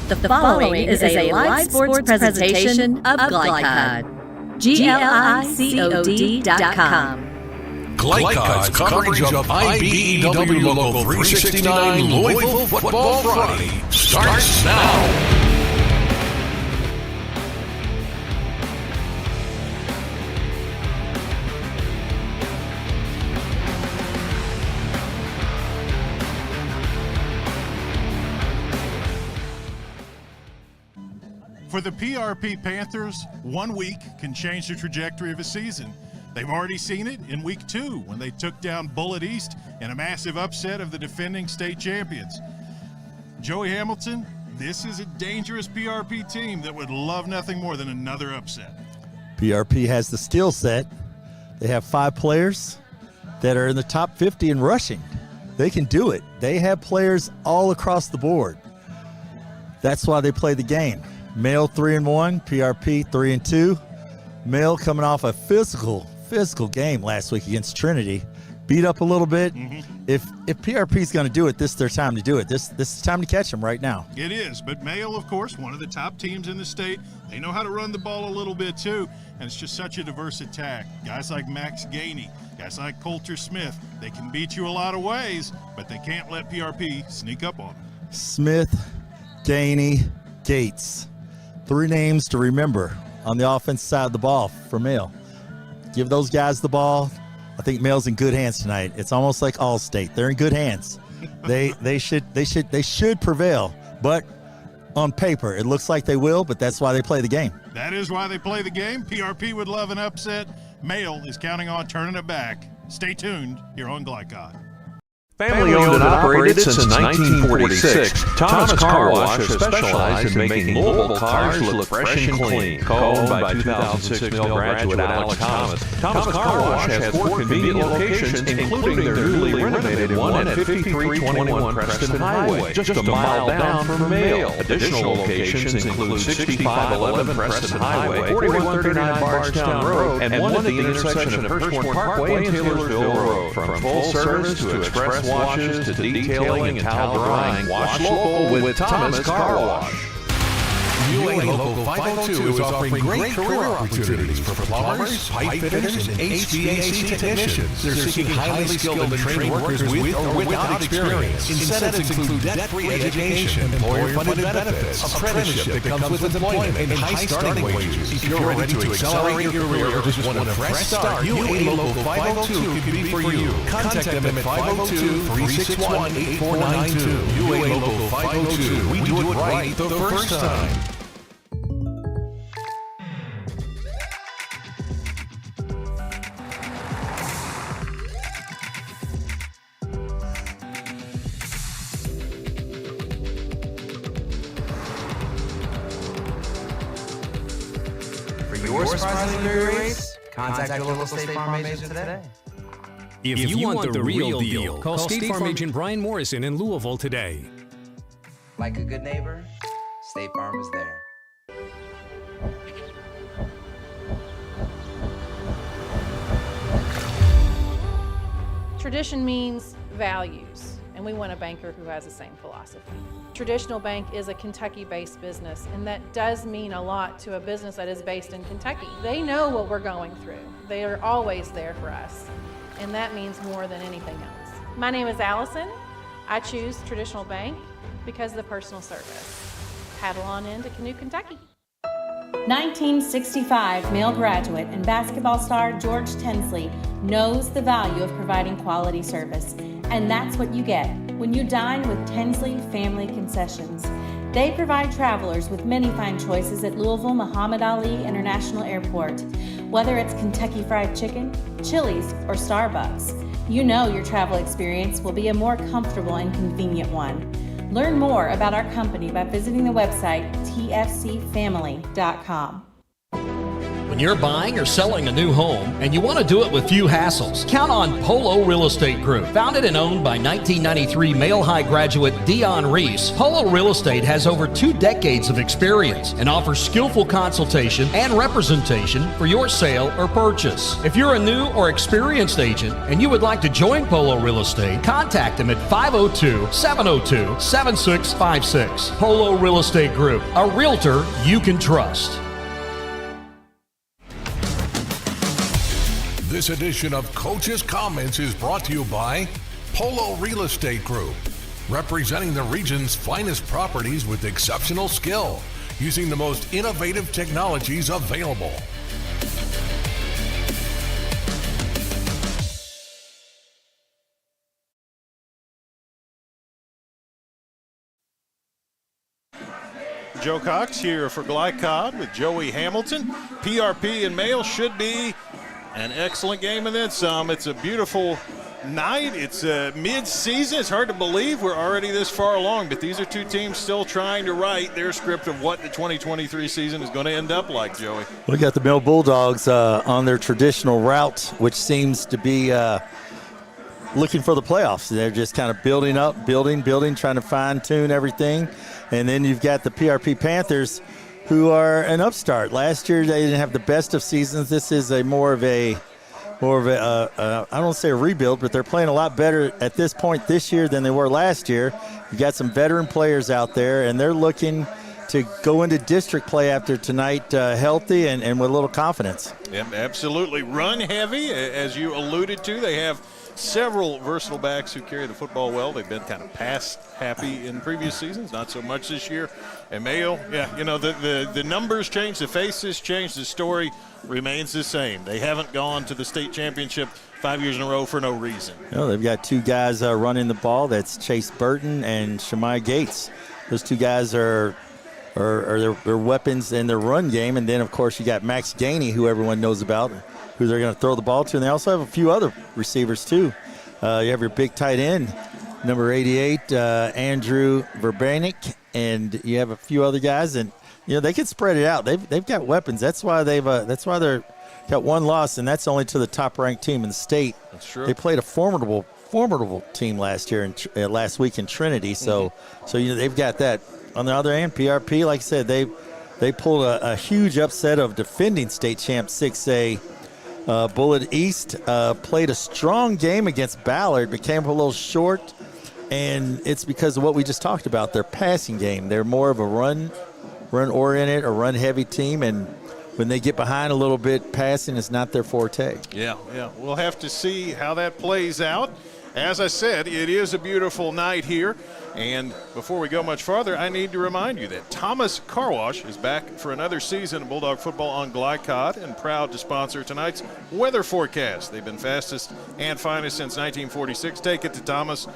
The following is a live sports presentation of GlideCod. GLICOD.com. GlideCod's coverage of IBEW Local 369 Louisville Football Friday starts now. For the PRP Panthers, 1 week can change the trajectory of a season. They've already seen it in week 2 when they took down Bullitt East in a massive upset of the defending state champions. Joey Hamilton, this is a dangerous PRP team that would love nothing more than another upset. PRP has the skill set. They have 5 players that are in the top 50 in rushing. They can do it. They have players all across the board. That's why they play the game. Male 3-1, PRP 3-2. Male coming off a physical game last week against Trinity. Beat up a little bit. If PRP is going to do it, this is their time to do it. This is time to catch them right now. It is, but Male, of course, one of the top teams in the state. They know how to run the ball a little bit too, and it's just such a diverse attack. Guys like Max Gainey, guys like Coulter Smith, they can beat you a lot of ways, but they can't let PRP sneak up on them. Smith, Gainey, Gates. 3 names to remember on the offensive side of the ball for Male. Give those guys the ball. I think Male's in good hands tonight. It's almost like All-State. They're in good hands. They should prevail. But on paper, it looks like they will, but that's why they play the game. That is why they play the game. PRP would love an upset. Male is counting on turning it back. Stay tuned here on GlideCod. Family owned and operated since 1946, Thomas Car Wash has specialized in making Louisville cars look fresh and clean. Co-owned by 2006 Mill graduate Alex Thomas, Thomas Car Wash has 4 convenient locations, including their newly renovated one at 5321 Preston Highway, just a mile down from Male. Additional locations include 6511 Preston Highway, 4139 Bardstown Road, and one at the intersection of Hirschhorn Parkway and Taylorsville Road. From full service to express washes to detailing and towel drying, watch local with Thomas Car Wash. UA Local 502 is offering great career opportunities for plumbers, pipe fitters, and HVAC technicians. They're seeking highly skilled and trained workers with or without experience. Incentives include debt-free education, employer-funded benefits, apprenticeship that comes with employment, and high starting wages. If you're ready to accelerate your career or just want a fresh start, UA Local 502 could be for you. Contact them at 502-361-8492. UA Local 502. We do it right the first time. Your surprisingly great race? Contact your local State Farm agent today. If you want the real deal, call State Farm agent Brian Morrison in Louisville today. Like a good neighbor, State Farm is there. Tradition means values, and we want a banker who has the same philosophy. Traditional Bank is a Kentucky-based business, and that does mean a lot to a business that is based in Kentucky. They know what we're going through. They are always there for us, and that means more than anything else. My name is Allison. I choose Traditional Bank because of the personal service. Paddle on into Canoe, Kentucky. 1965 Male graduate and basketball star George Tensley knows the value of providing quality service, and that's what you get when you dine with Tensley Family Concessions. They provide travelers with many fine choices at Louisville Muhammad Ali International Airport. Whether it's Kentucky Fried Chicken, Chili's, or Starbucks, you know your travel experience will be a more comfortable and convenient one. Learn more about our company by visiting the website tfcfamily.com. When When you're buying or selling a new home and you want to do it with few hassles, count on Polo Real Estate Group. Founded and owned by 1993 Male High graduate Dion Reese, Polo Real Estate has over 2 decades of experience and offers skillful consultation and representation for your sale or purchase. If you're a new or experienced agent and you would like to join Polo Real Estate, contact them at 502-702-7656. Polo Real Estate Group, a realtor you can trust. This edition of Coach's Comments is brought to you by Polo Real Estate Group, representing the region's finest properties with exceptional skill, using the most innovative technologies available. Joe Cox here for Glycod with Joey Hamilton. PRP and Male should be an excellent game and then some. It's a beautiful night. It's mid-season. It's hard to believe we're already this far along, but these are two teams still trying to write their script of what the 2023 season is going to end up like, Joey. We got the Mill Bulldogs on their traditional route, which seems to be looking for the playoffs. They're just kind of building up, building, trying to fine-tune everything. And then you've got the PRP Panthers, who are an upstart. Last year they didn't have the best of seasons. This is more of a I don't want to say a rebuild, but they're playing a lot better at this point this year than they were last year. You got some veteran players out there, and they're looking to go into district play after tonight healthy and with a little confidence. Yep, absolutely. Run heavy, as you alluded to. They have several versatile backs who carry the football well. They've been kind of pass happy in previous seasons, not so much this year. And Mayo, the numbers change, the faces change, the story remains the same. They haven't gone to the state championship 5 years in a row for no reason. They've got 2 guys running the ball. That's Chase Burton and Shemai Gates. Those 2 guys are their weapons in their run game. And then, of course, you got Max Gainey, who everyone knows about, who they're going to throw the ball to. And they also have a few other receivers, too. You have your big tight end, number 88, Andrew Verbanik, and you have a few other guys. And, they can spread it out. They've got weapons. That's why they're got 1 loss, and that's only to the top-ranked team in the state. That's true. They played a formidable team last week in Trinity. So they've got that. On the other hand, PRP, like I said, they pulled a huge upset of defending state champ 6A Bullitt East. Played a strong game against Ballard, but came up a little short, and it's because of what we just talked about, their passing game. They're more of a run-oriented or run-heavy team, and when they get behind a little bit, passing is not their forte. Yeah. We'll have to see how that plays out. As I said, it is a beautiful night here. And before we go much farther, I need to remind you that Thomas Car Wash is back for another season of Bulldog football on Glycod and proud to sponsor tonight's weather forecast. They've been fastest and finest since 1946. Take it to Thomas.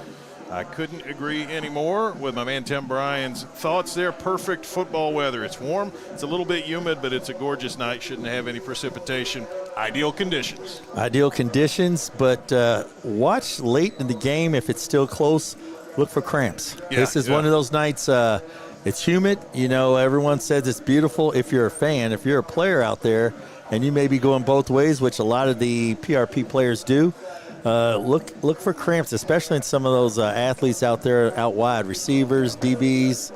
I couldn't agree anymore with my man Tim Bryan's thoughts there. Perfect football weather. It's warm, it's a little bit humid, but it's a gorgeous night. Shouldn't have any precipitation. Ideal conditions. But watch late in the game if it's still close. Look for cramps. This is one of those nights. It's humid. Everyone says it's beautiful. If you're a fan, if you're a player out there, and you may be going both ways, which a lot of the PRP players do, look for cramps, especially in some of those athletes out there out wide, receivers, DBs,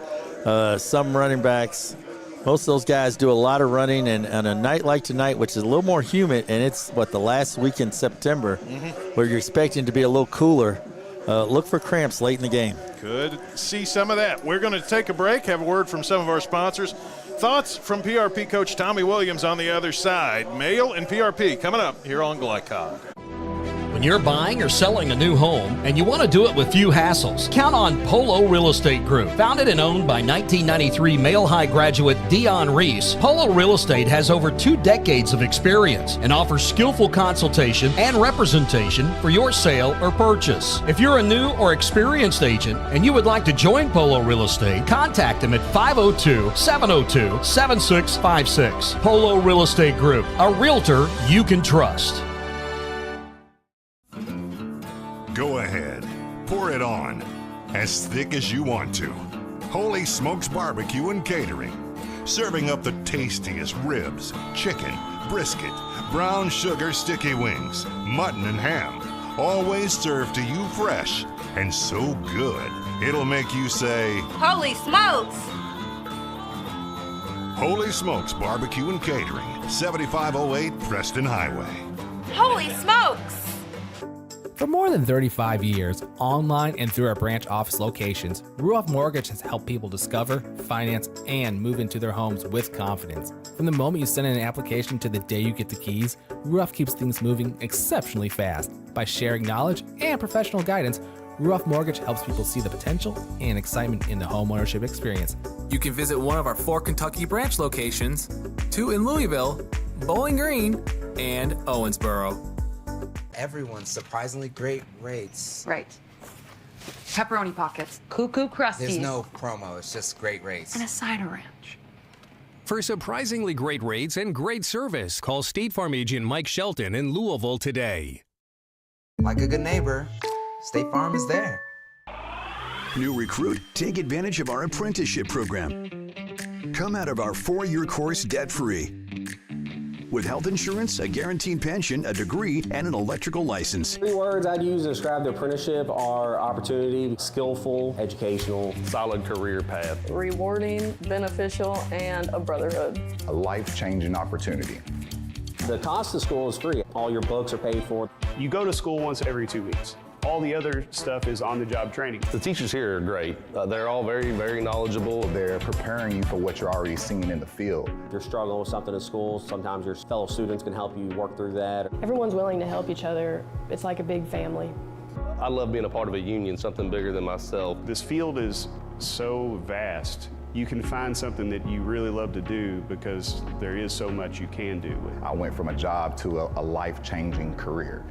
some running backs. Most of those guys do a lot of running, and on a night like tonight, which is a little more humid, and it's the last week in September, where you're expecting to be a little cooler. Look for cramps late in the game. Could see some of that. We're going to take a break, have a word from some of our sponsors. Thoughts from PRP coach Tommy Williams on the other side. Male and PRP coming up here on Glycod. When you're buying or selling a new home and you want to do it with few hassles, count on Polo Real Estate Group. Founded and owned by 1993 Male High graduate Dion Reese, Polo Real Estate has over 2 decades of experience and offers skillful consultation and representation for your sale or purchase. If you're a new or experienced agent and you would like to join Polo Real Estate, contact them at 502-702-7656. Polo Real Estate Group, a realtor you can trust. Go ahead, pour it on, as thick as you want to. Holy Smokes Barbecue and Catering, serving up the tastiest ribs, chicken, brisket, brown sugar sticky wings, mutton and ham. Always served to you fresh and so good, it'll make you say, "Holy smokes!" Holy Smokes Barbecue and Catering, 7508 Preston Highway. Holy smokes! For more than 35 years, online and through our branch office locations, Ruoff Mortgage has helped people discover, finance, and move into their homes with confidence. From the moment you send in an application to the day you get the keys, Ruoff keeps things moving exceptionally fast. By sharing knowledge and professional guidance, Ruoff Mortgage helps people see the potential and excitement in the homeownership experience. You can visit one of our 4 Kentucky branch locations, 2 in Louisville, Bowling Green, and Owensboro. Everyone's surprisingly great rates. Right. Pepperoni pockets, cuckoo crusties. There's no promo, it's just great rates. And a cider ranch. For surprisingly great rates and great service, call State Farm agent Mike Shelton in Louisville today. Like a good neighbor, State Farm is there. New recruit, take advantage of our apprenticeship program. Come out of our 4-year course debt-free. With health insurance, a guaranteed pension, a degree, and an electrical license. 3 words I'd use to describe the apprenticeship are opportunity, skillful, educational, solid career path, rewarding, beneficial, and a brotherhood. A life-changing opportunity. The cost of school is free. All your books are paid for. You go to school once every 2 weeks. All the other stuff is on-the-job training. The teachers here are great. They're all very, very knowledgeable. They're preparing you for what you're already seeing in the field. If you're struggling with something at school, sometimes your fellow students can help you work through that. Everyone's willing to help each other. It's like a big family. I love being a part of a union, something bigger than myself. This field is so vast. You can find something that you really love to do because there is so much you can do with it. I went from a job to a life-changing career.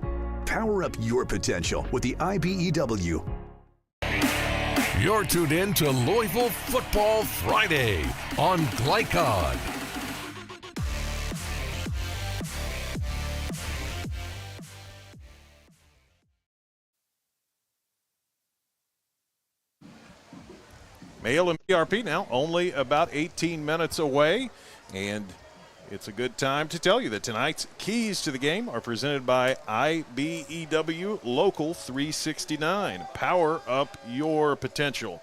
Power up your potential with the IBEW. You're tuned in to Louisville Football Friday on Glycod. Mail and PRP now only about 18 minutes away, and it's a good time to tell you that tonight's keys to the game are presented by IBEW Local 369. Power up your potential.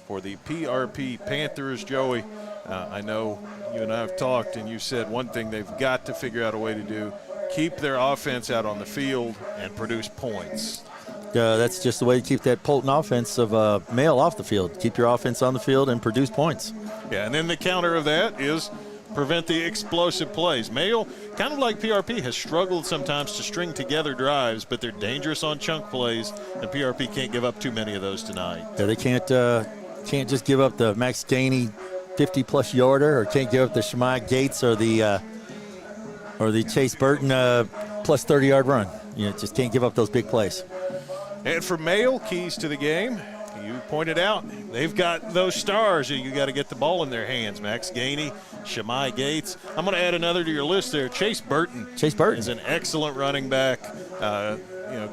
For the PRP Panthers, Joey, I know you and I have talked, and you said one thing they've got to figure out a way to do, keep their offense out on the field and produce points. That's just the way to keep that potent offense of Mail off the field. Keep your offense on the field and produce points. Yeah, and then the counter of that is prevent the explosive plays. Mail, kind of like PRP, has struggled sometimes to string together drives, but they're dangerous on chunk plays, and PRP can't give up too many of those tonight. Yeah, they can't just give up the Max Gainey 50-plus yarder, or can't give up the Shemai Gates or the Chase Burton plus 30-yard run. You know, just can't give up those big plays. And for Mail, keys to the game, you pointed out, they've got those stars. You got to get the ball in their hands. Max Gainey, Shemai Gates. I'm going to add another to your list there. Chase Burton. Chase Burton is an excellent running back.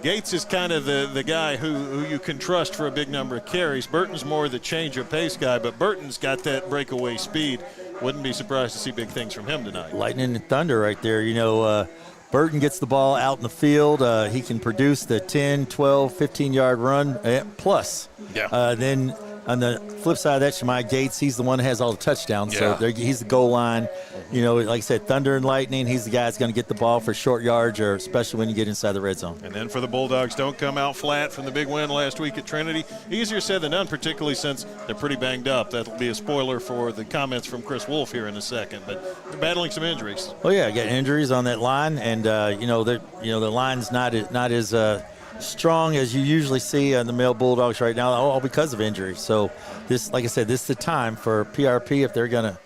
Gates is kind of the guy who you can trust for a big number of carries. Burton's more the change of pace guy, but Burton's got that breakaway speed. Wouldn't be surprised to see big things from him tonight. Lightning and thunder right there. Burton gets the ball out in the field. He can produce the 10, 12, 15-yard run plus. Yeah. Then on the flip side of that, Shemai Gates, he's the one that has all the touchdowns. Yeah. So he's the goal line. Like I said, thunder and lightning, he's the guy that's going to get the ball for short yards, or especially when you get inside the red zone. And then for the Bulldogs, don't come out flat from the big win last week at Trinity. Easier said than done, particularly since they're pretty banged up. That'll be a spoiler for the comments from Chris Wolf here in a second. But they're battling some injuries. Oh, yeah, got injuries on that line. And, the line's not as strong as you usually see on the male Bulldogs right now, all because of injuries. So this, like I said, this is the time for PRP. If they're going to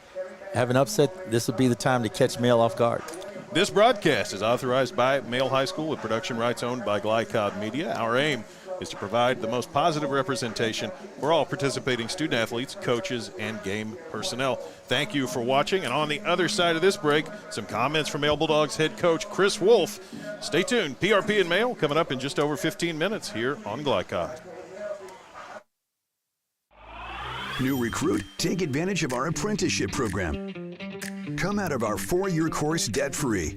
have an upset, this would be the time to catch Mail off guard. This broadcast is authorized by Mail High School with production rights owned by Glycod Media. Our aim is to provide the most positive representation for all participating student athletes, coaches, and game personnel. Thank you for watching. And on the other side of this break, some comments from Mail Bulldogs head coach Chris Wolf. Stay tuned. PRP and Mail coming up in just over 15 minutes here on Glycod. New recruit, take advantage of our apprenticeship program. Come out of our 4-year course debt-free.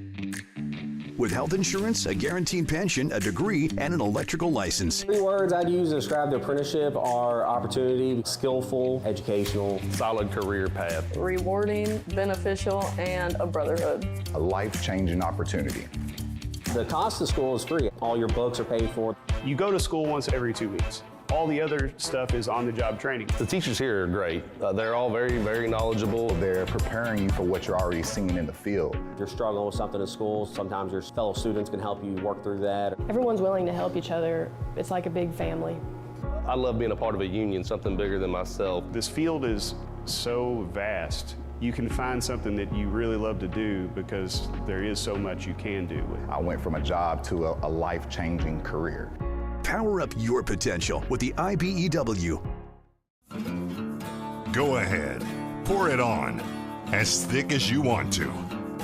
With health insurance, a guaranteed pension, a degree, and an electrical license. 3 words I'd use to describe the apprenticeship are opportunity, skillful, educational, solid career path, rewarding, beneficial, and a brotherhood. A life-changing opportunity. The cost of school is free. All your books are paid for. You go to school once every 2 weeks. All the other stuff is on-the-job training. The teachers here are great. They're all very, very knowledgeable. They're preparing you for what you're already seeing in the field. If you're struggling with something at school, sometimes your fellow students can help you work through that. Everyone's willing to help each other. It's like a big family. I love being a part of a union, something bigger than myself. This field is so vast. You can find something that you really love to do because there is so much you can do. I went from a job to a life-changing career. Power up your potential with the IBEW. Go ahead, pour it on, as thick as you want to.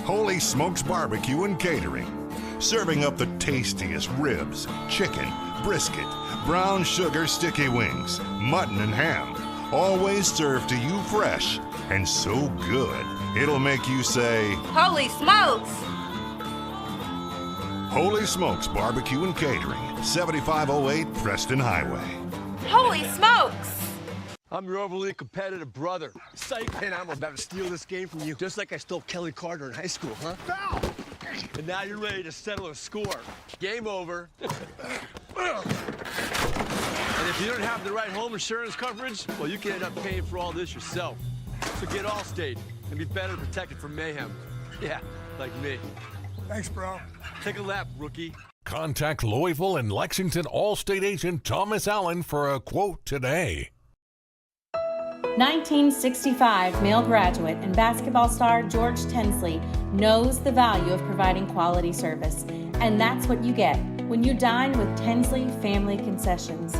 Holy Smokes Barbecue and Catering, serving up the tastiest ribs, chicken, brisket, brown sugar sticky wings, mutton and ham, always served to you fresh and so good, it'll make you say, "Holy smokes!" Holy Smokes Barbecue and Catering, 7508 Preston Highway. Holy smokes! I'm your overly competitive brother. Psych, and I'm about to steal this game from you, just like I stole Kelly Carter in high school, huh? Foul! And now you're ready to settle a score. Game over. And if you don't have the right home insurance coverage, well, you can end up paying for all this yourself. So get Allstate and be better protected from mayhem. Yeah, like me. Thanks, bro. Take a lap, rookie. Contact Louisville and Lexington Allstate agent Thomas Allen for a quote today. 1965 male graduate and basketball star George Tensley knows the value of providing quality service. And that's what you get when you dine with Tensley Family Concessions.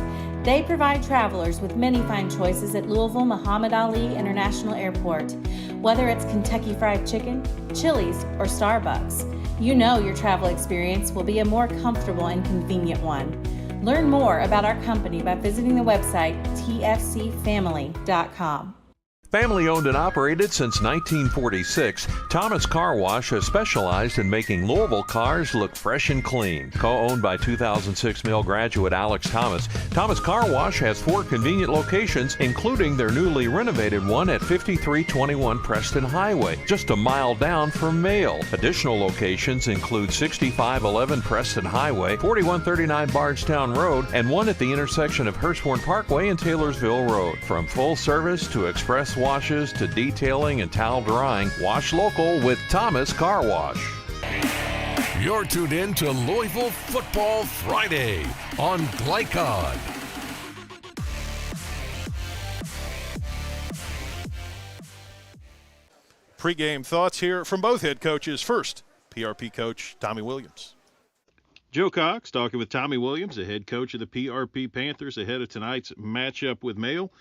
They provide travelers with many fine choices at Louisville Muhammad Ali International Airport. Whether it's Kentucky Fried Chicken, Chili's, or Starbucks, you know your travel experience will be a more comfortable and convenient one. Learn more about our company by visiting the website tfcfamily.com. Family owned and operated since 1946, Thomas Car Wash has specialized in making Louisville cars look fresh and clean. Co-owned by 2006 Mill graduate Alex Thomas, Thomas Car Wash has 4 convenient locations, including their newly renovated one at 5321 Preston Highway, just a mile down from Mail. Additional locations include 6511 Preston Highway, 4139 Bardstown Road, and one at the intersection of Hurstbourne Parkway and Taylorsville Road. From full service to express washes to detailing and towel drying, wash local with Thomas Car Wash. You're tuned in to Louisville Football Friday on Glycod. Pre-game thoughts here from both head coaches. First, PRP coach Tommy Williams. Joe Cox talking with Tommy Williams, the head coach of the PRP Panthers, ahead of tonight's matchup with Mail.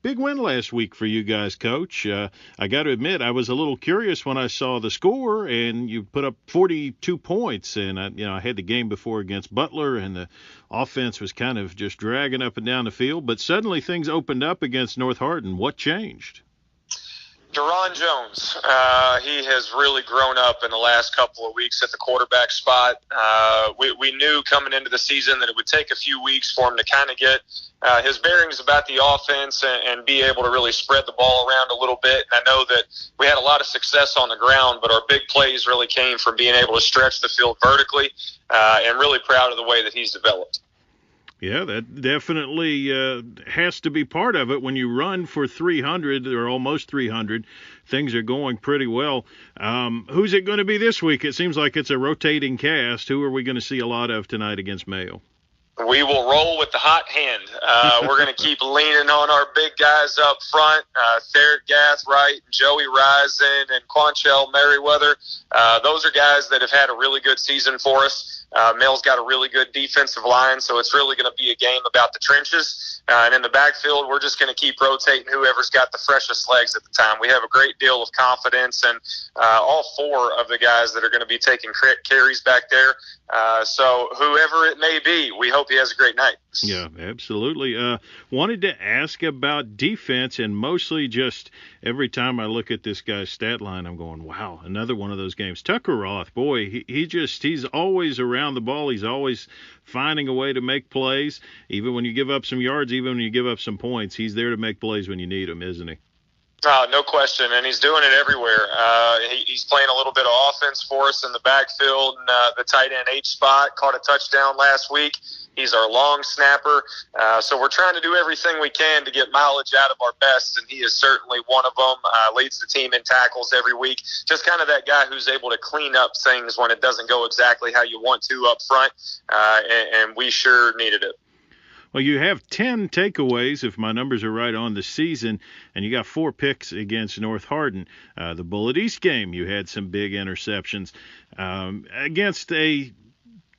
Big win last week for you guys, Coach. I got to admit, I was a little curious when I saw the score, and you put up 42 points. And I had the game before against Butler, and the offense was kind of just dragging up and down the field. But suddenly things opened up against North Hardin. What changed? Deron Jones, he has really grown up in the last couple of weeks at the quarterback spot. We knew coming into the season that it would take a few weeks for him to kind of get his bearings about the offense and be able to really spread the ball around a little bit. And I know that we had a lot of success on the ground, but our big plays really came from being able to stretch the field vertically, and really proud of the way that he's developed. Yeah, that definitely has to be part of it. When you run for 300 or almost 300, things are going pretty well. Who's it going to be this week? It seems like it's a rotating cast. Who are we going to see a lot of tonight against Mayo? We will roll with the hot hand. We're going to keep leaning on our big guys up front, Therrick Gathright, Joey Risen, and Quanchell Merriweather. Those are guys that have had a really good season for us. Mill's got a really good defensive line, so it's really going to be a game about the trenches. And in the backfield, we're just going to keep rotating whoever's got the freshest legs at the time. We have a great deal of confidence in all 4 of the guys that are going to be taking carries back there. So whoever it may be, we hope he has a great night. Yeah, absolutely. Wanted to ask about defense, and mostly just every time I look at this guy's stat line, I'm going, wow, another one of those games. Tucker Roth, boy, he's always around the ball. He's always finding a way to make plays. Even when you give up some yards, even when you give up some points, he's there to make plays when you need him, isn't he? No question, and he's doing it everywhere. He's playing a little bit of offense for us in the backfield, and the tight end H spot, caught a touchdown last week. He's our long snapper, so we're trying to do everything we can to get mileage out of our best, and he is certainly one of them. Leads the team in tackles every week. Just kind of that guy who's able to clean up things when it doesn't go exactly how you want to up front, and we sure needed it. Well, you have 10 takeaways, if my numbers are right, on the season, and you got 4 picks against North Hardin. The Bullitt East game, you had some big interceptions. Against a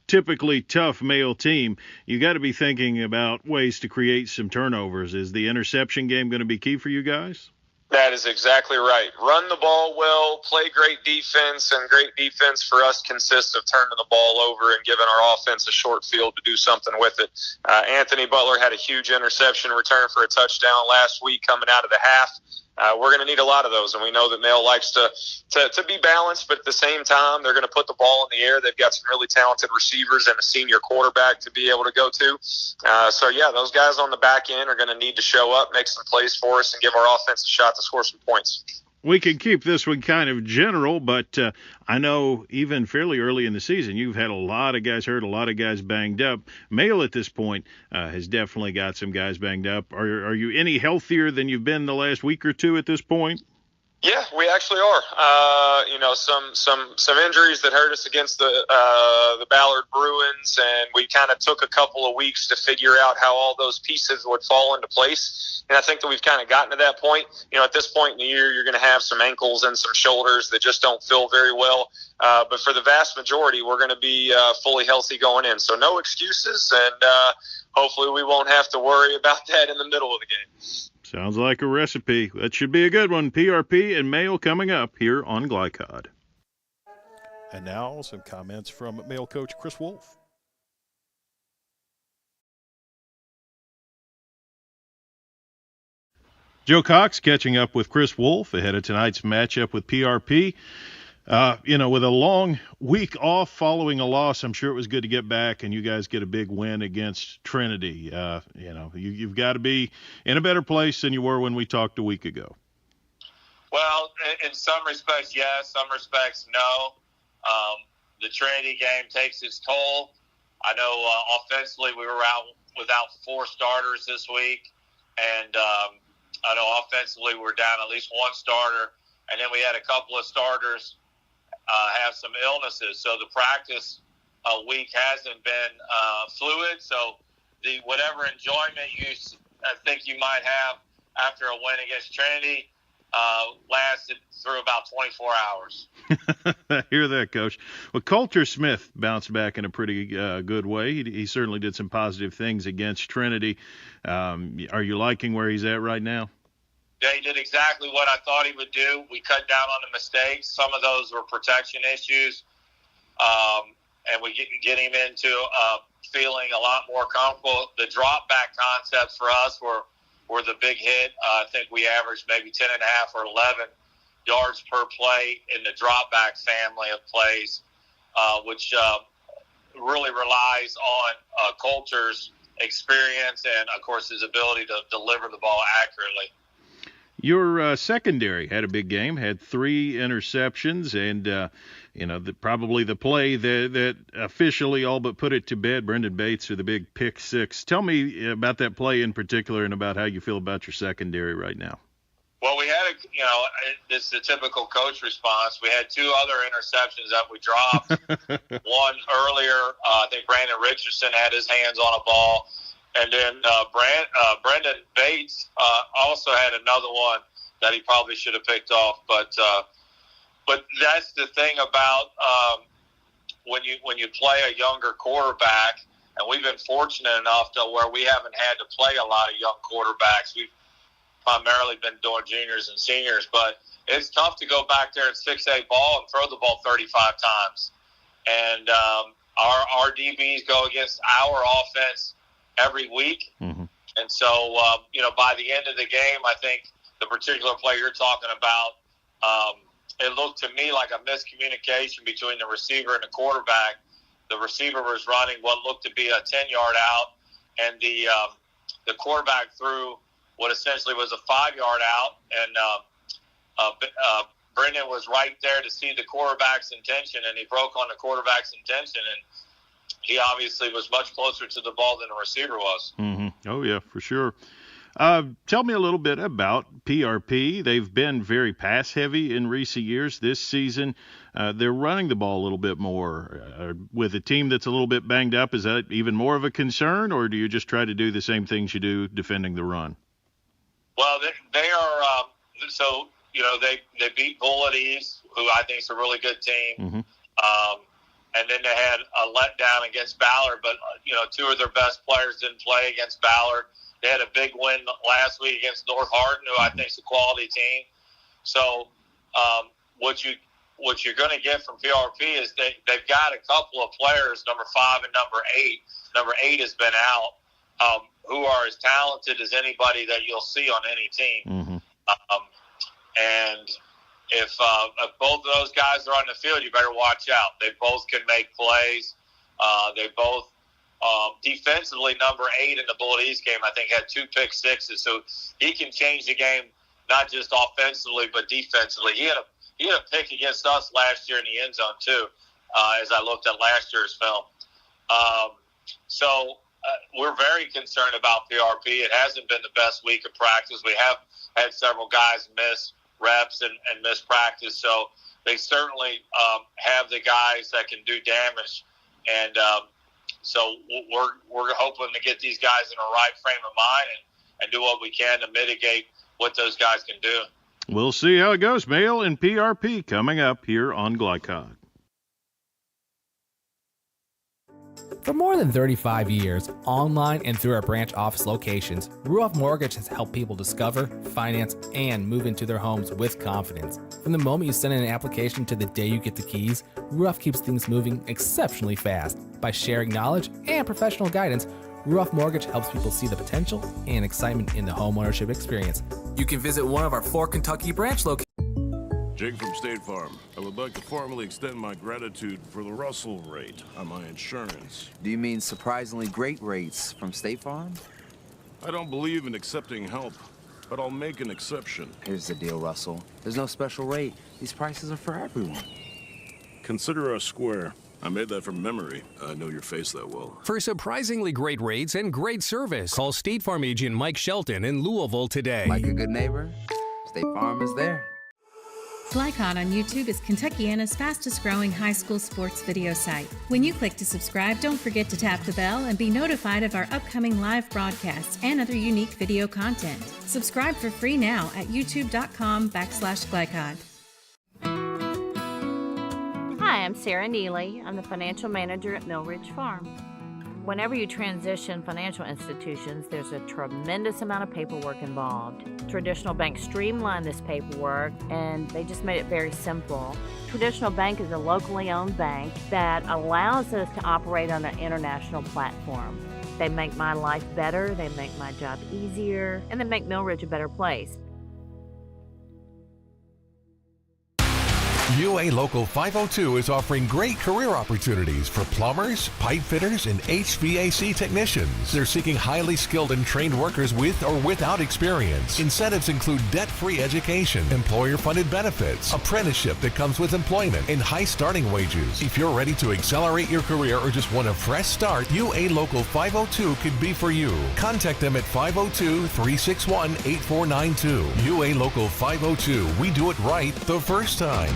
typically tough male team, you got to be thinking about ways to create some turnovers. Is the interception game going to be key for you guys? That is exactly right. Run the ball well, play great defense, and great defense for us consists of turning the ball over and giving our offense a short field to do something with it. Anthony Butler had a huge interception return for a touchdown last week coming out of the half. We're going to need a lot of those, and we know that Male likes to be balanced, but at the same time, they're going to put the ball in the air. They've got some really talented receivers and a senior quarterback to be able to go to. So, yeah, those guys on the back end are going to need to show up, make some plays for us, and give our offense a shot to score some points. We can keep this one kind of general, but I know even fairly early in the season, you've had a lot of guys hurt, a lot of guys banged up. Male at this point has definitely got some guys banged up. Are you any healthier than you've been the last week or two at this point? Yeah, we actually are. Some injuries that hurt us against the Ballard Bruins, and we kind of took a couple of weeks to figure out how all those pieces would fall into place. And I think that we've kind of gotten to that point. At this point in the year, you're going to have some ankles and some shoulders that just don't feel very well. But for the vast majority, we're going to be fully healthy going in. So no excuses, and hopefully we won't have to worry about that in the middle of the game. Sounds like a recipe. That should be a good one. PRP and Male coming up here on Glycod. And now some comments from Male coach Chris Wolf. Joe Cox catching up with Chris Wolf ahead of tonight's matchup with PRP. With a long week off following a loss, I'm sure it was good to get back and you guys get a big win against Trinity. You've got to be in a better place than you were when we talked a week ago. Well, in some respects, yes. Some respects, no. The Trinity game takes its toll. I know offensively we were out without 4 starters this week, and I know offensively we're down at least 1 starter, and then we had a couple of starters have some illnesses, so the practice week hasn't been fluid. So whatever enjoyment I think you might have after a win against Trinity lasted through about 24 hours. I hear that, Coach. Well, Coulter Smith bounced back in a pretty good way. He certainly did some positive things against Trinity. Are you liking where he's at right now? Yeah, he did exactly what I thought he would do. We cut down on the mistakes. Some of those were protection issues, and we get him into feeling a lot more comfortable. The drop back concepts for us were the big hit. I think we averaged maybe 10.5 or 11 yards per play in the drop back family of plays, which really relies on Coulter's experience and, of course, his ability to deliver the ball accurately. Your secondary had a big game, had 3 interceptions, and probably the play that officially all but put it to bed, Brendan Bates, with the big pick 6. Tell me about that play in particular and about how you feel about your secondary right now. Well, we had this is the typical coach response. We had 2 other interceptions that we dropped. One earlier, I think Brandon Richardson had his hands on a ball. And then Brendan Bates also had another one that he probably should have picked off. But that's the thing about when you play a younger quarterback, and we've been fortunate enough to where we haven't had to play a lot of young quarterbacks. We've primarily been doing juniors and seniors, but it's tough to go back there and 6'8" ball and throw the ball 35 times. And our DBs go against our offense every week. Mm-hmm. And so, by the end of the game, I think the particular play you're talking about, it looked to me like a miscommunication between the receiver and the quarterback. The receiver was running what looked to be a 10-yard out, and the quarterback threw what essentially was a 5-yard out, and Brendan was right there to see the quarterback's intention, and he broke on the quarterback's intention, and he obviously was much closer to the ball than the receiver was. Mm-hmm. Oh, yeah, for sure. Tell me a little bit about PRP. They've been very pass-heavy in recent years. This season, they're running the ball a little bit more. With a team that's a little bit banged up, is that even more of a concern, or do you just try to do the same things you do defending the run? Well, they are they beat Bullet East, who I think is a really good team. Mm-hmm. And then they had a letdown against Ballard, but, two of their best players didn't play against Ballard. They had a big win last week against North Hardin, who I think is a quality team. So what you're going to get from PRP is they've got a couple of players, number 5 and number 8. Number 8 has been out, who are as talented as anybody that you'll see on any team. Mm-hmm. And if both of those guys are on the field, you better watch out. They both can make plays. They both defensively, number 8 in the Bullet East game, I think, had 2 pick sixes. So he can change the game, not just offensively, but defensively. He had a pick against us last year in the end zone, too, as I looked at last year's film. So we're very concerned about PRP. It hasn't been the best week of practice. We have had several guys miss reps and miss practice. So they certainly have the guys that can do damage. And so we're hoping to get these guys in the right frame of mind and do what we can to mitigate what those guys can do. We'll see how it goes. Mail and PRP coming up here on Glycod. For more than 35 years, online and through our branch office locations, Ruoff Mortgage has helped people discover, finance, and move into their homes with confidence. From the moment you send in an application to the day you get the keys, Ruoff keeps things moving exceptionally fast. By sharing knowledge and professional guidance, Ruoff Mortgage helps people see the potential and excitement in the homeownership experience. You can visit one of our 4 Kentucky branch locations. Jake from State Farm. I would like to formally extend my gratitude for the Russell rate on my insurance. Do you mean surprisingly great rates from State Farm? I don't believe in accepting help, but I'll make an exception. Here's the deal, Russell. There's no special rate. These prices are for everyone. Consider us square. I made that from memory. I know your face that well. For surprisingly great rates and great service, call State Farm agent Mike Shelton in Louisville today. Like a good neighbor, State Farm is there. Glycod on YouTube is Kentuckiana's fastest growing high school sports video site. When you click to subscribe, don't forget to tap the bell and be notified of our upcoming live broadcasts and other unique video content. Subscribe for free now at youtube.com/Glycod. Hi, I'm Sarah Neely. I'm the financial manager at Mill Ridge Farm. Whenever you transition financial institutions, there's a tremendous amount of paperwork involved. Traditional banks streamlined this paperwork, and they just made it very simple. Traditional Bank is a locally owned bank that allows us to operate on an international platform. They make my life better, they make my job easier, and they make Mill Ridge a better place. UA Local 502 is offering great career opportunities for plumbers, pipe fitters, and HVAC technicians. They're seeking highly skilled and trained workers with or without experience. Incentives include debt-free education, employer-funded benefits, apprenticeship that comes with employment, and high starting wages. If you're ready to accelerate your career or just want a fresh start, UA Local 502 could be for you. Contact them at 502-361-8492. UA Local 502. We do it right the first time.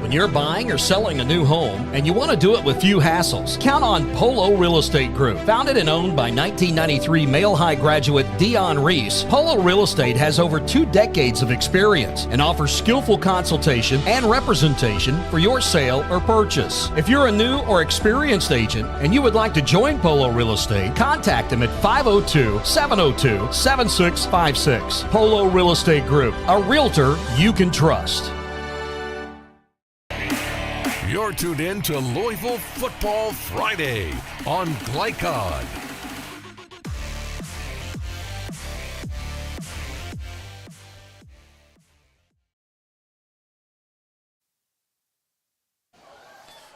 When you're buying or selling a new home and you want to do it with few hassles, count on Polo Real Estate Group. Founded and owned by 1993 Male High graduate Dion Reese, Polo Real Estate has over 2 decades of experience and offers skillful consultation and representation for your sale or purchase. If you're a new or experienced agent and you would like to join Polo Real Estate, contact them at 502-702-7656. Polo Real Estate Group, a realtor you can trust. You're tuned in to Louisville Football Friday on Glycod.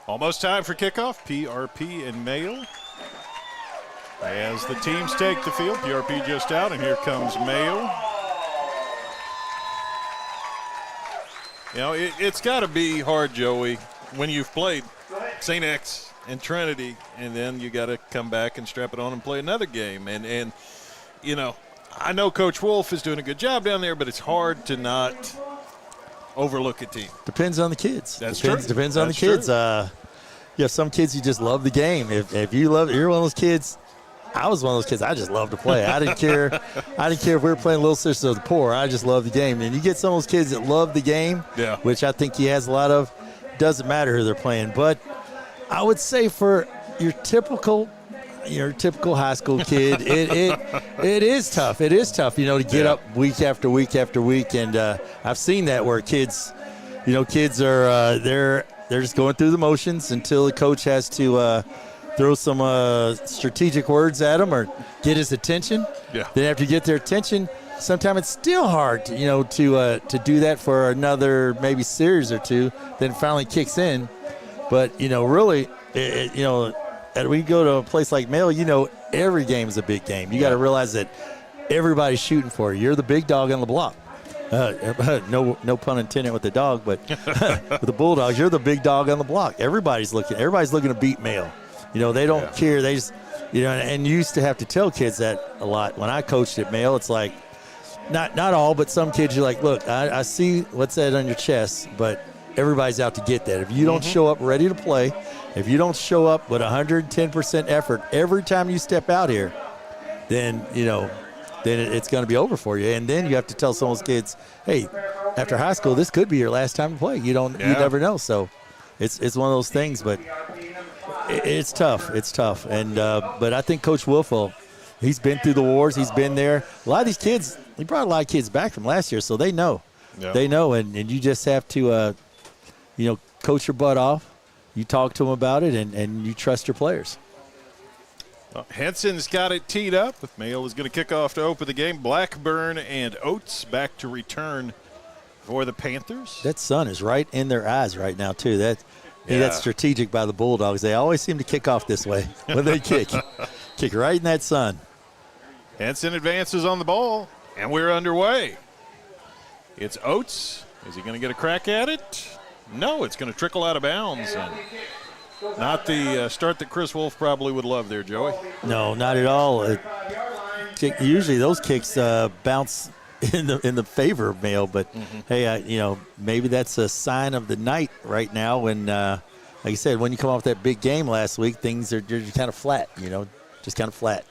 Almost time for kickoff. PRP and Mayo. As the teams take the field, PRP just out, and here comes Mayo. You know, it's got to be hard, Joey, when you've played St. X and Trinity, and then you got to come back and strap it on and play another game. And you know, I know Coach Wolf is doing a good job down there, but it's hard to not overlook a team. Depends on the kids. Depends on the true. kids. You have some kids you just love the game. If you love, you're one of those kids. I was one of those kids. I just loved to play. I didn't care. I didn't care if we were playing Little Sisters of the Poor. I just loved the game. And you get some of those kids that love the game, which I think he has a lot of. Doesn't matter who they're playing. But I would say for your typical high school kid, it is tough. It is tough, you know, to get up week after week after week. And I've seen that where kids are they're just going through the motions until the coach has to throw some strategic words at them or get his attention. Yeah. Then after you get their attention, sometimes it's still hard, to do that for another maybe series or two. Then it finally kicks in. But, really, when you go to a place like Mayo, every game is a big game. You got to realize that everybody's shooting for you. You're the big dog on the block. No pun intended with the dog, but with the Bulldogs, you're the big dog on the block. Everybody's looking to beat Mayo. They don't care. They just, and you used to have to tell kids that a lot. When I coached at Mayo, it's like, not all, but some kids, you're like, look, I see what's that on your chest, but everybody's out to get that. If you don't show up ready to play, if you don't show up with 110% effort every time you step out here, then it's going to be over for you. And then you have to tell some of those kids, hey, after high school, this could be your last time to play. You never know. So it's one of those things, but it's tough. It's tough. And but I think Coach Wolf, he's been through the wars. He's been there. A lot of these kids, he brought a lot of kids back from last year, so they know. Yeah. They know, and you just have to, coach your butt off. You talk to them about it, and you trust your players. Well, Henson's got it teed up. Mayo is going to kick off to open the game. Blackburn and Oates back to return for the Panthers. That sun is right in their eyes right now, too. That's strategic by the Bulldogs. They always seem to kick off this way when they kick. Kick right in that sun. Henson advances on the ball, and we're underway. It's Oates. Is he going to get a crack at it? No, it's going to trickle out of bounds. And not the start that Chris Wolf probably would love there, Joey. No, not at all. Usually those kicks bounce in the favor of Mayo, but hey, maybe that's a sign of the night right now. When, like I said, when you come off that big game last week, things are just kind of flat. Just kind of flat.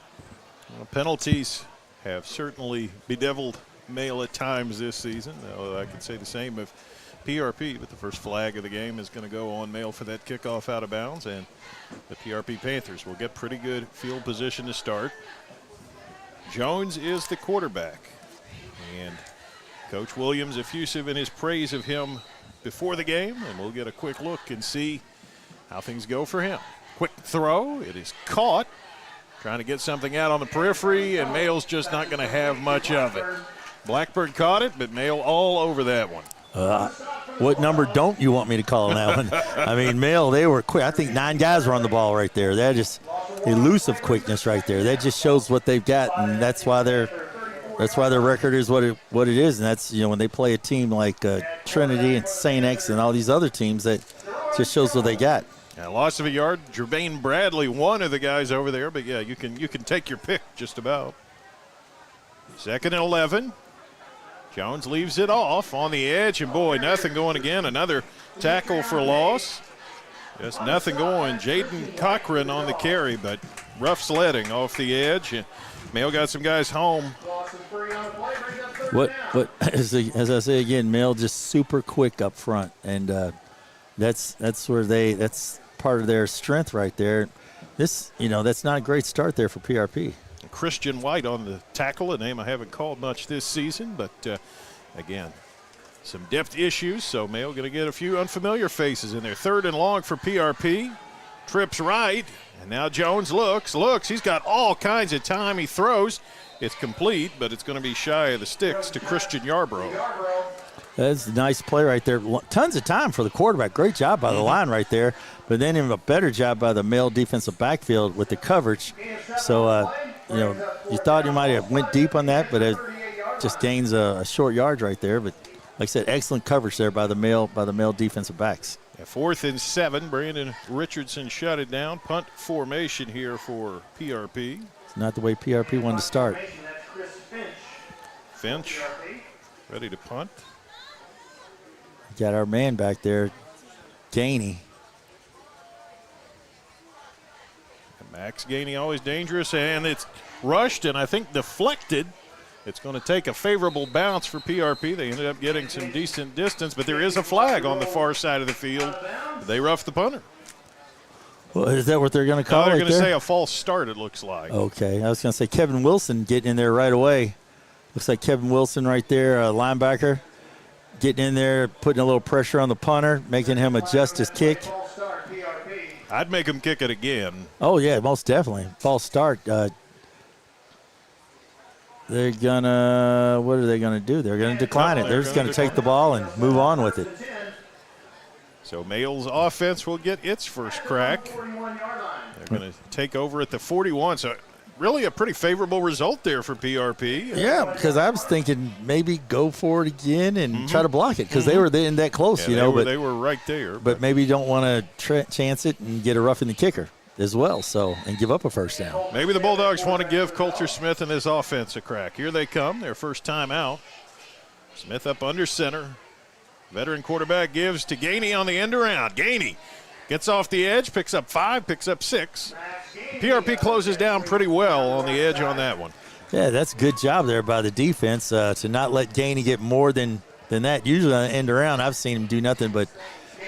Well, penalties have certainly bedeviled Mayo at times this season. I could say the same of PRP, but the first flag of the game is going to go on Mayo for that kickoff out of bounds, and the PRP Panthers will get pretty good field position to start. Jones is the quarterback, and Coach Williams effusive in his praise of him before the game, and we'll get a quick look and see how things go for him. Quick throw, it is caught, trying to get something out on the periphery, and Mayo's just not going to have much of it. Blackburn caught it, but Mayo all over that one. What number don't you want me to call on that one? I mean, Mayo, they were quick. I think 9 guys were on the ball right there. They're just elusive quickness right there. That just shows what they've got, and that's why their record is what it is. And that's when they play a team like Trinity and St. X and all these other teams, that just shows what they got. Loss of a yard. Jermaine Bradley, one of the guys over there, but yeah, you can take your pick just about. 2nd and 11. Jones leaves it off on the edge, and boy, nothing going again. Another tackle for loss. Just nothing going. Jaden Cochran on the carry, but rough sledding off the edge. And Mayo got some guys home. As I say again, Mayo just super quick up front, and that's part of their strength right there. That's not a great start there for PRP. Christian White on the tackle, a name I haven't called much this season, but again, some depth issues, so Mayo going to get a few unfamiliar faces in there. 3rd and long for PRP. Trips right, and now Jones looks. He's got all kinds of time. He throws. It's complete, but it's going to be shy of the sticks to Christian Yarbrough. That's a nice play right there. Tons of time for the quarterback. Great job by the line right there. But then even a better job by the male defensive backfield with the coverage. So, you thought you might have went deep on that, but it just gains a short yard right there. But like I said, excellent coverage there by the male defensive backs. Yeah, 4th and 7. Brandon Richardson shut it down. Punt formation here for PRP. It's not the way PRP wanted to start. Finch ready to punt. Got our man back there, Gainey. Max Gainey always dangerous, and it's rushed and I think deflected. It's going to take a favorable bounce for PRP. They ended up getting some decent distance, but there is a flag on the far side of the field. They roughed the punter. Well, is that what they're going to call? They're right going to there? say a false start, it looks like. Okay, I was going to say Kevin Wilson getting in there right away. Looks like Kevin Wilson right there, linebacker, getting in there, putting a little pressure on the punter, making him adjust his kick. I'd make him kick it again. Oh, yeah, most definitely. False start. They're going to – what are they going to do? They're going to decline it. They're just going to take the ball and move on with it. So Mayle's offense will get its first crack. They're going to take over at the 41. So really a pretty favorable result there for PRP. Yeah, because I was thinking maybe go for it again and try to block it because they were in that close, Yeah, but they were right there. But maybe you don't want to chance it and get a rough in the kicker as well, and give up a first down. Maybe the Bulldogs want to give Coulter Smith and his offense a crack. Here they come, their first time out. Smith up under center. Veteran quarterback gives to Gainey on the end around. Gainey gets off the edge, picks up 5, picks up 6. PRP closes down pretty well on the edge on that one. Yeah, that's a good job there by the defense to not let Gainey get more than that. Usually on the end around, I've seen him do nothing but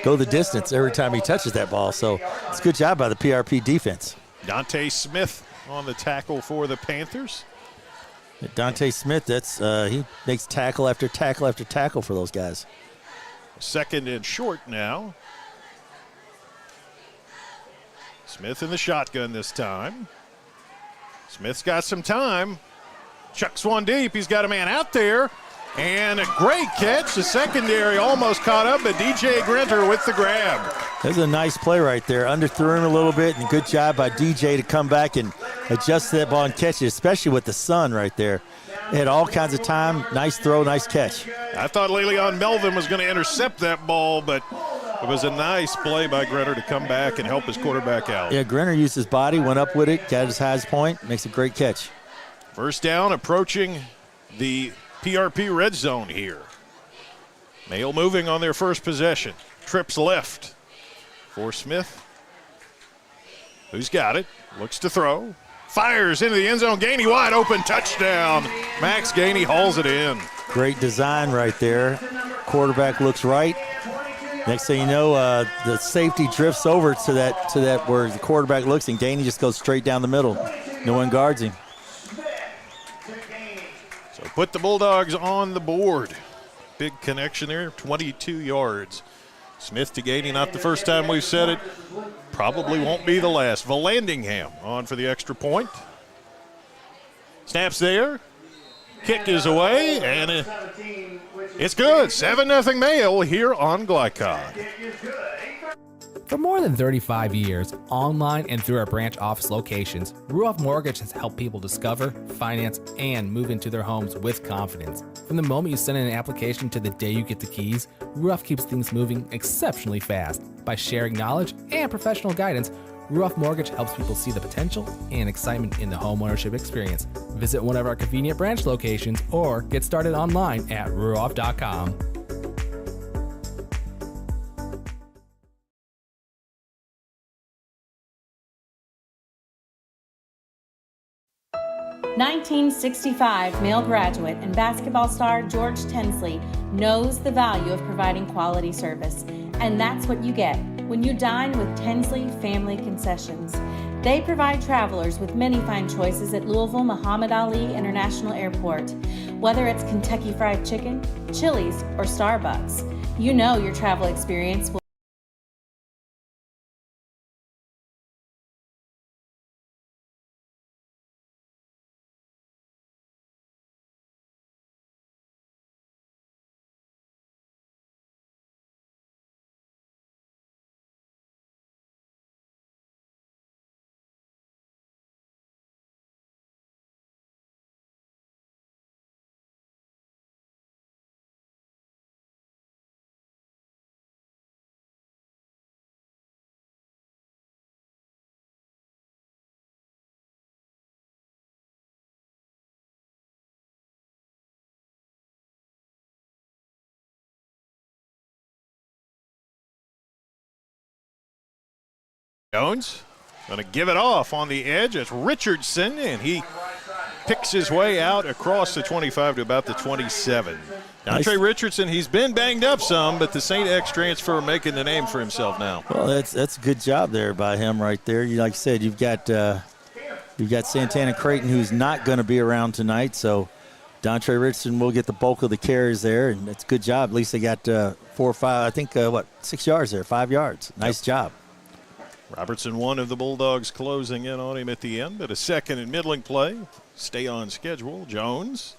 go the distance every time he touches that ball. So it's a good job by the PRP defense. Dante Smith on the tackle for the Panthers. Dante Smith, he makes tackle after tackle after tackle for those guys. 2nd and short now. Smith in the shotgun this time. Smith's got some time. Chucks one deep. He's got a man out there. And a great catch. The secondary almost caught up, but DJ Grinter with the grab. There's a nice play right there. Underthrew him a little bit, and good job by DJ to come back and adjust that ball and catch it, especially with the sun right there. They had all kinds of time. Nice throw, nice catch. I thought Leleon Melvin was going to intercept that ball, but it was a nice play by Grinter to come back and help his quarterback out. Yeah, Grinter used his body, went up with it, got his highest point, makes a great catch. First down, approaching the PRP red zone here. Mayle moving on their first possession. Trips left for Smith. Who's got it? Looks to throw. Fires into the end zone. Gainey wide open. Touchdown. Max Gainey hauls it in. Great design right there. Quarterback looks right. Next thing you know, the safety drifts over to that where the quarterback looks, and Gainey just goes straight down the middle. No one guards him. So put the Bulldogs on the board. Big connection there, 22 yards. Smith to Gainey, not the first time we've said it. Probably won't be the last. Vallandingham on for the extra point. Snaps there. Kick is away, and it's good. 7-0 Mayo here on Glycod. For more than 35 years, online and through our branch office locations, Ruoff Mortgage has helped people discover, finance, and move into their homes with confidence. From the moment you send in an application to the day you get the keys, Ruoff keeps things moving exceptionally fast. By sharing knowledge and professional guidance, Ruoff Mortgage helps people see the potential and excitement in the homeownership experience. Visit one of our convenient branch locations or get started online at ruoff.com. (1965) male graduate and basketball star George Tensley knows the value of providing quality service, and that's what you get when you dine with Tensley Family Concessions. They provide travelers with many fine choices at Louisville Muhammad Ali International Airport. Whether it's Kentucky Fried Chicken, Chili's, or Starbucks, you know your travel experience will Jones going to give it off on the edge. It's Richardson, and he picks his way out across the 25 to about the 27. Dontre Richardson, he's been banged up some, but the St. X transfer making the name for himself now. Well, that's a good job there by him right there. Like I said, you've got Santana Creighton, who's not going to be around tonight, so Dontre Richardson will get the bulk of the carries there, and it's a good job. At least they got 4 or 5, I think, 6 yards there, 5 yards. Nice job. Robertson, one of the Bulldogs, closing in on him at the end, but a second and middling play. Stay on schedule. Jones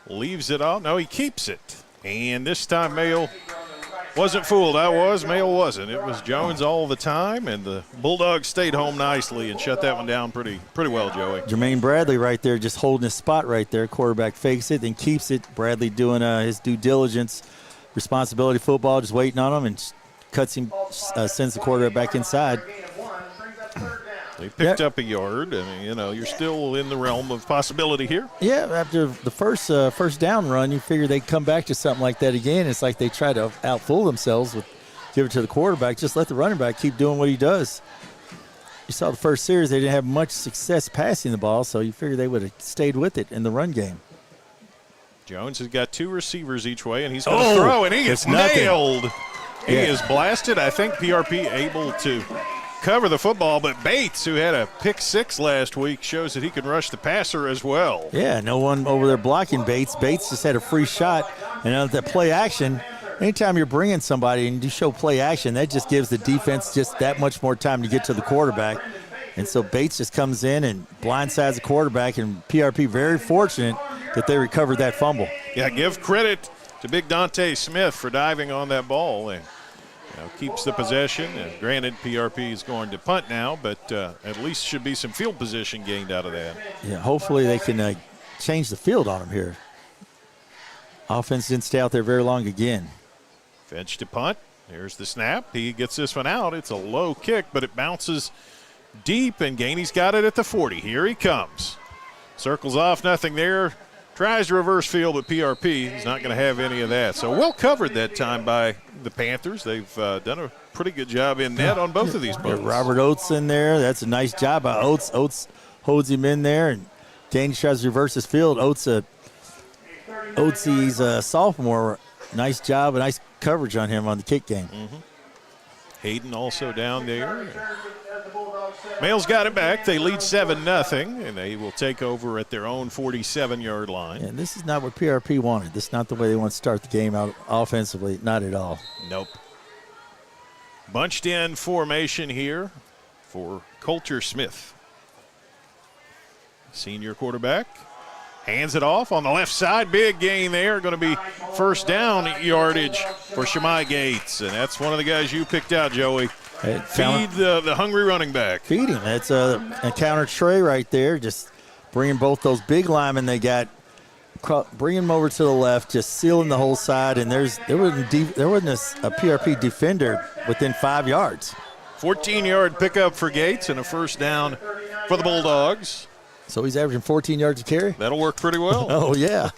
leaves it off. No, he keeps it. And this time Mayo wasn't fooled. Mayo wasn't. It was Jones all the time, and the Bulldogs stayed home nicely and shut that one down pretty well, Joey. Jermaine Bradley right there just holding his spot right there. Quarterback fakes it, then keeps it. Bradley doing his due diligence, responsibility football, just waiting on him, and cuts him, sends the quarterback back inside. They picked up a yard, and you're still in the realm of possibility here. Yeah, after the first down run, you figure they'd come back to something like that again. It's like they try to outfool themselves with give it to the quarterback. Just let the running back keep doing what he does. You saw the first series, they didn't have much success passing the ball, so you figure they would have stayed with it in the run game. Jones has got 2 receivers each way, and he's going to throw, and he is nailed. He is blasted. I think PRP able to cover the football, but Bates, who had a pick 6 last week, shows that he can rush the passer as well. Yeah, no one over there blocking Bates. Bates just had a free shot, and that play action, anytime you're bringing somebody and you show play action, that just gives the defense just that much more time to get to the quarterback. And so Bates just comes in and blindsides the quarterback, and PRP very fortunate that they recovered that fumble. Yeah, give credit to Big Dante Smith for diving on that ball and keeps the possession. And granted, PRP is going to punt now, but at least should be some field position gained out of that. Yeah, hopefully they can change the field on them here. Offense didn't stay out there very long again. Fetch to punt. Here's the snap. He gets this one out. It's a low kick, but it bounces deep, and Gainey's got it at the 40. Here he comes. Circles off, nothing there. Tries to reverse field, but PRP is not going to have any of that. So well covered that time by the Panthers. They've done a pretty good job in net on both of these punts. Robert Oates in there. That's a nice job by Oates. Oates holds him in there, and Gainey tries to reverse his field. Oates, he's a sophomore. Nice job, a nice coverage on him on the kick game. Mm-hmm. Hayden also down there. Mail's got it back. They lead 7-0, and they will take over at their own 47-yard line. And this is not what PRP wanted. This is not the way they want to start the game out offensively. Not at all. Nope. Bunched in formation here for Coulter Smith. Senior quarterback. Hands it off on the left side. Big gain there. Going to be first down yardage for Shemai Gates. And that's one of the guys you picked out, Joey. Feed the hungry running back. Feed him. That's a counter tray right there. Just bringing both those big linemen they got, bringing them over to the left, just sealing the whole side. And there wasn't a PRP defender within 5 yards. 14-yard pickup for Gates and a first down for the Bulldogs. So he's averaging 14 yards a carry? That'll work pretty well. Oh, yeah.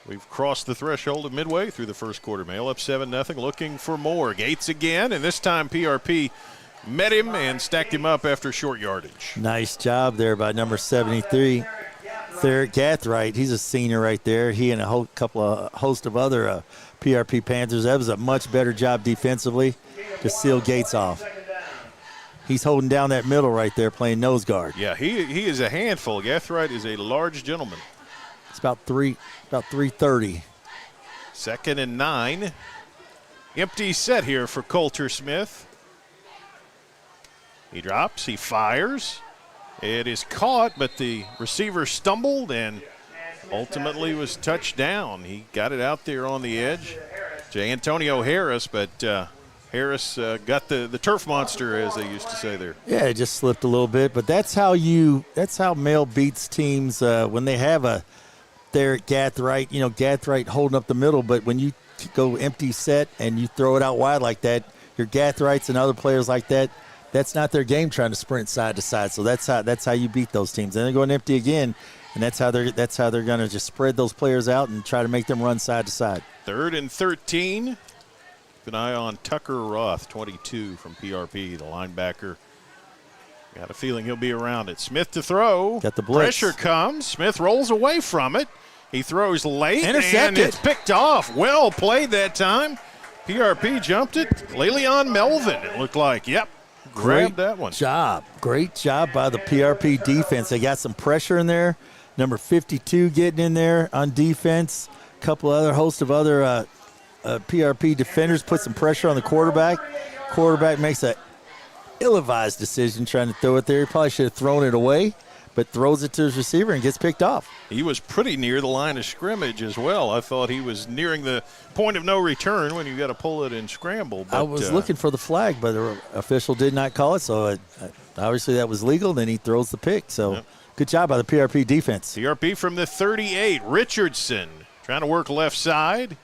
We've crossed the threshold of midway through the first quarter. Mail up 7-0, looking for more. Gates again, and this time PRP met him and stacked him up after short yardage. Nice job there by number 73, Therick Gathright. He's a senior right there. He and a host of other PRP Panthers. That was a much better job defensively to seal Gates off. He's holding down that middle right there, playing nose guard. Yeah, he is a handful. Gathright is a large gentleman. It's about 330. 2nd and 9. Empty set here for Coulter Smith. He drops, he fires. It is caught, but the receiver stumbled and ultimately was touched down. He got it out there on the edge to Antonio Harris, but Harris got the turf monster, as they used to say there. Yeah, it just slipped a little bit, but that's how Mail beats teams when they have a Therick Gathright, Gathright holding up the middle, but when you go empty set and you throw it out wide like that, your Gathrights and other players like that, that's not their game, trying to sprint side to side. So that's how you beat those teams. And they're going empty again, and that's how they're going to just spread those players out and try to make them run side to side. 3rd and 13. Keep an eye on Tucker Roth, 22 from PRP, the linebacker. Got a feeling he'll be around it. Smith to throw. Got the blitz. Pressure comes. Smith rolls away from it. He throws late. Intercepted. And it's picked off. Well played that time. PRP jumped it. Leleon Melvin, it looked like. Yep. Grabbed that one. Great job by the PRP defense. They got some pressure in there. Number 52 getting in there on defense. A couple other host of other PRP defenders put some pressure on the quarterback. Quarterback makes a ill-advised decision trying to throw it there. He probably should have thrown it away, but throws it to his receiver and gets picked off. He was pretty near the line of scrimmage as well. I thought he was nearing the point of no return when you got to pull it and scramble. But, I was looking for the flag, but the official did not call it, so obviously that was legal. Then he throws the pick. So good job by the PRP defense. PRP from the 38. Richardson trying to work left side.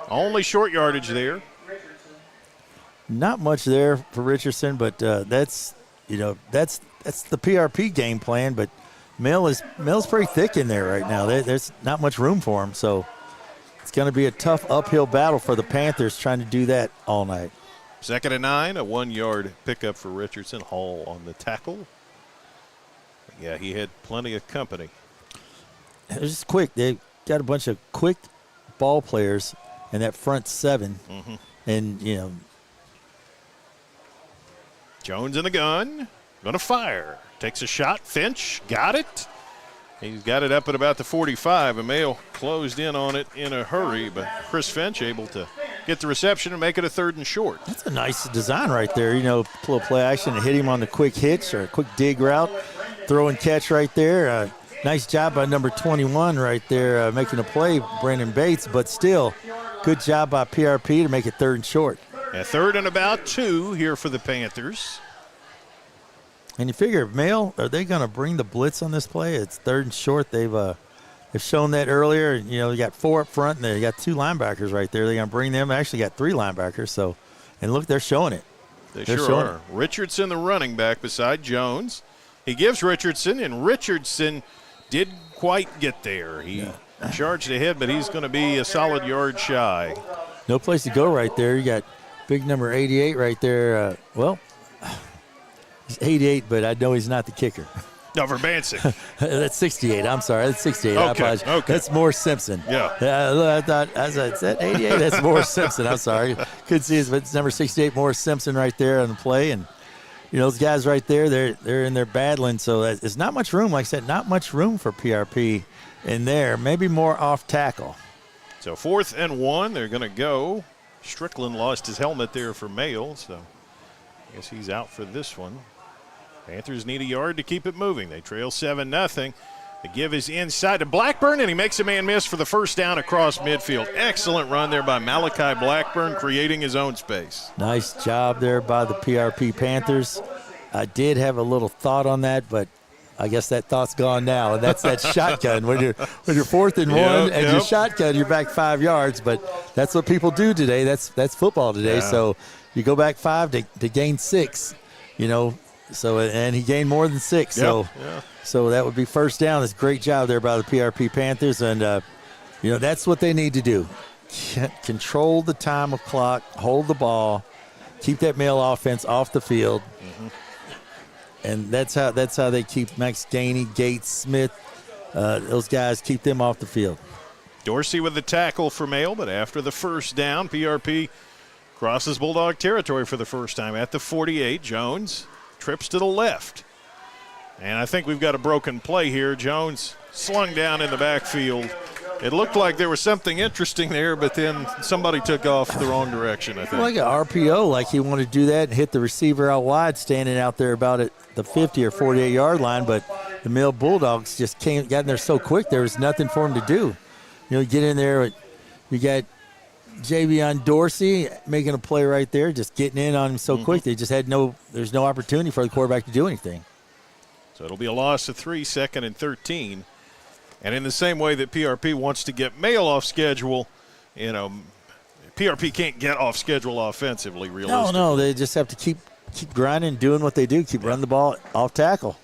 Only short yardage there. Not much there for Richardson, but that's the PRP game plan. But Mill's pretty thick in there right now. There's not much room for him, so it's going to be a tough uphill battle for the Panthers trying to do that all night. 2nd and 9, a 1-yard pickup for Richardson. Hall on the tackle. Yeah, he had plenty of company. It was just quick. They got a bunch of quick ball players in that front 7, and Jones in the gun, going to fire. Takes a shot. Finch got it. He's got it up at about the 45. And Mayo closed in on it in a hurry, but Chris Finch able to get the reception and make it a 3rd and short. That's a nice design right there. Pull a play action and hit him on the quick hitch or a quick dig route. Throw and catch right there. Nice job by number 21 right there making a play, Brandon Bates, but still good job by PRP to make it 3rd and short. A 3rd and about 2 here for the Panthers. And you figure, Mail, are they going to bring the blitz on this play? It's 3rd and short. They've shown that earlier. You got 4 up front, and they got 2 linebackers right there. They're going to bring them. They actually got 3 linebackers. So, and look, they're showing it. They're sure are. Richardson, the running back, beside Jones. He gives Richardson, and Richardson didn't quite get there. He charged ahead, but he's going to be a solid yard shy. No place to go right there. You got big number 88 right there. He's 88, but I know he's not the kicker. No, Verbansik. That's 68. I'm sorry. That's 68. I apologize. Okay. That's Morris Simpson. Yeah. I thought, as I said, 88, that's Morris Simpson. I'm sorry. Couldn't see it, but it's number 68, Morris Simpson right there on the play. And, those guys right there, they're in there battling. So there's not much room. Like I said, not much room for PRP in there. Maybe more off tackle. So 4th and 1, they're going to go. Strickland lost his helmet there for Mail, so I guess he's out for this one. Panthers need a yard to keep it moving. They trail 7-0. The give is inside to Blackburn, and he makes a man miss for the 1st down across midfield. Excellent run there by Malachi Blackburn, creating his own space. Nice job there by the PRP Panthers. I did have a little thought on that, but I guess that thought's gone now, and that's that shotgun. When you're 4th and 1 and you shotgun, you're back 5 yards. But that's what people do today. That's football today. Yeah. So you go back 5 to gain 6. So and he gained more than 6. So that would be 1st down. That's a great job there by the PRP Panthers, and that's what they need to do. Control the time of clock, hold the ball, keep that Mail offense off the field. And that's how they keep Max Gainey, Gates, Smith, those guys, keep them off the field. Dorsey with the tackle for Mail, but after the 1st down, PRP crosses Bulldog territory for the first time at the 48. Jones trips to the left. And I think we've got a broken play here. Jones slung down in the backfield. It looked like there was something interesting there, but then somebody took off the wrong direction, I think. Like an RPO, like he wanted to do that and hit the receiver out wide, standing out there about at the 50 or 48-yard line, but the Mill Bulldogs just got in there so quick there was nothing for him to do. Get in there, you got Javion Dorsey making a play right there, just getting in on him so quick. They just there's no opportunity for the quarterback to do anything. So it'll be a loss of 3, 2nd and 13. And in the same way that PRP wants to get Mail off schedule, PRP can't get off schedule offensively, realistically. No, they just have to keep grinding, doing what they do, keep running the ball off tackle.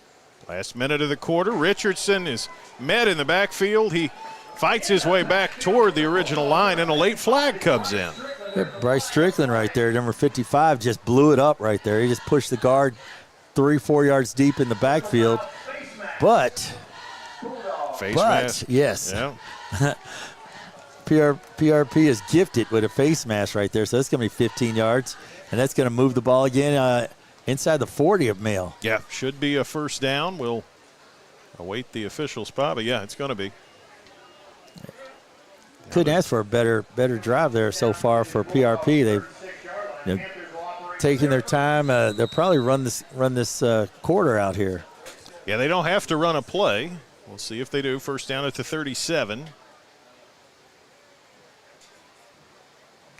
Last minute of the quarter, Richardson is met in the backfield. He fights his way back toward the original line, and a late flag comes in. Yeah, Bryce Strickland right there, number 55, just blew it up right there. He just pushed the guard 3-4 yards deep in the backfield. But face mask. Yes. Yeah. PRP is gifted with a face mask right there, so that's going to be 15 yards, and that's going to move the ball again inside the 40 of Mail. Yeah, should be a first down. We'll await the official spot, but yeah, it's going to be. Couldn't ask for a better drive there so far for PRP. They've taken their time. They'll probably run this quarter out here. Yeah, they don't have to run a play. We'll see if they do. First down at the 37.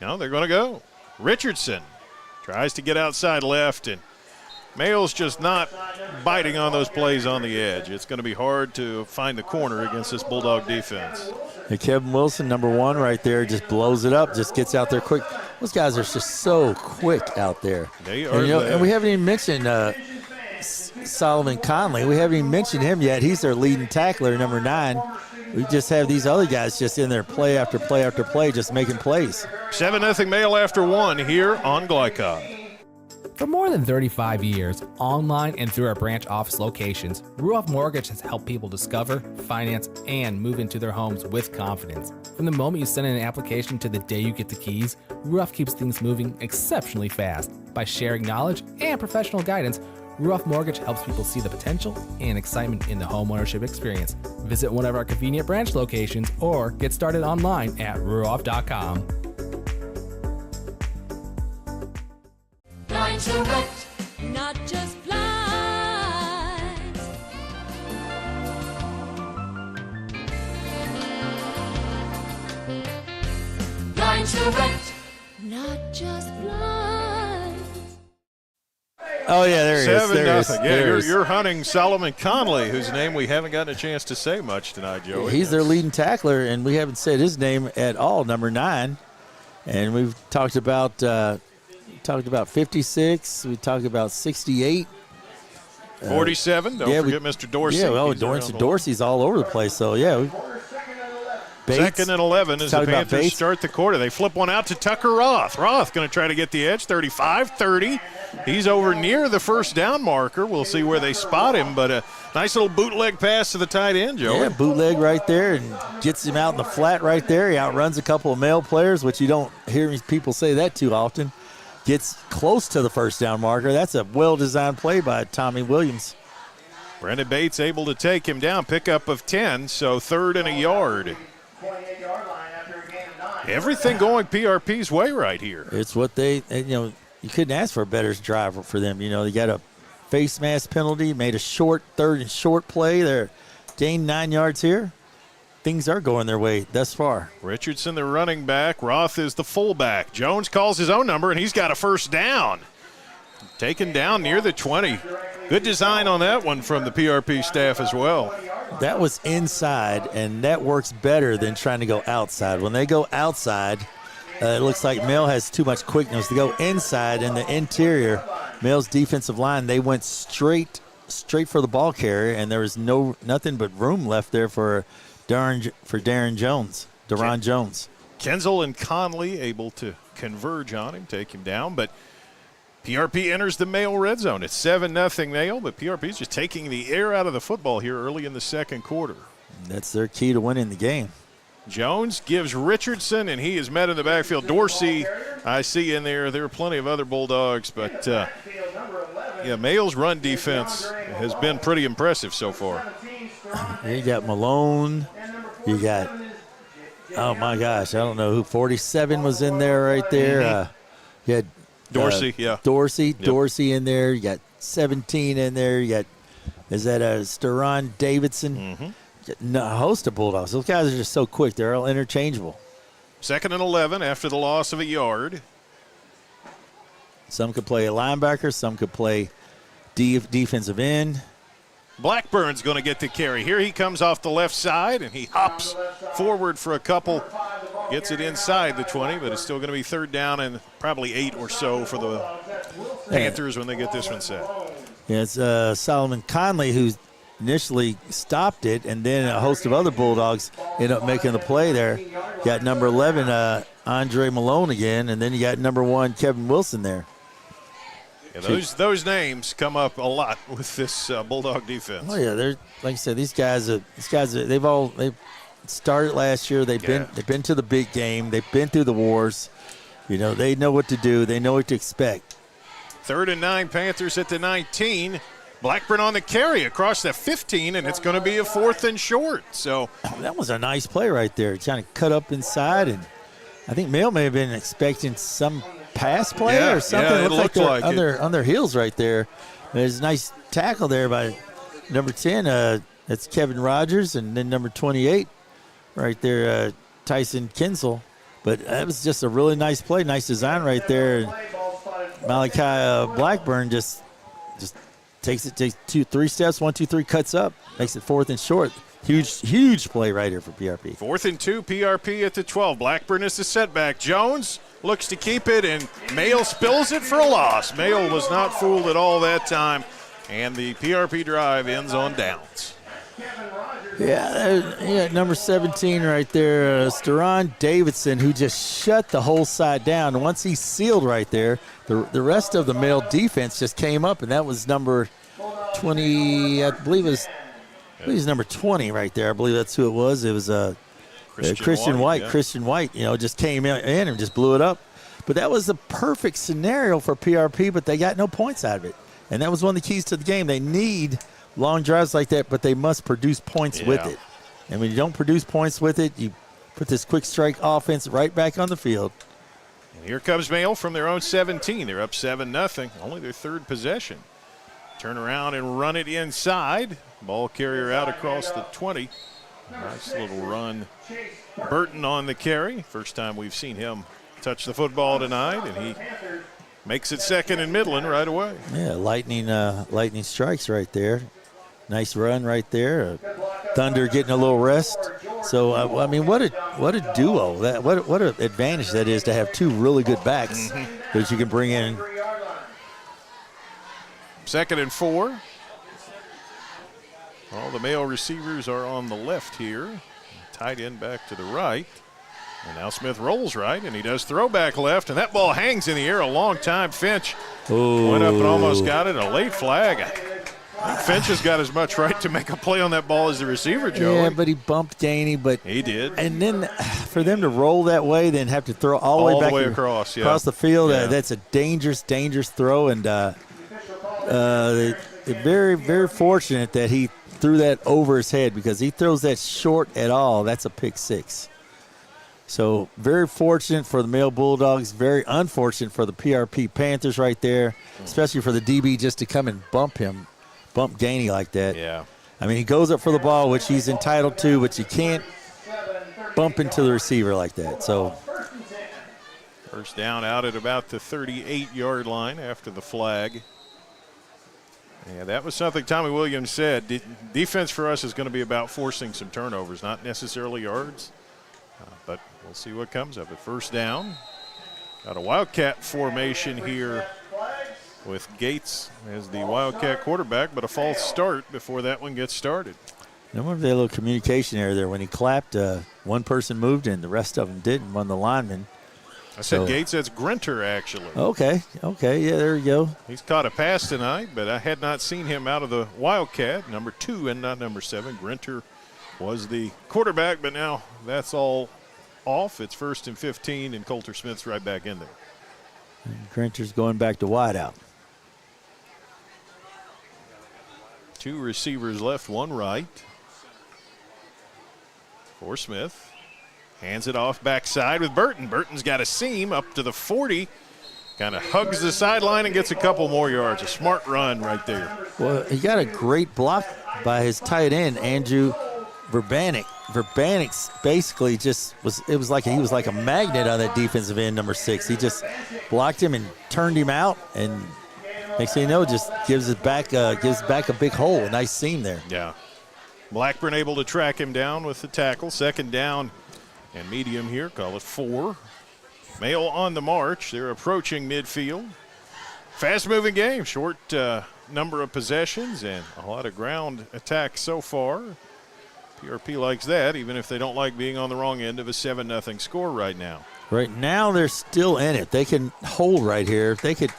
No, they're going to go. Richardson tries to get outside left, and Mayo's just not biting on those plays on the edge. It's going to be hard to find the corner against this Bulldog defense. And Kevin Wilson, number 1 right there, just blows it up, just gets out there quick. Those guys are just so quick out there. They are. And we haven't even mentioned Solomon Conley. We haven't even mentioned him yet. He's their leading tackler, number 9. We just have these other guys just in there play after play after play, just making plays. 7-0 Mail after 1 here on Glycod. For more than 35 years, online and through our branch office locations, Ruoff Mortgage has helped people discover, finance, and move into their homes with confidence. From the moment you send in an application to the day you get the keys, Ruoff keeps things moving exceptionally fast. By sharing knowledge and professional guidance, Ruoff Mortgage helps people see the potential and excitement in the homeownership experience. Visit one of our convenient branch locations or get started online at ruoff.com. Blinds Direct, not just blinds. Blinds Direct, not just blinds. Oh, yeah, there he is. 7-0. Yeah, you're hunting Solomon Conley, whose name we haven't gotten a chance to say much tonight, Joey. He's their leading tackler, and we haven't said his name at all, number 9. And we've talked about 56. We talked about 68. 47. Don't forget Mr. Dorsey. Yeah, well, Dorsey's all over the place. So, yeah. Bates, 2nd and 11 as the Panthers start the quarter. They flip one out to Tucker Roth. Roth going to try to get the edge, 35-30. He's over near the first down marker. We'll see where they spot him, but a nice little bootleg pass to the tight end, Joey. Yeah, bootleg right there and gets him out in the flat right there. He outruns a couple of male players, which you don't hear people say that too often. Gets close to the first down marker. That's a well-designed play by Tommy Williams. Brandon Bates able to take him down, pickup of 10, so 3rd and a yard. Everything going PRP's way right here. It's what you couldn't ask for a better drive for them. They got a face mask penalty, made a 3rd and short play. They're gained 9 yards here. Things are going their way thus far. Richardson, the running back. Roth is the fullback. Jones calls his own number, and he's got a first down. Taken down near the 20. Good design on that one from the PRP staff as well. That was inside, and that works better than trying to go outside. When they go outside, it looks like Mail has too much quickness. To go inside in the interior, Mail's defensive line, they went straight for the ball carrier, and there was nothing but room left there for Deron Jones. Kenzel and Conley able to converge on him, take him down, but PRP enters the Mail red zone. It's 7-0 Mail, but PRP's just taking the air out of the football here early in the second quarter. That's their key to winning the game. Jones gives Richardson, and he is met in the backfield. Dorsey, I see in there. There are plenty of other Bulldogs, but Mail's run defense has been pretty impressive so far. You got Malone. You got, oh my gosh, I don't know who, 47 was in there right there. You had Dorsey, Dorsey in there. You got 17 in there. You got, is that Steron Davidson? A host of Bulldogs. Those guys are just so quick. They're all interchangeable. 2nd and 11 after the loss of a yard. Some could play a linebacker. Some could play defensive end. Blackburn's going to get the carry. Here he comes off the left side, and he hops forward for a couple. Gets it inside the 20, but it's still going to be 3rd down and probably 8 or so for the Panthers when they get this one set. Yeah, it's Solomon Conley who initially stopped it, and then a host of other Bulldogs end up making the play there. Got number 11, Andre Malone again, and then you got number 1 Kevin Wilson there. Yeah, those names come up a lot with this Bulldog defense. Oh yeah, they're like I said, these guys they've started last year. They've been to the big game. They've been through the wars. You know, they know what to do. They know what to expect. 3rd and 9, Panthers at the 19. Blackburn on the carry across the 15, and it's going to be a 4th and short. So that was a nice play right there. Trying to cut up inside, and I think Mail may have been expecting some pass play or something. Yeah, it looked like it. on their heels right there. There's a nice tackle there by number 10. That's Kevin Rogers, and then number 28 right there, Tyson Kinsel. But that was just a really nice play, nice design right there. Malachi Blackburn just takes 3 steps, 1, 2, 3, cuts up, makes it 4th and short. Huge play right here for PRP. 4th and 2, PRP at the 12. Blackburn is the setback. Jones looks to keep it, and Mail spills it for a loss. Mail was not fooled at all that time, and the PRP drive ends on downs. Yeah, number 17 right there, Steron Davidson, who just shut the whole side down. And once he sealed right there, the rest of the Mail defense just came up, and that was number 20, I believe it was number 20 right there. I believe that's who it was. It was Christian White. Yeah. Christian White, just came in and just blew it up. But that was the perfect scenario for PRP, but they got no points out of it. And that was one of the keys to the game. They need long drives like that, but they must produce points with it. And when you don't produce points with it, you put this quick strike offense right back on the field. And here comes Mail from their own 17. They're up 7-0, only their 3rd possession. Turn around and run it inside. Ball carrier out across the 20. Nice little run. Burton on the carry. First time we've seen him touch the football tonight, and he makes it 2nd and Midland right away. Yeah, lightning strikes right there. Nice run right there. Thunder getting a little rest. So I mean, what a duo! What an advantage that is to have 2 really good backs that you can bring in. 2nd and 4. All the Mail receivers are on the left here. Tight end back to the right. And now Smith rolls right, and he does throw back left, and that ball hangs in the air a long time. Finch went up and almost got it. A late flag. Finch has got as much right to make a play on that ball as the receiver, Joey. Yeah, but he bumped Gainey. But he did. And then for them to roll that way, then have to throw all the way back across the field, that's a dangerous throw. And they're very, very fortunate that he threw that over his head, because he throws that short at all, that's a pick 6. So very fortunate for the Mail Bulldogs, very unfortunate for the PRP Panthers right there, especially for the DB just to come and bump Gainey like that. Yeah. I mean, he goes up for the ball, which he's entitled to, but you can't bump into the receiver like that. So first down out at about the 38-yard line after the flag. Yeah, that was something Tommy Williams said. Defense for us is going to be about forcing some turnovers, not necessarily yards. But we'll see what comes of it. First down. Got a Wildcat formation here with Gates as the Wildcat quarterback, but a false start before that one gets started. I wonder if they had a little communication error there. When he clapped, one person moved and the rest of them didn't, one of the linemen. I said Gates, that's Grinter, actually. Okay, yeah, there you go. He's caught a pass tonight, but I had not seen him out of the Wildcat, number 2 and not number 7. Grinter was the quarterback, but now that's all off. It's 1st and 15, and Coulter Smith's right back in there. And Grinter's going back to wideout. 2 receivers left, 1 right. For Smith. Hands it off backside with Burton. Burton's got a seam up to the 40. Kind of hugs the sideline and gets a couple more yards. A smart run right there. Well, he got a great block by his tight end, Andrew Verbanik. Verbanik basically he was like a magnet on that defensive end, number 6. He just blocked him and turned him out, and next thing you know, just gives back a big hole, a nice seam there. Yeah. Blackburn able to track him down with the tackle. 2nd down and medium here, call it 4. Mail on the march. They're approaching midfield. Fast-moving game, short number of possessions and a lot of ground attacks so far. PRP likes that, even if they don't like being on the wrong end of a 7-0 score right now. Right now they're still in it. They can hold right here. If they could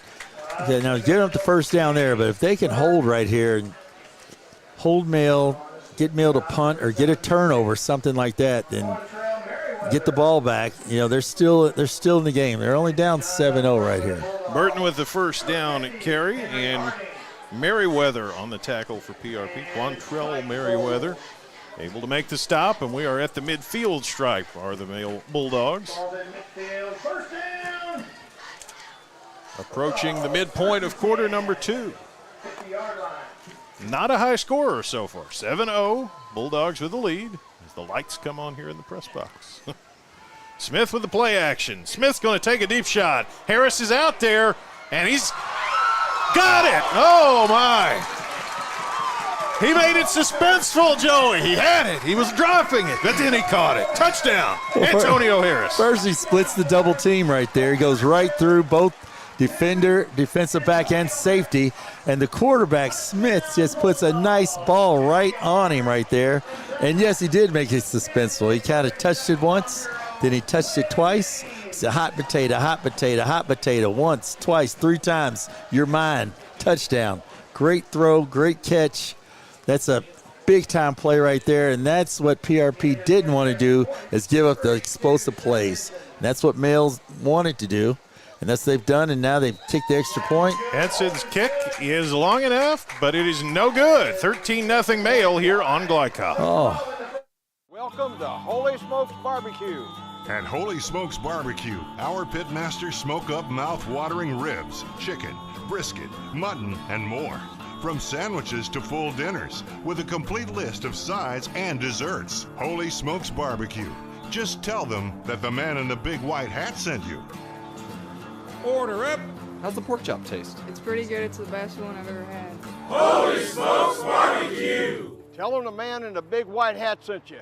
now get up the first down there, but if they can hold right here and hold Mail, get Mail to punt or get a turnover, something like that, then get the ball back. They're still in the game. They're only down 7-0 right here. Burton with the first down carry, and Merriweather on the tackle for PRP. Quantrell Merriweather able to make the stop, and we are at the midfield stripe, are the Male Bulldogs. Approaching the midpoint of quarter number 2. Not a high scorer so far. 7-0, Bulldogs with the lead as the lights come on here in the press box. Smith with the play action. Smith's going to take a deep shot. Harris is out there, and he's got it. Oh, my. He made it suspenseful, Joey. He had it. He was dropping it, but then he caught it. Touchdown, Antonio Harris. First, he splits the double team right there. He goes right through both defender, defensive back, and safety. And the quarterback, Smith, just puts a nice ball right on him right there. And, yes, he did make it suspenseful. He kind of touched it once. Then he touched it twice. It's a hot potato, hot potato, hot potato. Once, twice, 3 times. You're mine. Touchdown. Great throw, great catch. That's a big-time play right there, and that's what PRP didn't want to do, is give up the explosive plays. And that's what Males wanted to do, and that's what they've done, and now they've kicked the extra point. Henson's kick is long enough, but it is no good. 13-0 Male here on Glycol. Oh. Welcome to Holy Smokes Barbecue. At Holy Smokes Barbecue, our pitmasters smoke up mouth-watering ribs, chicken, brisket, mutton, and more. From sandwiches to full dinners, with a complete list of sides and desserts. Holy Smokes Barbecue. Just tell them that the man in the big white hat sent you. Order up. How's the pork chop taste? It's pretty good. It's the best one I've ever had. Holy Smokes Barbecue. Tell them the man in the big white hat sent you.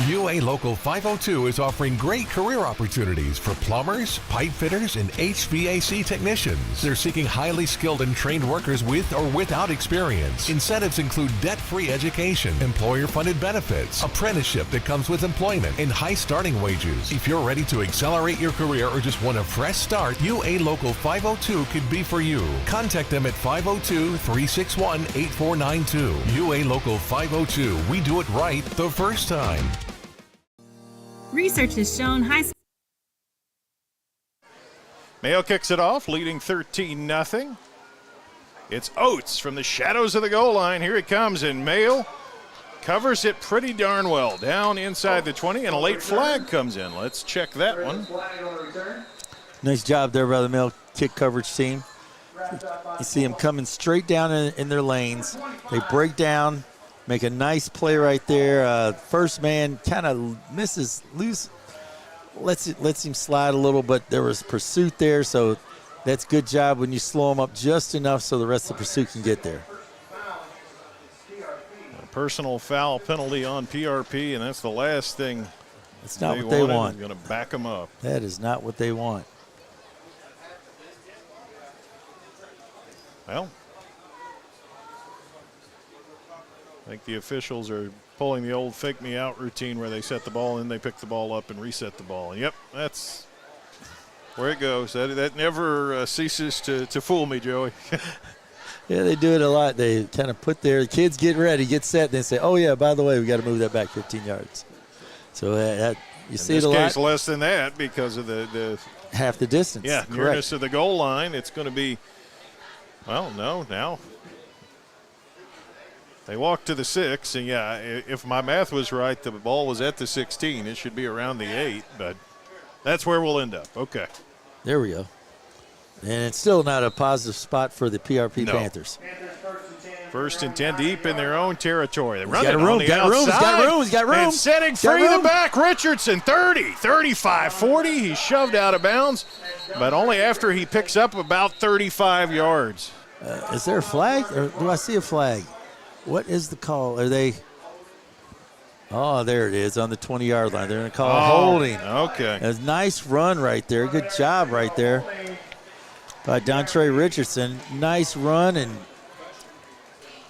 UA Local 502 is offering great career opportunities for plumbers, pipe fitters, and HVAC technicians. They're seeking highly skilled and trained workers with or without experience. Incentives include debt-free education, employer-funded benefits, apprenticeship that comes with employment, and high starting wages. If you're ready to accelerate your career or just want a fresh start, UA Local 502 could be for you. Contact them at 502-361-8492. UA Local 502. We do it right the first time. Research has shown high school. Mayo kicks it off, leading 13-0. It's Oates from the shadows of the goal line. Here he comes, and Mayo covers it pretty darn well. Down inside the 20, and a late flag comes in. Let's check that one. Nice job there by the Mayo kick coverage team. You see them coming straight down in their lanes. They break down. Make a nice play right there. First man kind of misses loose, lets him slide a little, but there was pursuit there, so that's good job when you slow him up just enough so the rest of the pursuit can get there. A personal foul penalty on PRP, and that's the last thing. That's not what they want. Going to back them up. That is not what they want. Well, I think the officials are pulling the old fake me out routine where they set the ball in, they pick the ball up and reset the ball. And yep, that's where it goes. That never ceases to fool me, Joey. Yeah, they do it a lot. They kind of put the kids get ready, get set, then say, oh, yeah, by the way, we got to move that back 15 yards. So you see it a lot. In this case, less than that because of the half the distance. Yeah, nearness of the goal line. It's going to be, well, no, now. They walk to the 6, and yeah, if my math was right, the ball was at the 16. It should be around the 8, but that's where we'll end up. Okay. There we go. And it's still not a positive spot for the PRP Panthers. First and 10 deep in their own territory. They run it on the outside. He's got room. And setting free the back, Richardson, 30, 35, 40. He's shoved out of bounds, but only after he picks up about 35 yards. Is there a flag, or do I see a flag? What is the call? Are they? Oh, there it is on the 20-yard line. They're going to call holding. Okay. A nice run right there. Good job right there by Dontre Richardson. Nice run, and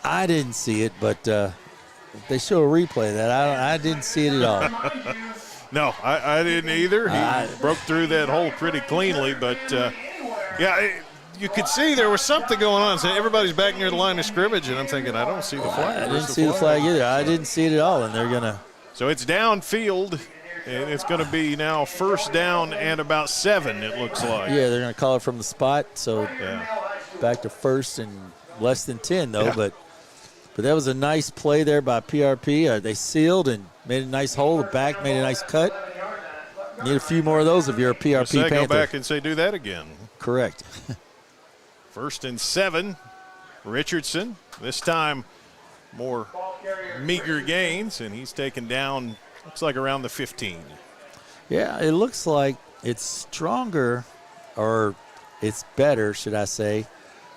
I didn't see it, but they show a replay of that. I didn't see it at all. No, I didn't either. He broke through that hole pretty cleanly, but you could see there was something going on. So everybody's back near the line of scrimmage, and I'm thinking, I don't see the flag. I didn't see the flag either. I didn't see it at all, and they're going to. So it's downfield, and it's going to be now first down and about 7, it looks like. Yeah, they're going to call it from the spot, so back to first and less than 10, though. But that was a nice play there by PRP. They sealed and made a nice hole. The back made a nice cut. Need a few more of those if you're a PRP Panther. Go back and say, do that again. Correct. First and 7, Richardson. This time more meager gains, and he's taken down, looks like around the 15. Yeah, it looks like it's stronger, or it's better, should I say,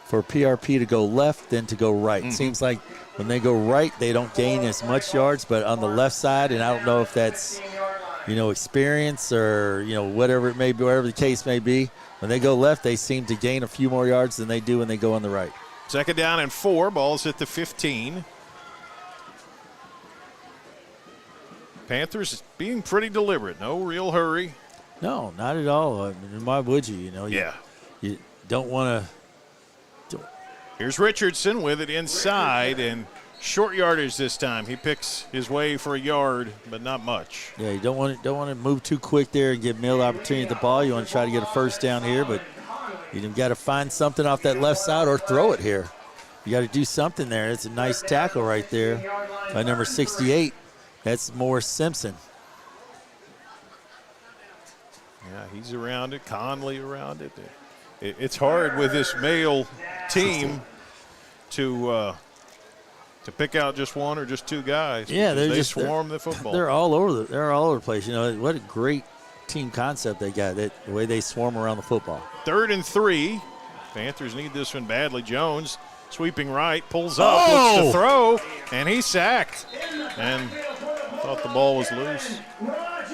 for PRP to go left than to go right. It seems like when they go right, they don't gain as much yards, but on the left side, and I don't know if that's, experience or, whatever it may be, whatever the case may be, when they go left, they seem to gain a few more yards than they do when they go on the right. Second down and 4, ball's at the 15. Panthers being pretty deliberate, no real hurry. No, not at all. I mean, why would you? You don't want to. Here's Richardson with it inside and short yardage this time. He picks his way for a yard, but not much. Yeah, you don't want to move too quick there and give Mill opportunity at the ball. You want to try to get a first down here, but you got to find something off that left side or throw it here. You got to do something there. It's a nice tackle right there by number 68. That's Morris Simpson. Yeah, he's around it. Conley around it. It's hard with this male team to pick out just one or just two guys. Yeah, they swarm the football. They're all over the place. What a great team concept they got. The way they swarm around the football. 3rd and 3. Panthers need this one badly. Jones sweeping right, pulls up, looks to throw, and he's sacked. And thought the ball was loose.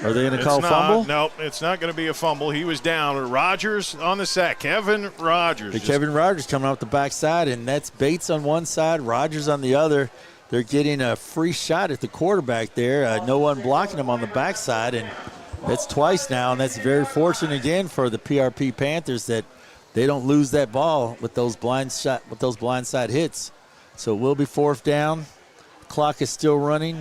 Are they going to call fumble? No, it's not going to be a fumble. He was down. Rogers on the sack. Kevin Rogers. Kevin Rogers coming off the backside, and that's Bates on one side, Rogers on the other. They're getting a free shot at the quarterback there. No one blocking him on the backside, and that's twice now, and that's very fortunate again for the PRP Panthers that they don't lose that ball with those blindside hits. So it will be 4th down. Clock is still running.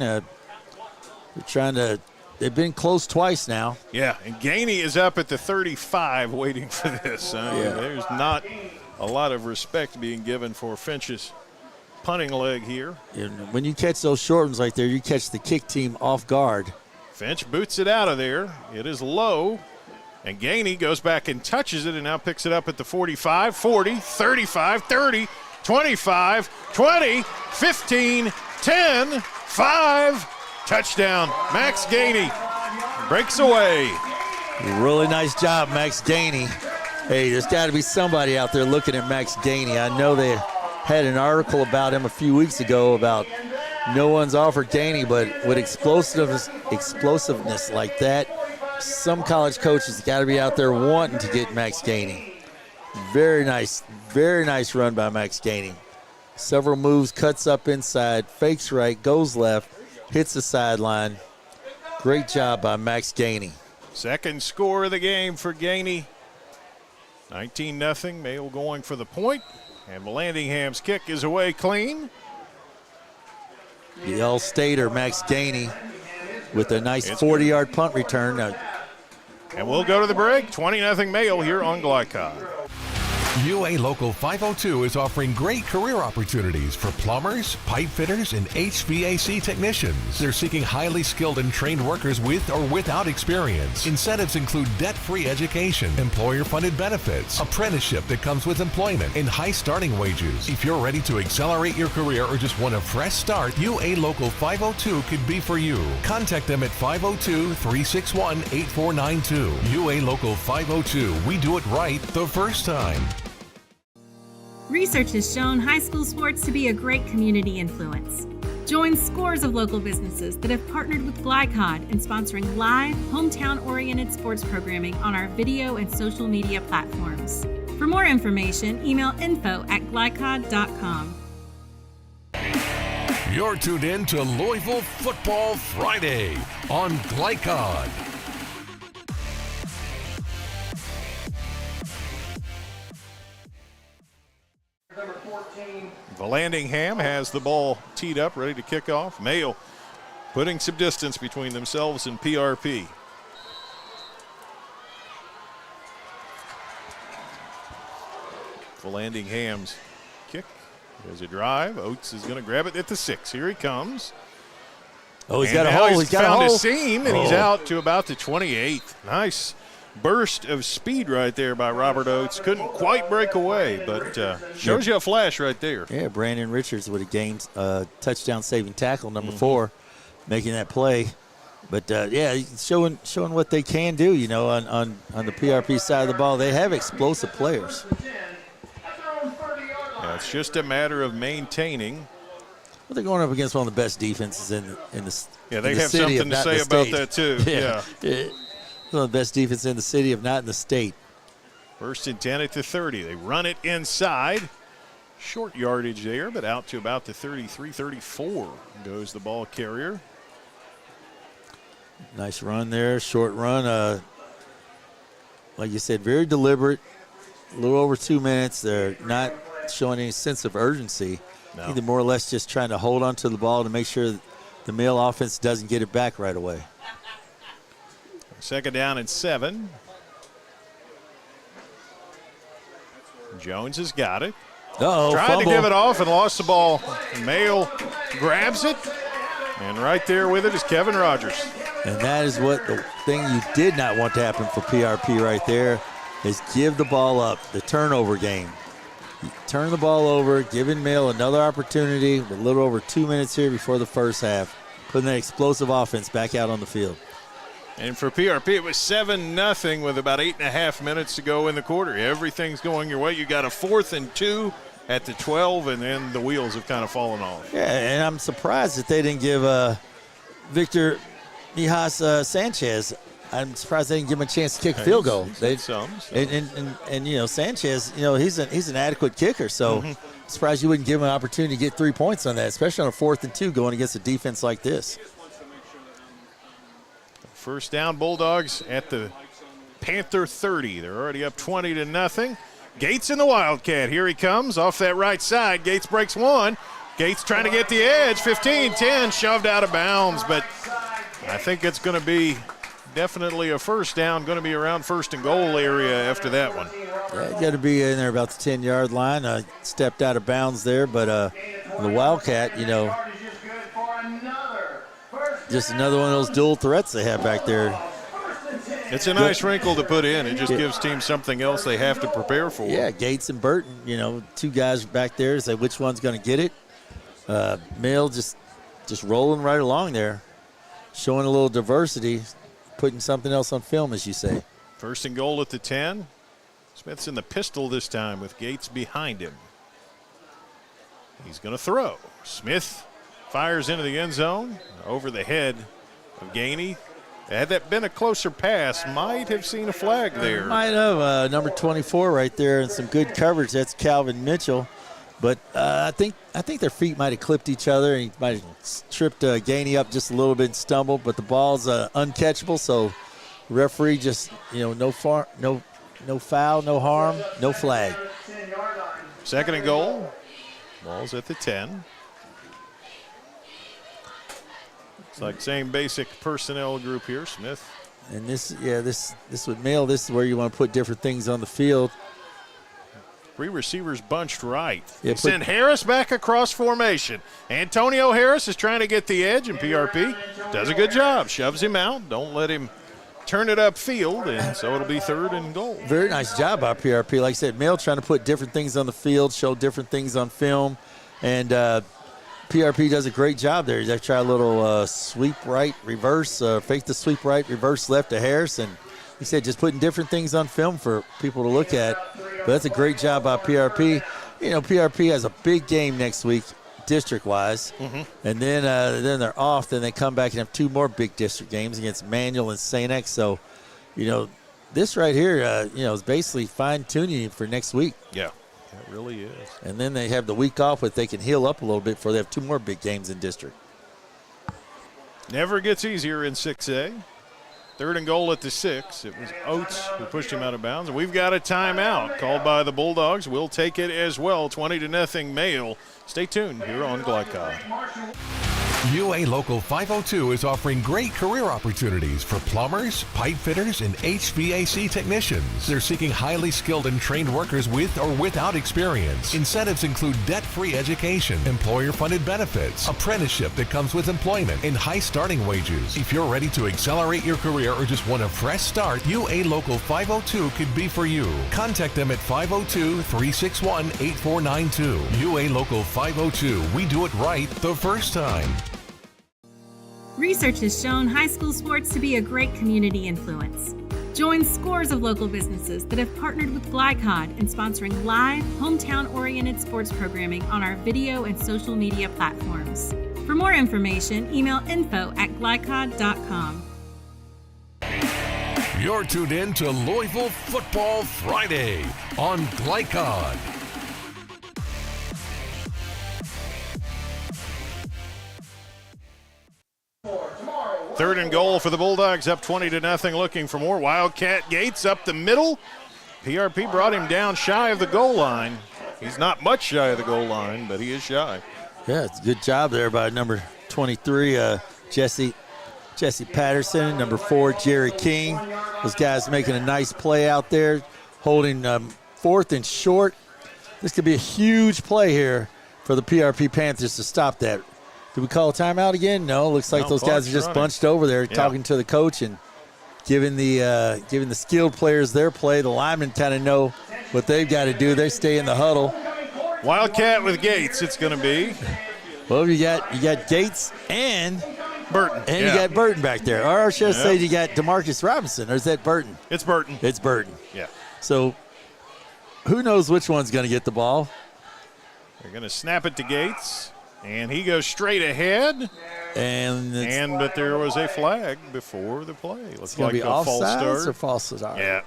They've been close twice now. Yeah, and Gainey is up at the 35 waiting for this. There's not a lot of respect being given for Finch's punting leg here. And when you catch those short ones like there, you catch the kick team off guard. Finch boots it out of there. It is low. And Gainey goes back and touches it and now picks it up at the 45, 40, 35, 30, 25, 20, 15, 10, 5. Touchdown, Max Gainey breaks away. Really nice job, Max Gainey. Hey, there's got to be somebody out there looking at Max Gainey. I know they had an article about him a few weeks ago about no one's offered Gainey, but with explosiveness like that, some college coaches got to be out there wanting to get Max Gainey. Very nice run by Max Gainey. Several moves, cuts up inside, fakes right, goes left, hits the sideline. Great job by Max Gainey. Second score of the game for Gainey. 19-0. Mayo going for the point. And Vallandingham's kick is away clean. The All-Stater, Max Gainey, with a nice 40-yard punt return. And we'll go to the break. 20-0 Mayo here on Glycod. UA Local 502 is offering great career opportunities for plumbers, pipe fitters, and HVAC technicians. They're seeking highly skilled and trained workers with or without experience. Incentives include debt-free education, employer-funded benefits, apprenticeship that comes with employment, and high starting wages. If you're ready to accelerate your career or just want a fresh start, UA Local 502 could be for you. Contact them at 502-361-8492. UA Local 502. We do it right the first time. Research has shown high school sports to be a great community influence. Join scores of local businesses that have partnered with Glycod in sponsoring live, hometown-oriented sports programming on our video and social media platforms. For more information, email info@glycod.com. You're tuned in to Louisville Football Friday on Glycod. Vallandigham has the ball teed up, ready to kick off. Mayo putting some distance between themselves and PRP. Vallandingham's kick. There's a drive. Oates is going to grab it at the 6. Here he comes. Oh, he's got a hole. He's found a seam, and he's out to about the 28. Nice burst of speed right there by Robert Oates. Couldn't quite break away, but shows you a flash right there. Yeah, Brandon Richards would have gained touchdown saving tackle number 4, making that play. But, yeah, showing what they can do, you know, on the PRP side of the ball. They have explosive players. Yeah, it's just a matter of maintaining. Well, they're going up against one of the best defenses in the Yeah, they in the have city, something to say about that, too. Yeah. One of the best defense in the city, if not in the state. 1st and 10 at the 30. They run it inside. Short yardage there, but out to about the 33, 34 goes the ball carrier. Nice run there, short run. Like you said, very deliberate. A little over 2 minutes. They're not showing any sense of urgency. No. Either more or less just trying to hold on to the ball to make sure the Mill offense doesn't get it back right away. 2nd down and 7. Jones has got it. Uh-oh, tried fumble. to give it off and lost the ball. Mayo grabs it, and right there with it is Kevin Rogers. And that is what the thing you did not want to happen for PRP right there is give the ball up, the turnover game. You turn the ball over, giving Mill another opportunity with a little over 2 minutes here before the first half, putting that explosive offense back out on the field. And for PRP, it was 7-0 with about 8.5 minutes to go in the quarter. Everything's going your way. You got a 4th and 2 at the 12, and then the wheels have kind of fallen off. Yeah, and I'm surprised that they didn't give Victor Mijas Sanchez. I'm surprised they didn't give him a chance to kick a field goal. And you know, Sanchez, you know, he's an adequate kicker, so surprised you wouldn't give him an opportunity to get 3 points on that, especially on a 4th and 2 going against a defense like this. 1st down, Bulldogs at the Panther 30. They're already up 20-0. Gates in the Wildcat. Here he comes off that right side. Gates breaks one. Gates trying to get the edge. 15-10, shoved out of bounds, but I think it's going to be definitely a 1st down, going to be around 1st and goal area after that one. Yeah, you got to be in there about the 10-yard line. Stepped out of bounds there, but the Wildcat, you know, just another one of those dual threats they have back there. It's a nice wrinkle to put in. It just gives teams something else they have to prepare for. Yeah, Gates and Burton, you know, 2 guys back there to say which one's going to get it. Mill just rolling right along there, showing a little diversity, putting something else on film, as you say. 1st and goal at the 10. Smith's in the pistol this time with Gates behind him. He's going to throw. Smith fires into the end zone over the head of Gainey. Had that been a closer pass, might have seen a flag there. Might have. Number 24 right there and some good coverage. That's Calvin Mitchell. But I think their feet might have clipped each other, and he might have tripped Gainey up just a little bit and stumbled. But the ball's uncatchable, so referee just, you know, no foul, no harm, no flag. 2nd and goal. Ball's at the 10. It's like same basic personnel group here, Smith. And this with Mill, this is where you want to put different things on the field. 3 receivers bunched right. Yeah, send Harris back across formation. Antonio Harris is trying to get the edge, and PRP does a good job. Shoves him out. Don't let him turn it upfield, and so it'll be 3rd and goal. Very nice job by PRP. Like I said, Mill trying to put different things on the field, show different things on film, and PRP does a great job there. They try a little sweep right, reverse, fake the sweep right, reverse left to Harris, and he said just putting different things on film for people to look at. But that's a great job by PRP. You know, PRP has a big game next week, district-wise, and then they're off. Then they come back and have 2 more big district games against Manual and St. X. So, you know, this right here, you know, is basically fine-tuning for next week. Yeah. It really is. And then they have the week off, but they can heal up a little bit before they have 2 more big games in district. Never gets easier in 6A. Third and goal at the 6. It was Oates who pushed him out of bounds. And we've got a timeout called by the Bulldogs. We'll take it as well. 20-0 Male. Stay tuned here on Glycod. UA Local 502 is offering great career opportunities for plumbers, pipe fitters, and HVAC technicians. They're seeking highly skilled and trained workers with or without experience. Incentives include debt-free education, employer-funded benefits, apprenticeship that comes with employment, and high starting wages. If you're ready to accelerate your career or just want a fresh start, UA Local 502 could be for you. Contact them at 502-361-8492. UA Local 502. We do it right the first time. Research has shown high school sports to be a great community influence. Join scores of local businesses that have partnered with Glycod in sponsoring live, hometown-oriented sports programming on our video and social media platforms. For more information, email info@glycod.com. You're tuned in to Louisville Football Friday on Glycod. Third and goal for the Bulldogs, up 20-0, looking for more. Wildcat Gates up the middle. PRP brought him down shy of the goal line. He's not much shy of the goal line, but he is shy. Yeah, it's a good job there by number 23, Jesse Patterson, number 4, Jerry King. Those guys making a nice play out there, holding fourth and short. This could be a huge play here for the PRP Panthers to stop that. Did we call a timeout again? No, looks like those guys are just bunched over there talking to the coach and giving the skilled players their play. The linemen kind of know what they've got to do. They stay in the huddle. Wildcat with Gates, it's going to be. Well, you got Gates and Burton. And you got Burton back there. Or I should say you got DeMarcus Robinson, or is that Burton? It's Burton. It's Burton. Yeah. So who knows which one's going to get the ball? They're going to snap it to Gates. And he goes straight ahead. But there was a flag before the play. Looks like a false start. Or false start? Yeah.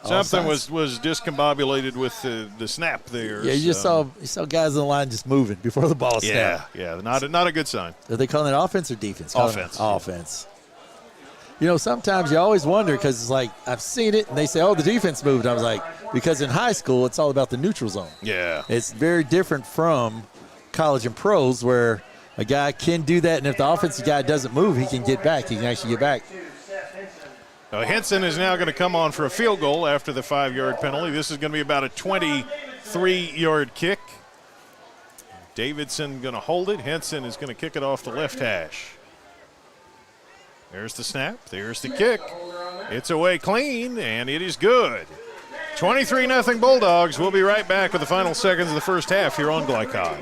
Something was discombobulated with the snap there. Yeah, you saw guys in the line just moving before the ball snapped. Yeah, not a good sign. Are they calling it offense or defense? Offense. Offense. You know, sometimes you always wonder because it's like I've seen it, and they say, "Oh, the defense moved." I was like, because in high school it's all about the neutral zone. Yeah. It's very different from college and pros where a guy can do that, and if the offensive guy doesn't move, he can get back. He can actually get back. Henson is now going to come on for a field goal after the 5-yard penalty. This is going to be about a 23-yard kick. Davidson going to hold it. Henson is going to kick it off the left hash. There's the snap. There's the kick. It's away clean, and it is good. 23-0 Bulldogs. We'll be right back with the final seconds of the first half here on Glycod.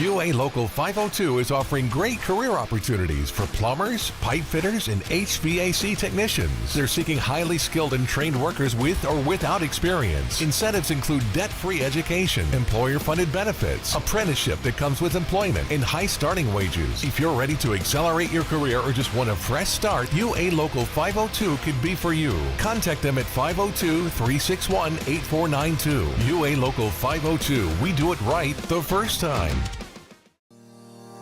UA Local 502 is offering great career opportunities for plumbers, pipe fitters, and HVAC technicians. They're seeking highly skilled and trained workers with or without experience. Incentives include debt-free education, employer-funded benefits, apprenticeship that comes with employment, and high starting wages. If you're ready to accelerate your career or just want a fresh start, UA Local 502 could be for you. Contact them at 502-361-8492. UA Local 502. We do it right the first time.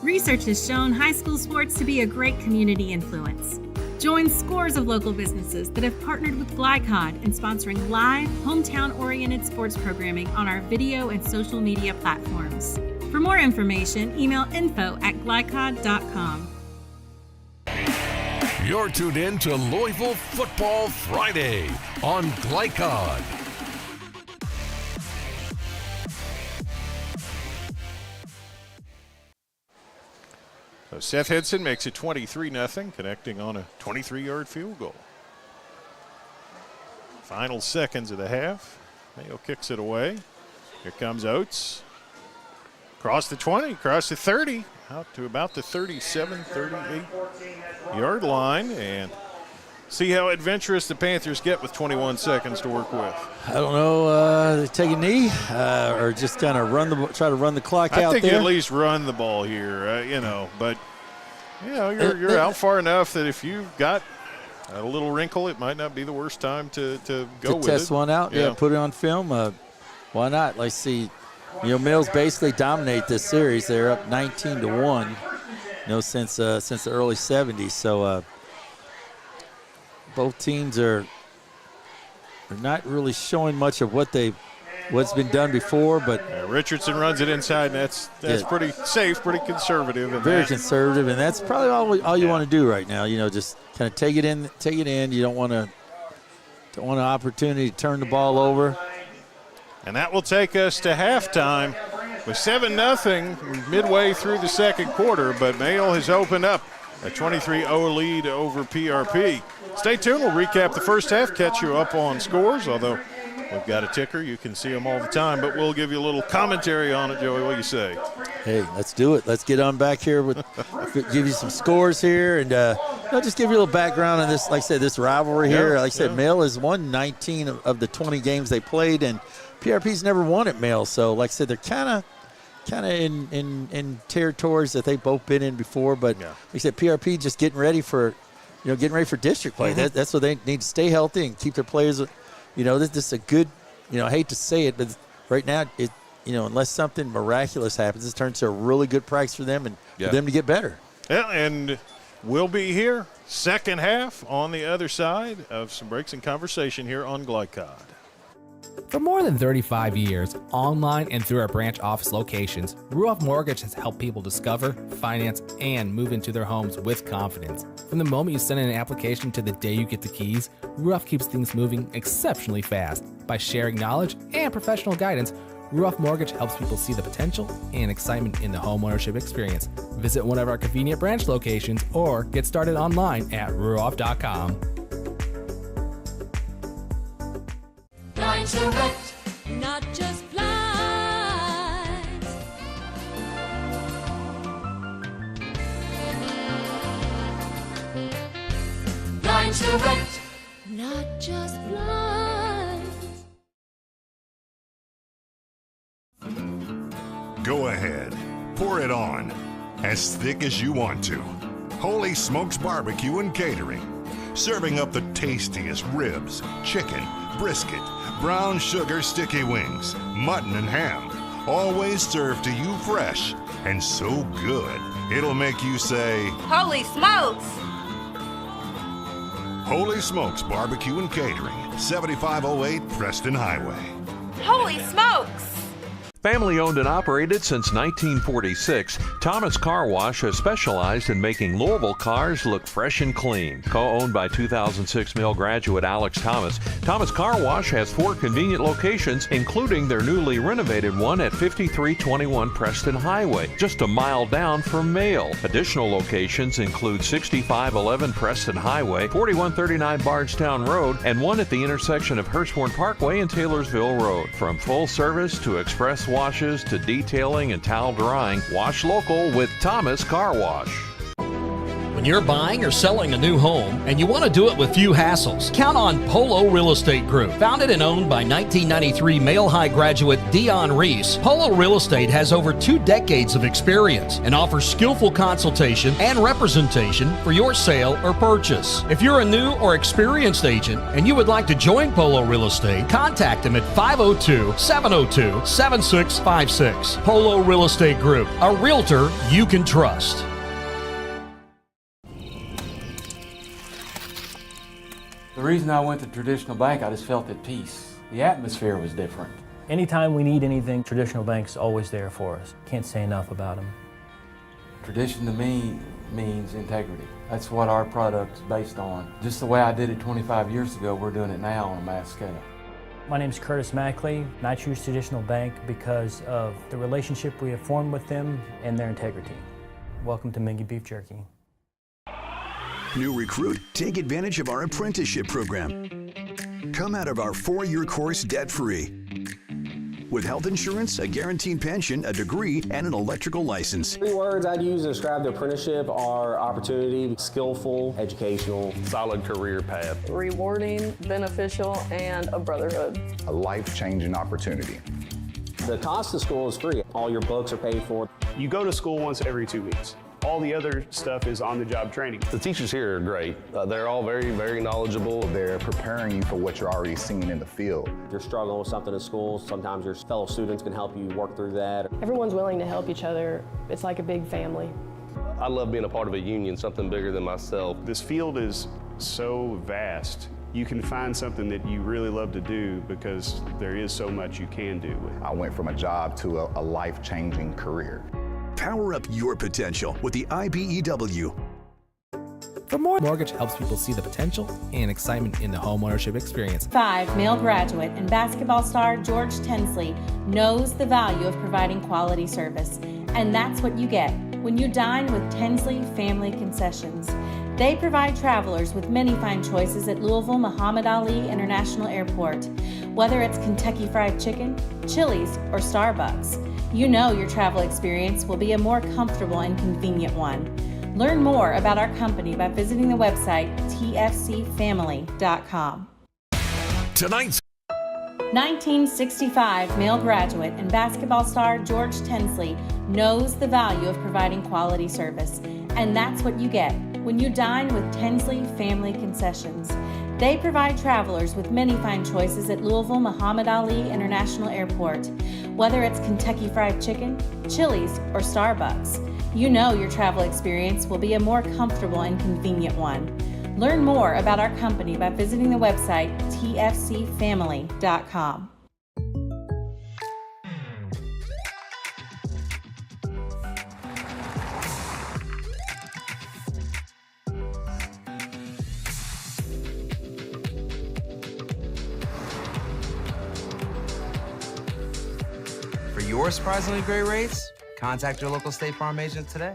Research has shown high school sports to be a great community influence. Join scores of local businesses that have partnered with Glycod in sponsoring live, hometown-oriented sports programming on our video and social media platforms. For more information, email info@glycod.com. You're tuned in to Louisville Football Friday on Glycod. So Seth Henson makes it 23-0, connecting on a 23-yard field goal. Final seconds of the half. Mayo kicks it away. Here comes Oates. Across the 20, across the 30, out to about the 37, 38-yard line. And see how adventurous the Panthers get with 21 seconds to work with. I don't know. Take a knee or just kind of try to run the clock out there. I think at least run the ball here, But you're out far enough that if you've got a little wrinkle, it might not be the worst time to go with it. Test one out, put it on film. Why not? Let's see. Mills basically dominate this series. They're up 19-1. Since the early 70s. So. both teams are not really showing much of what's been done before, but Richardson runs it inside, and that's pretty safe, pretty conservative. Very conservative, and that's probably all you want to do right now. Just kind of take it in. You don't want an opportunity to turn the ball over. And that will take us to halftime with 7-0 midway through the second quarter, but Mail has opened up a 23-0 lead over PRP. Stay tuned. We'll recap the first half, catch you up on scores, although we've got a ticker. You can see them all the time, but we'll give you a little commentary on it, Joey. What do you say? Hey, let's do it. Let's get on back here give you some scores here, and just give you a little background on this. Like I said, this rivalry here. Like I said, Mail has won 19 of the 20 games they played, and PRP's never won at Mail. So, like I said, they're kind of in territories that they've both been in before. But like I said, PRP just getting ready for district play. Mm-hmm. That's what they need to stay healthy and keep their players. This is a good. I hate to say it, but right now unless something miraculous happens, it turns to a really good practice for them and for them to get better. Yeah, and we'll be here second half on the other side of some breaks and conversation here on Glycod. For more than 35 years, online and through our branch office locations, Ruoff Mortgage has helped people discover, finance, and move into their homes with confidence. From the moment you send in an application to the day you get the keys, Ruoff keeps things moving exceptionally fast. By sharing knowledge and professional guidance, Ruoff Mortgage helps people see the potential and excitement in the homeownership experience. Visit one of our convenient branch locations or get started online at ruoff.com. Blinds Direct, not just blinds. Blinds Direct, not just blinds. Go ahead, pour it on, as thick as you want to. Holy Smokes Barbecue and Catering, serving up the tastiest ribs, chicken, brisket, brown sugar sticky wings, mutton and ham, always served to you fresh and so good, it'll make you say, Holy smokes! Holy Smokes Barbecue and Catering, 7508 Preston Highway. Holy smokes! Family owned and operated since 1946, Thomas Car Wash has specialized in making Louisville cars look fresh and clean. Co-owned by 2006 Mill graduate Alex Thomas, Thomas Car Wash has 4 convenient locations, including their newly renovated one at 5321 Preston Highway, just a mile down from Mail. Additional locations include 6511 Preston Highway, 4139 Bardstown Road, and one at the intersection of Hurstbourne Parkway and Taylorsville Road. From full service to express washes to detailing and towel drying, wash local with Thomas Car Wash. When you're buying or selling a new home and you want to do it with few hassles, count on Polo Real Estate Group. Founded and owned by 1993 Male High graduate Dion Reese, Polo Real Estate has over 2 decades of experience and offers skillful consultation and representation for your sale or purchase. If you're a new or experienced agent and you would like to join Polo Real Estate, contact them at 502-702-7656. Polo Real Estate Group, a realtor you can trust. The reason I went to Traditional Bank, I just felt at peace. The atmosphere was different. Anytime we need anything, Traditional Bank's always there for us. Can't say enough about them. Tradition to me means integrity. That's what our product's based on. Just the way I did it 25 years ago, we're doing it now on a mass scale. My name's Curtis Mackley, and I choose Traditional Bank because of the relationship we have formed with them and their integrity. Welcome to Mingy Beef Jerky. New recruit, take advantage of our apprenticeship program. Come out of our 4-year course debt-free. With health insurance, a guaranteed pension, a degree, and an electrical license. 3 words I'd use to describe the apprenticeship are opportunity, skillful, educational, solid career path, rewarding, beneficial, and a brotherhood. A life-changing opportunity. The cost of school is free. All your books are paid for. You go to school once every 2 weeks. All the other stuff is on-the-job training. The teachers here are great. They're all very, very knowledgeable. They're preparing you for what you're already seeing in the field. If you're struggling with something in school, sometimes your fellow students can help you work through that. Everyone's willing to help each other. It's like a big family. I love being a part of a union, something bigger than myself. This field is so vast. You can find something that you really love to do because there is so much you can do. I went from a job to a life-changing career. Power up your potential with the IBEW. For more, Mortgage helps people see the potential and excitement in the homeownership experience. 5 male graduate and basketball star George Tensley knows the value of providing quality service, and that's what you get when you dine with Tensley Family Concessions. They provide travelers with many fine choices at Louisville Muhammad Ali International Airport. Whether it's Kentucky Fried Chicken, Chili's, or Starbucks, you know your travel experience will be a more comfortable and convenient one. Learn more about our company by visiting the website tfcfamily.com. Tonight's 1965 male graduate and basketball star George Tensley knows the value of providing quality service, and that's what you get when you dine with Tensley Family Concessions. They provide travelers with many fine choices at Louisville Muhammad Ali International Airport. Whether it's Kentucky Fried Chicken, Chili's, or Starbucks, you know your travel experience will be a more comfortable and convenient one. Learn more about our company by visiting the website tfcfamily.com. For your surprisingly great rates, contact your local State Farm agent today.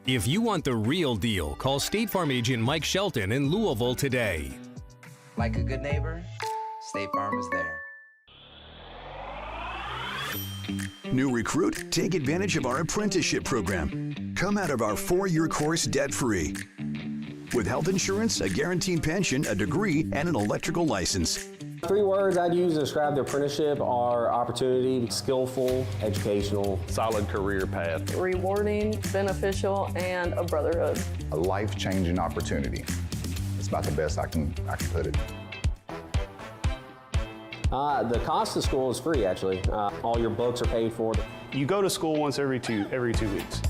If you want the real deal, call State Farm agent Mike Shelton in Louisville today. Like a good neighbor, State Farm is there. New recruit? Take advantage of our apprenticeship program. Come out of our 4-year course debt-free. With health insurance, a guaranteed pension, a degree, and an electrical license. 3 words I'd use to describe the apprenticeship are opportunity, skillful, educational, solid career path, rewarding, beneficial, and a brotherhood. A life-changing opportunity. It's about the best I can put it. The cost of school is free, actually. All your books are paid for. You go to school once every 2 weeks.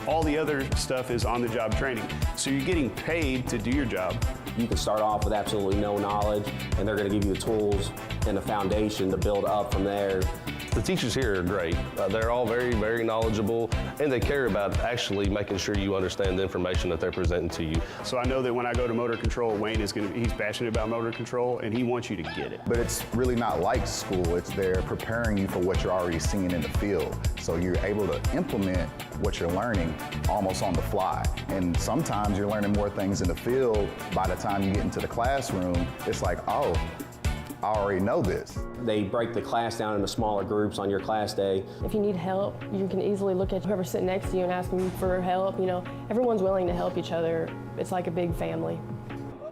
All the other stuff is on-the-job training. So you're getting paid to do your job. You can start off with absolutely no knowledge, and they're going to give you the tools and the foundation to build up from there. The teachers here are great. They're all very, very knowledgeable, and they care about actually making sure you understand the information that they're presenting to you. So I know that when I go to motor control, Wayne he's passionate about motor control, and he wants you to get it. But it's really not like school. It's they're preparing you for what you're already seeing in the field. So you're able to implement what you're learning almost on the fly. And sometimes you're learning more things in the field. By the time you get into the classroom, it's like, oh, I already know this. They break the class down into smaller groups on your class day. If you need help, you can easily look at whoever's sitting next to you and ask them for help. You know, everyone's willing to help each other. It's like a big family.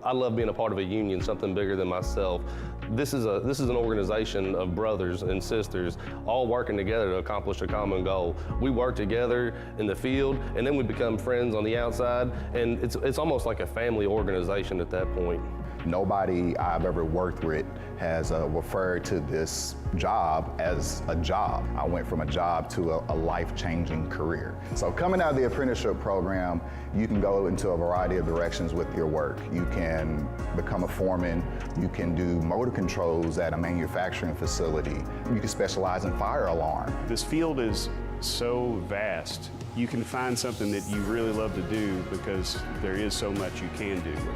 I love being a part of a union, something bigger than myself. This is an organization of brothers and sisters all working together to accomplish a common goal. We work together in the field, and then we become friends on the outside, and it's almost like a family organization at that point. Nobody I've ever worked with has referred to this job as a job. I went from a job to a life-changing career. So coming out of the apprenticeship program, you can go into a variety of directions with your work. You can become a foreman, you can do motor controls at a manufacturing facility, you can specialize in fire alarm. This field is so vast. You can find something that you really love to do because there is so much you can do with it.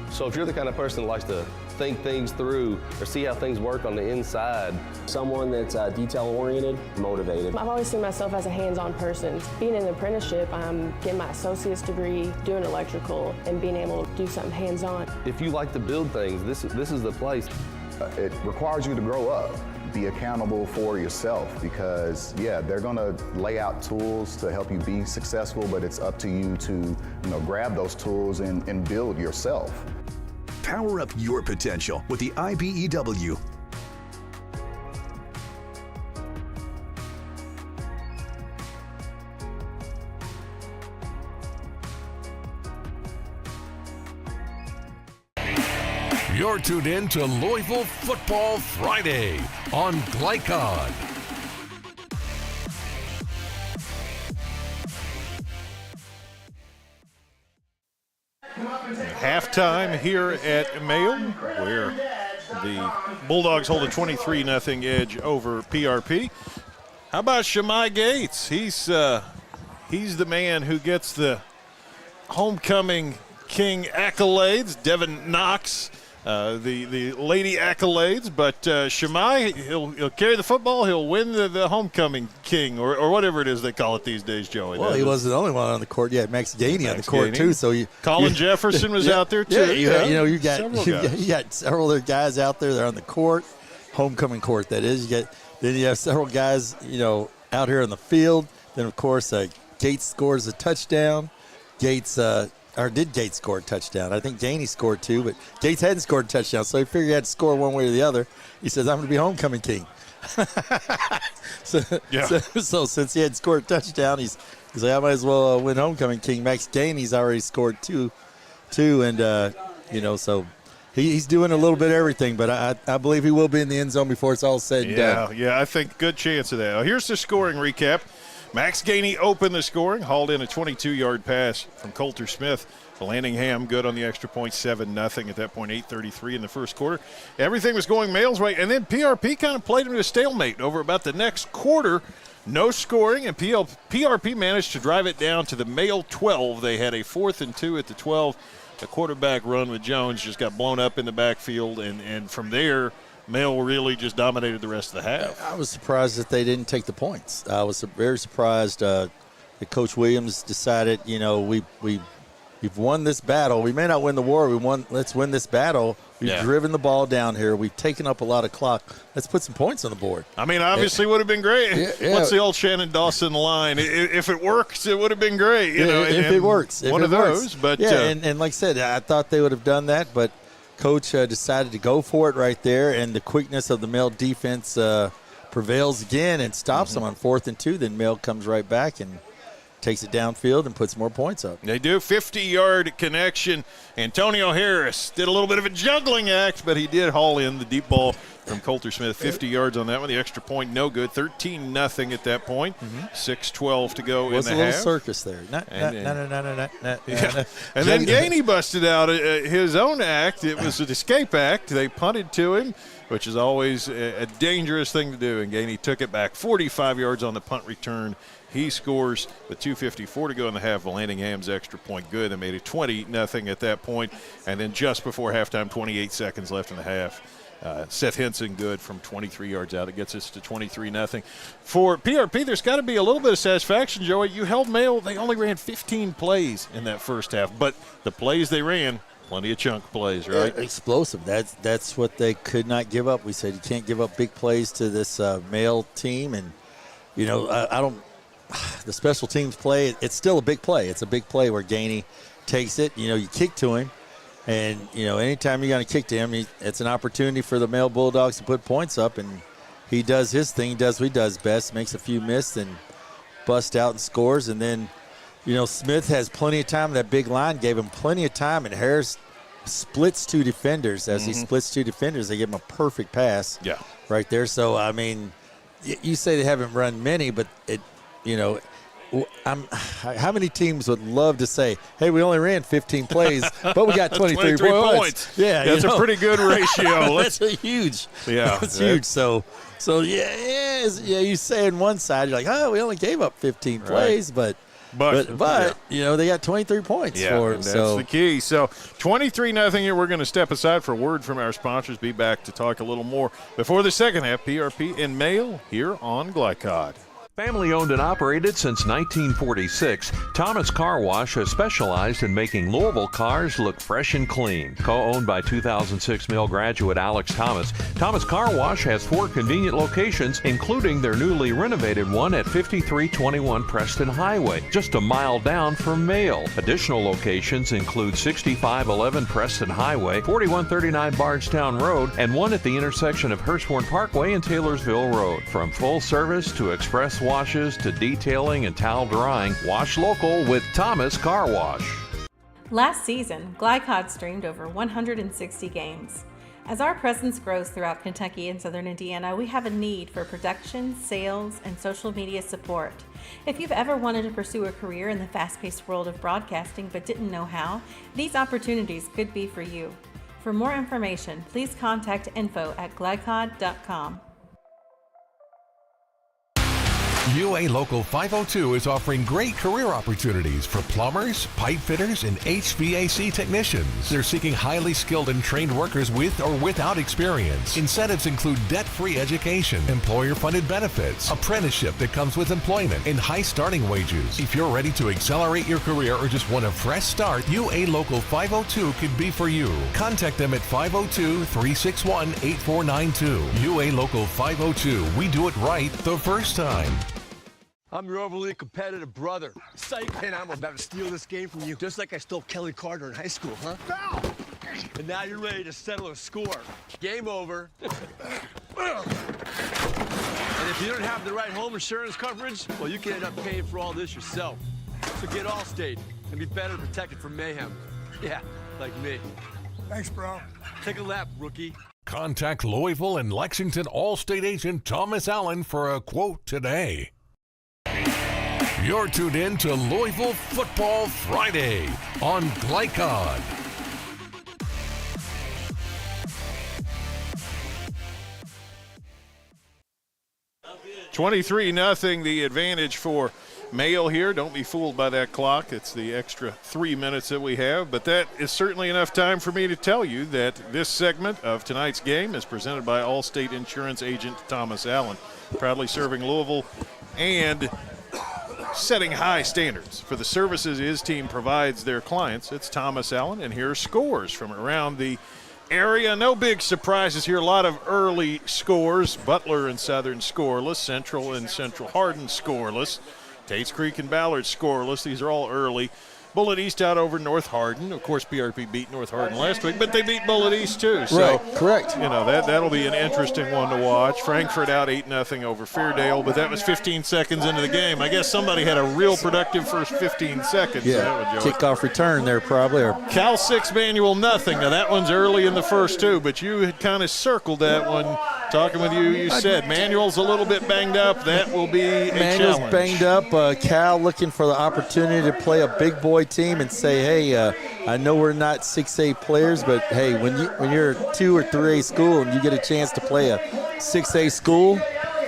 So if you're the kind of person that likes to think things through or see how things work on the inside. Someone that's detail-oriented, motivated. I've always seen myself as a hands-on person. Being in an apprenticeship, I'm getting my associate's degree, doing electrical, and being able to do something hands-on. If you like to build things, this is the place. It requires you to grow up. Be accountable for yourself because, yeah, they're going to lay out tools to help you be successful, but it's up to you to, grab those tools and build yourself. Power up your potential with the IBEW. You're tuned in to Louisville Football Friday on Glycod. halftime here at Mayo, where the Bulldogs hold a 23-0 edge over PRP. How about Shemai Gates? He's the man who gets the homecoming king accolades. Devin Knox, the lady accolades, but Shemai, he'll carry the football. He'll win the homecoming king, or whatever it is they call it these days, Joey. Well, he wasn't the only one on the court. You had Max Gainey on the court too. So Colin Jefferson was out there too. Yeah, you got several other guys out there that are on the court, homecoming court that is. Then you have several guys out here on the field. Then of course Gates scores a touchdown. Gates score a touchdown? I think Gainey scored 2, but Gates hadn't scored a touchdown, so he figured he had to score one way or the other. He says, I'm going to be homecoming king. So since he had scored a touchdown, he's like, I might as well win homecoming king. Max Gainey's already scored two, and so he's doing a little bit of everything, but I believe he will be in the end zone before it's all said and done. Yeah, I think good chance of that. Here's the scoring recap. Max Gainey opened the scoring, hauled in a 22-yard pass from Coulter Smith. Landingham good on the extra point, 7-0 at that point, 8:33 in the first quarter. Everything was going Mail's way, and then PRP kind of played into a stalemate over about the next quarter. No scoring, and PRP managed to drive it down to the Mail 12. They had a 4th and 2 at the 12. The quarterback run with Jones just got blown up in the backfield, and from there, Mail really just dominated the rest of the half. I was surprised that they didn't take the points. I was very surprised that Coach Williams decided, we've won this battle. We may not win the war. Let's win this battle. We've driven the ball down here. We've taken up a lot of clock. Let's put some points on the board. I mean, obviously, would have been great. What's the old Shannon Dawson line? If it works, it would have been great. If it works. One of those. But and like I said, I thought they would have done that, but Coach decided to go for it right there, and the quickness of the Mail defense prevails again and stops them on 4th and 2. Then Mail comes right back and takes it downfield and puts more points up. They do. 50-yard connection. Antonio Harris did a little bit of a juggling act, but he did haul in the deep ball from Coulter Smith. 50 yards on that one. The extra point, no good. 13-0 at that point. 6:12 to go in the half. It was a little circus there. And then Gainey busted out his own act. It was an escape act. They punted to him, which is always a dangerous thing to do, and Gainey took it back. 45 yards on the punt return. He scores with 2:54 to go in the half. Landingham's extra point good. They made it 20-0 at that point. And then just before halftime, 28 seconds left in the half. Seth Henson good from 23 yards out. It gets us to 23-0. For PRP, there's got to be a little bit of satisfaction, Joey. You held Mail. They only ran 15 plays in that first half. But the plays they ran, plenty of chunk plays, right? Explosive. That's what they could not give up. We said you can't give up big plays to this Mail team. And, the special teams play, it's still a big play. It's a big play where Gainey takes it. You kick to him. And, anytime you're going to kick to him, it's an opportunity for the Mail Bulldogs to put points up. And he does his thing. He does what he does best, makes a few misses and busts out and scores. And then, Smith has plenty of time. That big line gave him plenty of time. And Harris splits 2 defenders. As he splits 2 defenders, they give him a perfect pass right there. So, I mean, you say they haven't run many, but how many teams would love to say, hey, we only ran 15 plays, but we got 23 points. Yeah, that's a pretty good ratio. That's huge. Yeah, that's huge. So you say on one side, you're like, oh, we only gave up 15 plays, but they got 23 points for it. That's the key. So 23-0 here. We're going to step aside for a word from our sponsors. Be back to talk a little more before the second half. PRP and Mail here on Glycod. Family owned and operated since 1946, Thomas Car Wash has specialized in making Louisville cars look fresh and clean. Co-owned by 2006 Mill graduate Alex Thomas, Thomas Car Wash has 4 convenient locations, including their newly renovated one at 5321 Preston Highway, just a mile down from Mail. Additional locations include 6511 Preston Highway, 4139 Bardstown Road, and one at the intersection of Hurstbourne Parkway and Taylorsville Road. From full service to express washes to detailing and towel drying, wash local with Thomas Car Wash. Last season, Glycod streamed over 160 games. As our presence grows throughout Kentucky and Southern Indiana, we have a need for production, sales, and social media support. If you've ever wanted to pursue a career in the fast-paced world of broadcasting but didn't know how, these opportunities could be for you. For more information, please contact info@glycod.com. UA Local 502 is offering great career opportunities for plumbers, pipe fitters, and HVAC technicians. They're seeking highly skilled and trained workers with or without experience. Incentives include debt-free education, employer-funded benefits, apprenticeship that comes with employment, and high starting wages. If you're ready to accelerate your career or just want a fresh start, UA Local 502 could be for you. Contact them at 502-361-8492. UA Local 502. We do it right the first time. I'm your overly competitive brother. Psych, and I'm about to steal this game from you, just like I stole Kelly Carter in high school, huh? Foul! And now you're ready to settle a score. Game over. And if you don't have the right home insurance coverage, well, you can end up paying for all this yourself. So get Allstate and be better protected from mayhem. Yeah, like me. Thanks, bro. Take a lap, rookie. Contact Louisville and Lexington Allstate agent Thomas Allen for a quote today. You're tuned in to Louisville Football Friday on Glycod. $23-0, the advantage for Male here. Don't be fooled by that clock. It's the extra 3 minutes that we have, but that is certainly enough time for me to tell you that this segment of tonight's game is presented by Allstate Insurance agent Thomas Allen, proudly serving Louisville and setting high standards for the services his team provides their clients. It's Thomas Allen, and here are scores from around the area. No big surprises here. A lot of early scores. Butler and Southern scoreless. Central and Central Hardin scoreless. Tates Creek and Ballard scoreless. These are all early. Bullet East out over North Hardin. Of course, PRP beat North Hardin last week, but they beat Bullet East too. So, right, correct. You know, that'll be an interesting one to watch. Frankfurt out 8-0 over Fairdale, but that was 15 seconds into the game. I guess somebody had a real productive first 15 seconds. Yeah, kickoff return there probably. Or Cal 6, Manual nothing. Now, that one's early in the first two, but you had kind of circled that one. Talking with you, you said Manual's a little bit banged up. That will be a Manual's challenge. banged up. Cal looking for the opportunity to play a big boy team and say, hey, I know we're not 6A players, but hey, when you're a 2 or 3A school and you get a chance to play a 6A school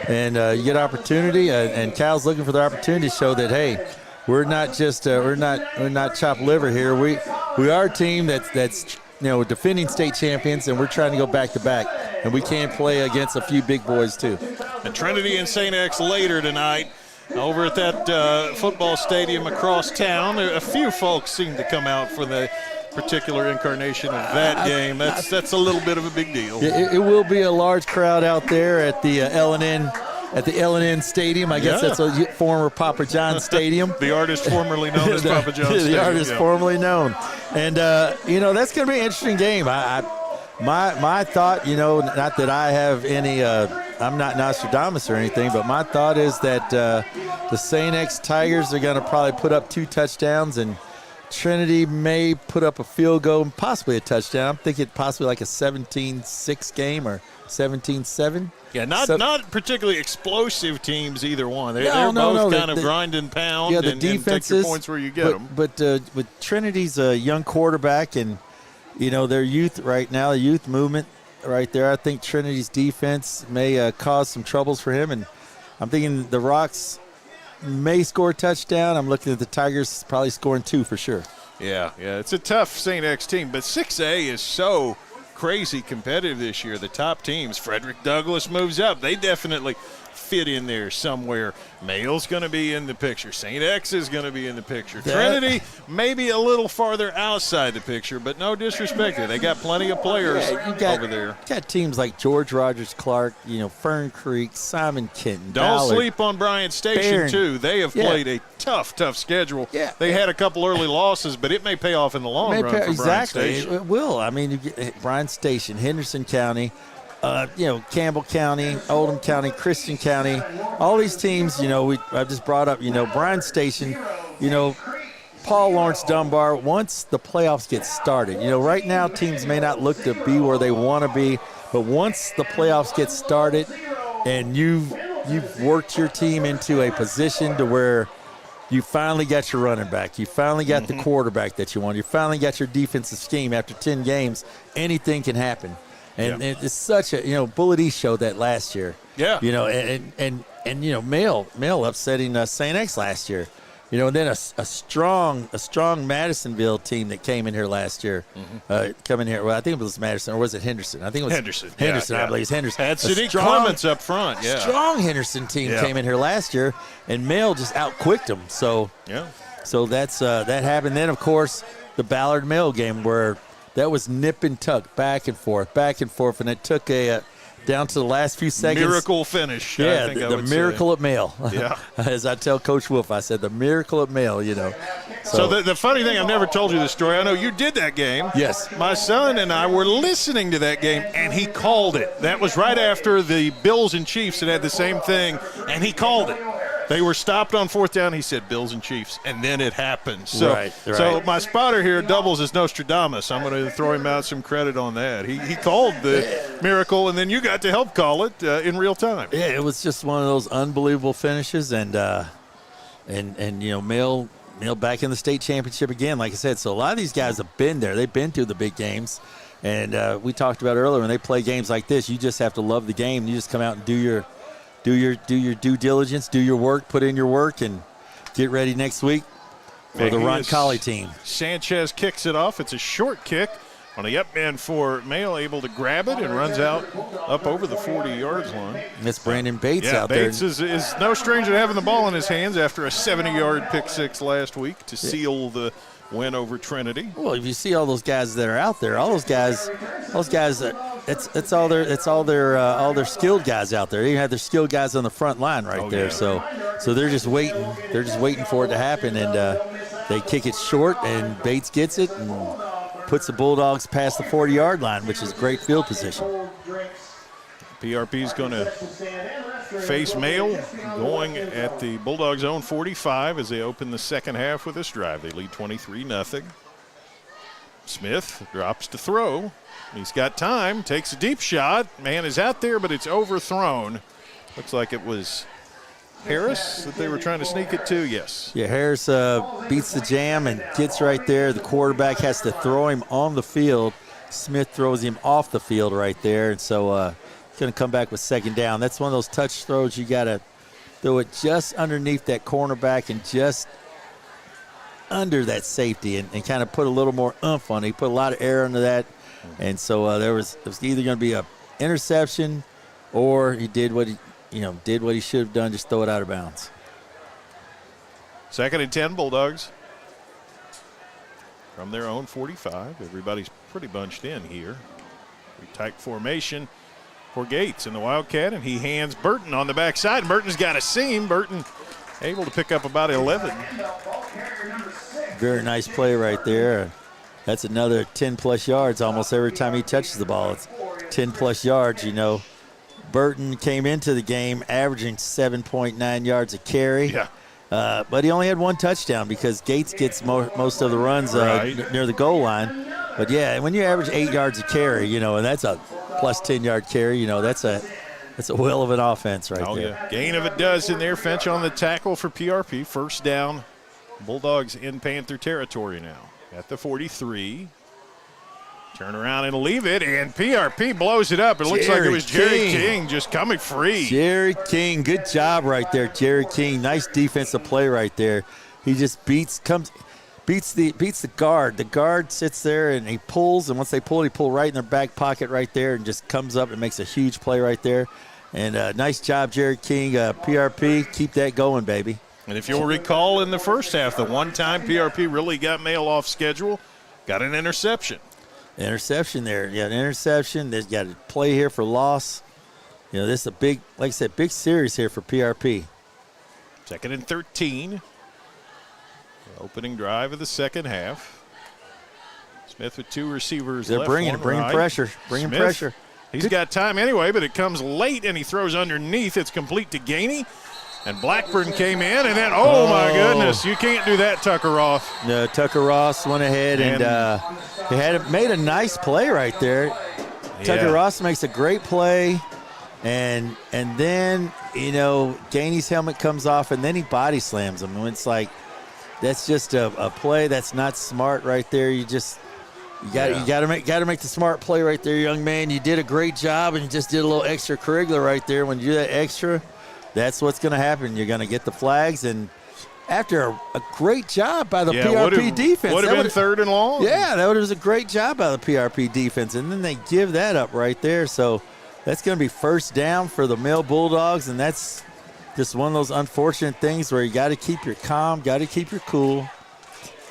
and you get opportunity, and Cal's looking for the opportunity to show that, hey, we're not just we're not chopped liver here. We are a team that's defending state champions, and we're trying to go back to back, and we can play against a few big boys too. And Trinity and St. X later tonight. Over at that football stadium across town, a few folks seem to come out for the particular incarnation of that game. That's a little bit of a big deal. It will be a large crowd out there at the L&N Stadium. I guess that's a former Papa John Stadium. The artist formerly known as Papa John Stadium. The artist formerly known. And, that's going to be an interesting game. My thought, not that I have any I'm not Nostradamus or anything, but my thought is that the St. X Tigers are going to probably put up 2 touchdowns, and Trinity may put up a field goal and possibly a touchdown. I'm thinking possibly like a 17-6 game or 17-7. Yeah, not particularly explosive teams, either one. They're both kind of grind and pound and take your points where you get them. But with Trinity's a young quarterback and, their youth right now, the youth movement right there, I think Trinity's defense may cause some troubles for him. And I'm thinking the Rocks may score a touchdown. I'm looking at the Tigers probably scoring 2 for sure. Yeah, it's a tough St. X team, but 6A is so crazy competitive this year. The top teams, Frederick Douglass moves up. They definitely fit in there somewhere. Male's going to be in the picture. St. X is going to be in the picture. Trinity maybe a little farther outside the picture, but no disrespect there. They got plenty of players over there. You got teams like George Rogers Clark, Fern Creek, Simon Kenton. Don't Ballard, sleep on Bryant Station, Barron. too. They have played a tough schedule. Yeah. They had a couple early losses, but it may pay off in the long run for Bryant Station. It will. I mean, you get Bryant Station, Henderson County, Campbell County, Oldham County, Christian County, all these teams, I just brought up, Bryan Station, Paul Lawrence Dunbar, once the playoffs get started, right now teams may not look to be where they want to be, but once the playoffs get started and you've worked your team into a position to where you finally got your running back, you finally got the quarterback that you want, you finally got your defensive scheme after 10 games, anything can happen. And it's such a, Bullet East showed that last year. Yeah. And Mail upsetting St. X last year. And then a strong Madisonville team that came in here last year. Coming here, well, I think it was Madison, or was it Henderson? I think it was Henderson. Henderson, I believe it's Henderson. Had Sadiq Clements up front, Strong Henderson team came in here last year, and Mail just outquicked them. So that's that happened. Then, of course, the Ballard Mail game where that was nip and tuck, back and forth, and it took down to the last few seconds. Miracle finish. Yeah, I think the miracle at Mail. Yeah. As I tell Coach Wolf, I said the miracle at Mail, So the funny thing, I've never told you this story. I know you did that game. Yes. My son and I were listening to that game, and he called it. That was right after the Bills and Chiefs had the same thing, and he called it. They were stopped on 4th down. He said Bills and Chiefs, and then it happened. So, so my spotter here doubles as Nostradamus. I'm going to throw him out some credit on that. He called the miracle, and then you got to help call it in real time. Yeah, it was just one of those unbelievable finishes, and Mail back in the state championship again. Like I said, so a lot of these guys have been there. They've been through the big games, and we talked about earlier when they play games like this, you just have to love the game. You just come out and do your due diligence, do your work, put in your work, and get ready next week for the Roncalli team. Sanchez kicks it off. It's a short kick on the up man for Mail, able to grab it and runs out up over the 40-yard line. That's Brandon Bates out Bates there. Bates is no stranger to having the ball in his hands after a 70-yard pick six last week to seal the win over Trinity. Well, if you see all those guys that are out there, all those guys, it's all their skilled guys out there. They even have their skilled guys on the front line right there. Yeah. So they're just waiting. They're just waiting for it to happen, and they kick it short, and Bates gets it and puts the Bulldogs past the 40-yard line, which is great field position. PRP is going to face Mail going at the Bulldogs' own 45 as they open the second half with this drive. They lead 23-0. Smith drops to throw. He's got time, takes a deep shot. Man is out there, but it's overthrown. Looks like it was Harris that they were trying to sneak it to, yes. Yeah, Harris beats the jam and gets right there. The quarterback has to throw him on the field. Smith throws him off the field right there, and so he's going to come back with second down. That's one of those touch throws you got to throw it just underneath that cornerback and just under that safety and kind of put a little more oomph on it. He put a lot of air into that, and so it was either going to be a interception or he did what he should have done, just throw it out of bounds. 2nd and 10, Bulldogs. From their own 45. Everybody's pretty bunched in here. Pretty tight formation for Gates in the Wildcat, and he hands Burton on the backside. Burton's got a seam. Burton able to pick up about 11. Very nice play right there. That's another 10-plus yards almost every time he touches the ball. It's 10-plus yards, Burton came into the game averaging 7.9 yards a carry. Yeah. But he only had one touchdown because Gates gets most of the runs near the goal line. But, yeah, when you average 8 yards a carry, and that's a plus 10-yard carry, that's a whale of an offense right there. Yeah. Gain of a dozen there. Finch on the tackle for PRP. First down. Bulldogs in Panther territory now at the 43. Turn around and leave it, and PRP blows it up. It looks like it was Jerry King just coming free. Jerry King, good job right there, Jerry King. Nice defensive play right there. He just beats the guard. The guard sits there and he pulls, and once they pull, he pull right in their back pocket right there and just comes up and makes a huge play right there. And nice job, Jerry King. PRP, keep that going, baby. And if you'll recall in the first half, the one time PRP really got Mail off schedule, got an interception. Interception there. Yeah, an interception. They've got a play here for loss. This is a big, like I said, big series here for PRP. 2nd and 13. The opening drive of the second half. Smith with two receivers They're left, bringing right. pressure. Bringing pressure. He's got time anyway, but it comes late, and he throws underneath. It's complete to Gainey. And Blackburn came in, and then, oh my goodness, you can't do that, Tucker Ross. No, Tucker Ross went ahead and he made a nice play right there. Tucker Ross makes a great play, and then, you know, Gainey's helmet comes off, and then he body slams him. And it's like, that's just a play that's not smart right there. You got to make the smart play right there, young man. You did a great job, and you just did a little extracurricular right there. When you do that extra, that's what's going to happen. You're going to get the flags, and after a great job by the PRP defense. Would have been 3rd and long. Yeah, that was a great job by the PRP defense, and then they give that up right there. So that's going to be 1st down for the Mill Bulldogs, and that's just one of those unfortunate things where you got to keep your calm, got to keep your cool.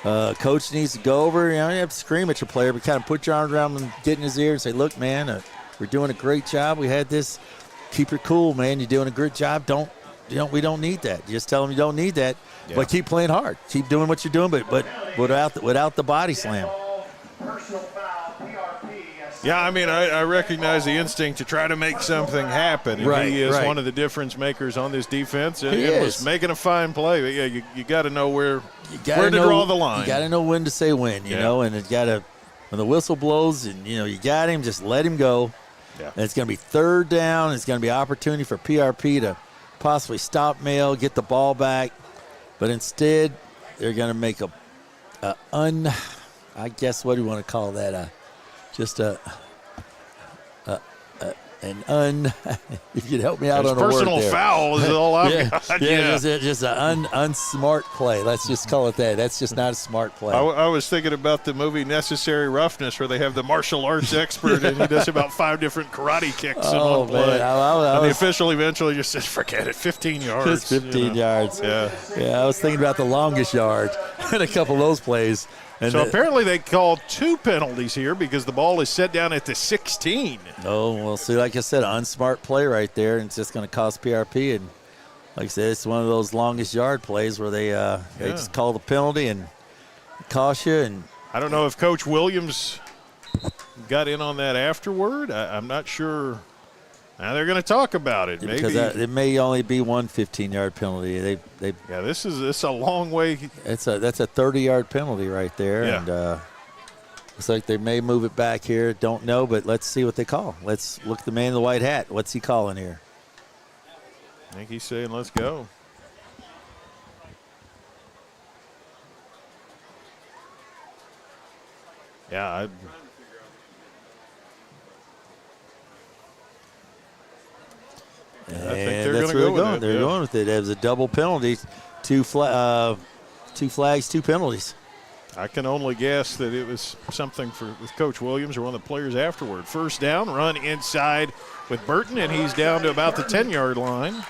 Coach needs to go over. You have to scream at your player, but kind of put your arms around him, get in his ear, and say, "Look, man, we're doing a great job. We had this. Keep your cool, man. You're doing a good job. We don't need that. Just tell them you don't need that, but keep playing hard. Keep doing what you're doing, but without the body slam." Yeah, I mean, I recognize the instinct to try to make something happen. And he is one of the difference makers on this defense. It was making a fine play. But yeah, you got to know where to draw the line. You got to know when to say when, you know, and when the whistle blows and, you know, you got him, just let him go. Yeah. And it's going to be 3rd down. It's going to be an opportunity for PRP to possibly stop Mail, get the ball back. But instead, they're going to make I guess, what do you want to call that? If you'd help me out on a word there. Personal foul is all I've got. Just an unsmart play. Let's just call it that. That's just not a smart play. I was thinking about the movie Necessary Roughness, where they have the martial arts expert and he does about 5 different karate kicks in one play. And the official eventually just says, forget it, 15 yards. Just 15 yards. Yeah, I was thinking about the longest yard and a couple of those plays. And so apparently they called 2 penalties here because the ball is set down at the 16. Oh, well, see, like I said, unsmart play right there, and it's just going to cost PRP. And like I said, it's one of those longest yard plays where they just call the penalty and cost you. And I don't know if Coach Williams got in on that afterward. I'm not sure. Now they're going to talk about it. Because it may only be one 15-yard penalty. This is a long way. That's a 30-yard penalty right there, and looks like they may move it back here. Don't know, but let's see what they call. Let's look at the man in the white hat. What's he calling here? I think he's saying, "Let's go." Yeah. I think they're going to go with it. They're going with it. It was a double penalty, 2 flags, 2 penalties. I can only guess that it was something with Coach Williams or one of the players afterward. 1st down, run inside with Burton, and he's down to about the 10-yard line.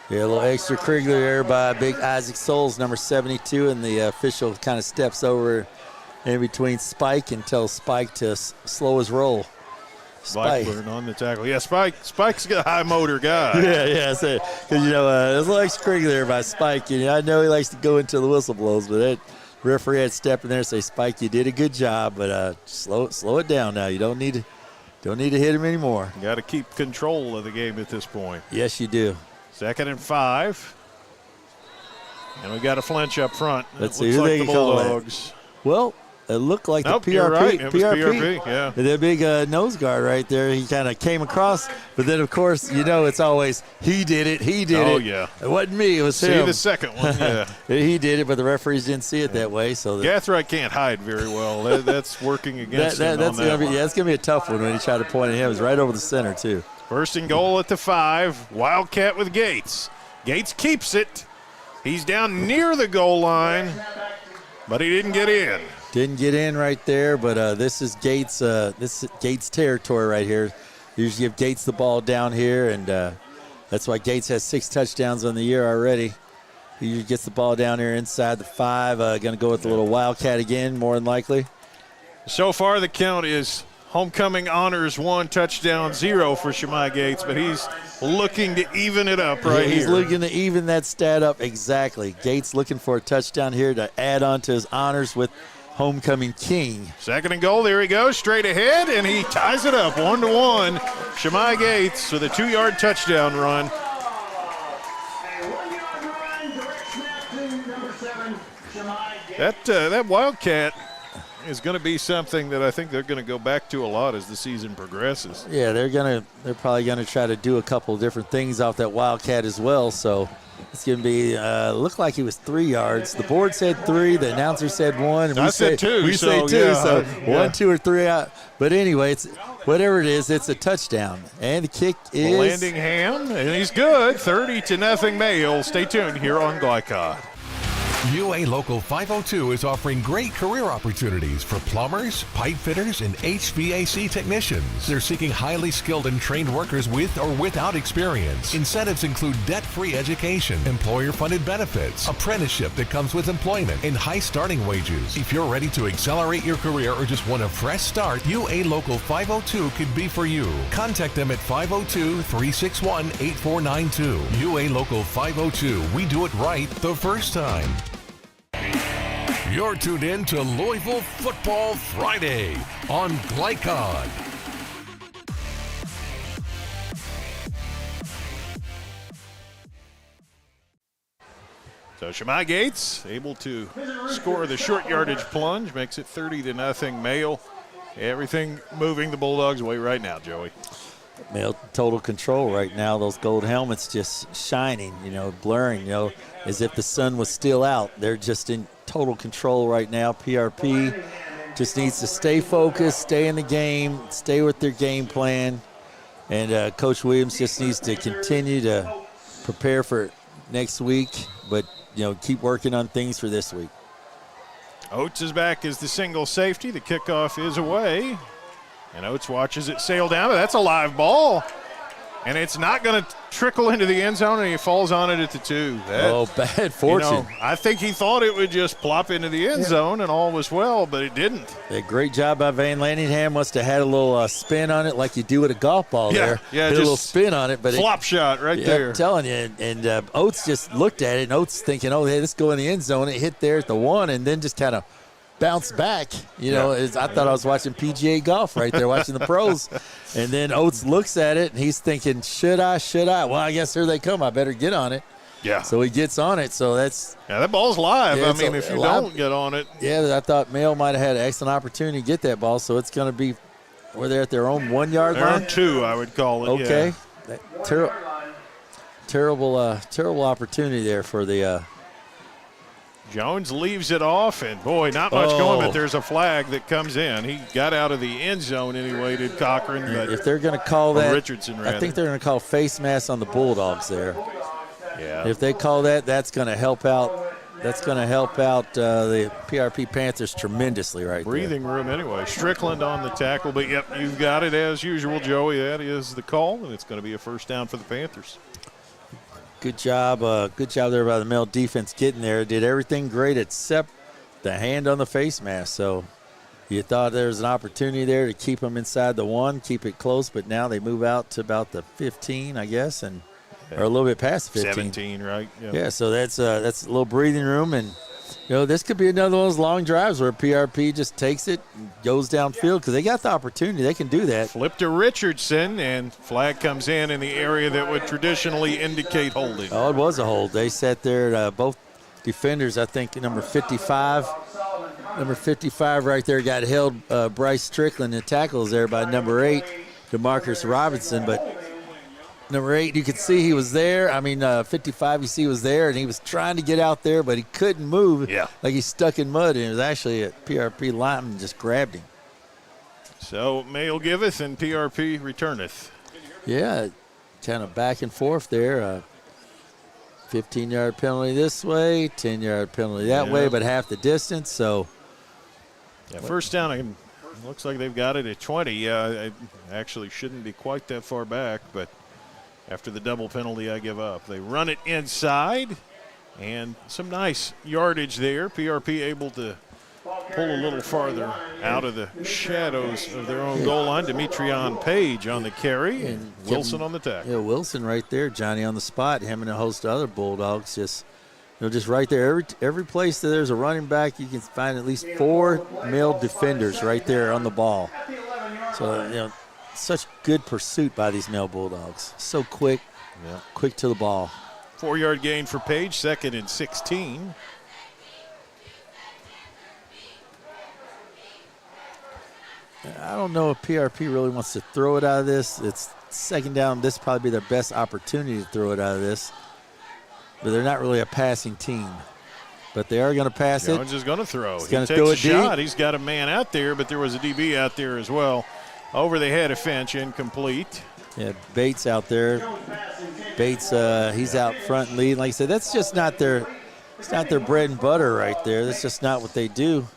Yeah, a little extracurricular there by big Isaac Souls, number 72, and the official kind of steps over in between Spike and tells Spike to slow his roll. Blackburn on the tackle. Yeah, Spike's a high motor guy. Yeah. Because, there's a little extracurricular there by Spike. I know he likes to go into the whistle blows, but that referee had to step in there and say, "Spike, you did a good job, but slow it down now. You don't need to hit him anymore." You got to keep control of the game at this point. Yes, you do. 2nd and 5. And we got a flinch up front. Let's see who they call that. Well, it looked like the PRP. You're right. It was PRP, yeah. The big nose guard right there. He kind of came across, but then, of course, it's always he did it. Oh, yeah. It wasn't me. It was see him. The second one, yeah. He did it, but the referees didn't see it that way. So Gathright can't hide very well. That's working against him that's on that one. It's going to be a tough one when he tried to point at him. It was right over the center, too. 1st and goal at the 5. Wildcat with Gates. Gates keeps it. He's down near the goal line, but he didn't get in. Didn't get in right there, but this is Gates. This is Gates territory right here. You usually give Gates the ball down here, and that's why Gates has 6 touchdowns on the year already. He usually gets the ball down here inside the 5. Going to go with the little Wildcat again, more than likely. So far, the count is homecoming honors 1, touchdown 0 for Shemai Gates, but he's looking to even it up right here. He's looking to even that stat up exactly. Gates looking for a touchdown here to add on to his honors with homecoming king. Second and goal. There he goes, straight ahead, and he ties it up 1-1. Shemai Gates with a 2-yard touchdown run. That Wildcat is going to be something that I think they're going to go back to a lot as the season progresses. Yeah, they're probably gonna try to do a couple of different things off that Wildcat as well. So it's gonna be looked like he was 3 yards. The board said 3, the announcer said 1, and I said 2. We say 2, yeah, so yeah. 1, 2, or 3 out. But anyway, it's whatever it is, it's a touchdown, and the kick is Landingham, and he's good. 30-0 Mayo. Stay tuned here on Glycod. UA Local 502 is offering great career opportunities for plumbers, pipe fitters, and HVAC technicians. They're seeking highly skilled and trained workers with or without experience. Incentives include debt-free education, employer-funded benefits, apprenticeship that comes with employment, and high starting wages. If you're ready to accelerate your career or just want a fresh start, UA Local 502 could be for you. Contact them at 502-361-8492. UA Local 502. We do it right the first time. You're tuned in to Louisville Football Friday on Glycod. So Shemai Gates able to score the short yardage plunge, makes it 30-0 Mayo. Everything moving the Bulldogs' way right now, Joey. Mayo total control right now. Those gold helmets just shining, blurring, as if the sun was still out. They're just in total control right now. PRP just needs to stay focused, stay in the game, stay with their game plan. And Coach Williams just needs to continue to prepare for next week, but, keep working on things for this week. Oates is back as the single safety. The kickoff is away. And Oates watches it sail down. That's a live ball. And it's not going to trickle into the end zone, and he falls on it at the 2. Bad fortune. I think he thought it would just plop into the end zone and all was well, but it didn't. A great job by Van Landingham. Must have had a little spin on it like you do with a golf ball there. Yeah, Did a little spin on it. But flop shot right there. I'm telling you. And Oates just looked at it, and Oates thinking, hey, let's go in the end zone. It hit there at the 1 and then just kind of bounce back. I thought I was watching PGA golf right there, watching the pros. And then Oates looks at it, and he's thinking, should I? Well, I guess here they come. I better get on it. Yeah. So he gets on it. So that's – yeah, that ball's live. Yeah, if you don't get on it. Yeah, I thought Mayo might have had an excellent opportunity to get that ball. So it's going to be – where they're at their own 1-yard line? Their own 2, I would call it. Okay. Yeah. Terrible opportunity there for the Jones leaves it off, and boy, not much going, but there's a flag that comes in. He got out of the end zone anyway, did Cochran. But if they're going to call that, Richardson, rather. I think they're going to call face mask on the Bulldogs there. Yeah. If they call that, that's going to help out. That's going to help out the PRP Panthers tremendously right Breathing room anyway. Strickland on the tackle, but yep, you've got it as usual, Joey. That is the call, and it's going to be a first down for the Panthers. Good job there by the Mayo defense getting there. Did everything great except the hand on the face mask. So you thought there was an opportunity there to keep them inside the 1, keep it close, but now they move out to about the 15, I guess, or a little bit past the 15. 17, right? Yep. Yeah, so that's a little breathing room, and this could be another one of those long drives where PRP just takes it and goes downfield because they got the opportunity. They can do that. Flip to Richardson, and flag comes in the area that would traditionally indicate holding. Oh, it was a hold. They sat there, both defenders, I think number 55 right there got held, Bryce Strickland. The tackles there by number 8, DeMarcus Robinson, but number 8, you could see he was there. 55, you see he was there, and he was trying to get out there, but he couldn't move. Yeah. Like he's stuck in mud, and it was actually a PRP lineman just grabbed him. So Mayo giveth and PRP returneth. Yeah, kind of back and forth there. 15-yard penalty this way, 10-yard penalty that way, but half the distance. So, first down. It looks like they've got it at 20. It actually shouldn't be quite that far back, but after the double penalty, I give up. They run it inside, and some nice yardage there. PRP able to pull a little farther out of the shadows of their own goal line. Demetrion Page on the carry, and Wilson on the tackle. Yeah, Wilson right there, Johnny on the spot. Him and a host of other Bulldogs just just right there, every place that there's a running back, you can find at least 4 male defenders right there on the ball. So, such good pursuit by these male Bulldogs. So quick, quick to the ball. 4-yard gain for Page, 2nd and 16. I don't know if PRP really wants to throw it out of this. It's 2nd down. This will probably be their best opportunity to throw it out of this. But they're not really a passing team. But they are going to pass it. Jones is going to throw. He's He going to takes throw a it shot. deep. He's got a man out there, but there was a DB out there as well. Over the head of Finch, incomplete. Yeah, Bates out there. Bates, he's out front and leading. Like I said, that's just not their bread and butter right there. That's just not what they do.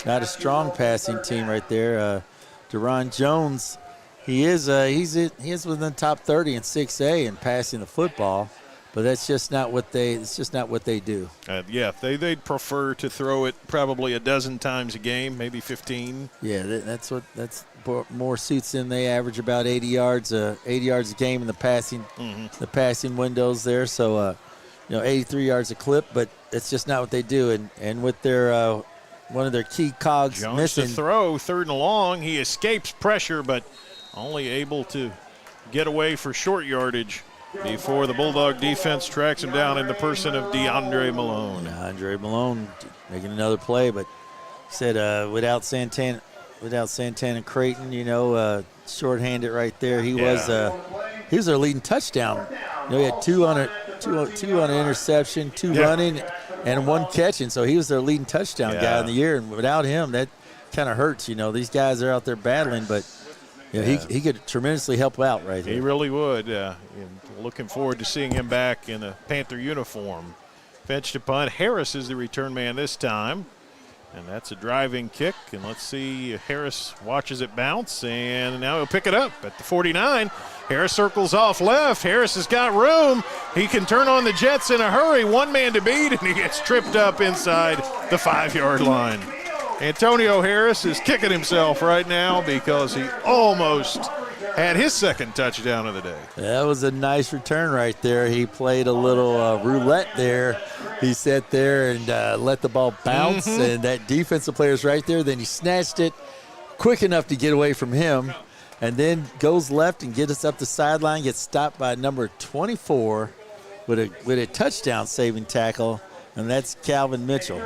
Not a strong passing team right there. Deron Jones, he is within the top 30 in 6A in passing the football, but that's just not what they do. They'd prefer to throw it probably a dozen times a game, maybe 15. Yeah, that's more suits them. They average about 80 yards a game in the passing windows there. So 83 yards a clip, but it's just not what they do. And with their one of their key cogs Jones missing. to throw, 3rd and long. He escapes pressure, but only able to get away for short yardage before the Bulldog defense tracks him down in the person of DeAndre Malone. DeAndre Malone making another play, but said without Santana Creighton, shorthanded right there. He was their leading touchdown. He had two on an interception, 2 running, and 1 catching. So he was their leading touchdown guy in the year. And without him, that kind of hurts. These guys are out there battling, but he could tremendously help out right here. He really would. Looking forward to seeing him back in a Panther uniform. Finch to punt. Harris is the return man this time. And that's a driving kick. And let's see, Harris watches it bounce, and now he'll pick it up at the 49. Harris circles off left. Harris has got room. He can turn on the Jets in a hurry. 1 man to beat, and he gets tripped up inside the 5-yard line. Antonio Harris is kicking himself right now because he almost had his 2nd touchdown of the day. That was a nice return right there. He played a little roulette there. He sat there and let the ball bounce, and that defensive player's right there. Then he snatched it quick enough to get away from him, and then goes left and gets us up the sideline, gets stopped by number 24 with a touchdown-saving tackle, and that's Calvin Mitchell.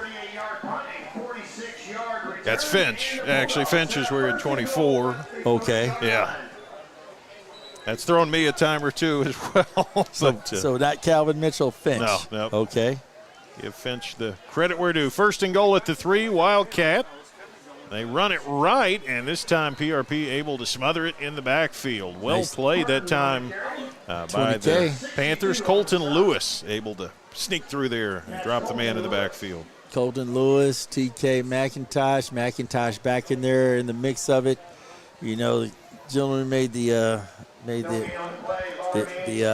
That's Finch. Actually, Finch is wearing 24. Okay. Yeah. That's thrown me a time or two as well. So not Calvin Mitchell, Finch. No. Okay. Give Finch the credit where due. 1st and goal at the 3, Wildcat. They run it right, and this time PRP able to smother it in the backfield. Well played that time by the Panthers. Colton Lewis able to sneak through there and drop the man in the backfield. Colton Lewis, TK McIntosh back in there in the mix of it. The gentleman made the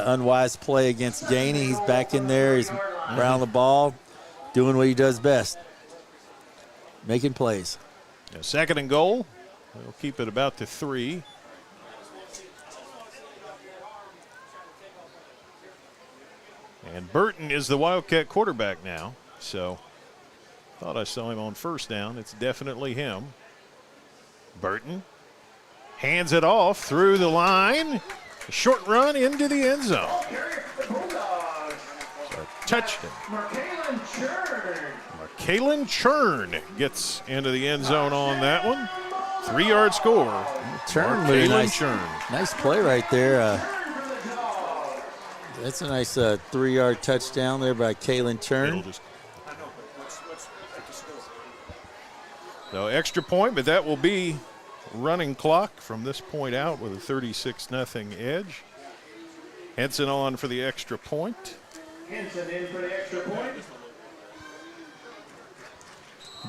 unwise play against Gainey. He's back in there. He's around the ball, doing what he does best, making plays. 2nd and goal. They'll keep it about the 3. And Burton is the Wildcat quarterback now. So thought I saw him on 1st down. It's definitely him. Burton hands it off through the line. A short run into the end zone. Touchdown. Markalen Churn gets into the end zone on that one. 3-yard score. Churn with a nice play right there. That's a nice 3-yard touchdown there by Kalen Churn. So extra point, but that will be running clock from this point out with a 36-0 edge. Henson on for the extra point. Henson in for the extra point.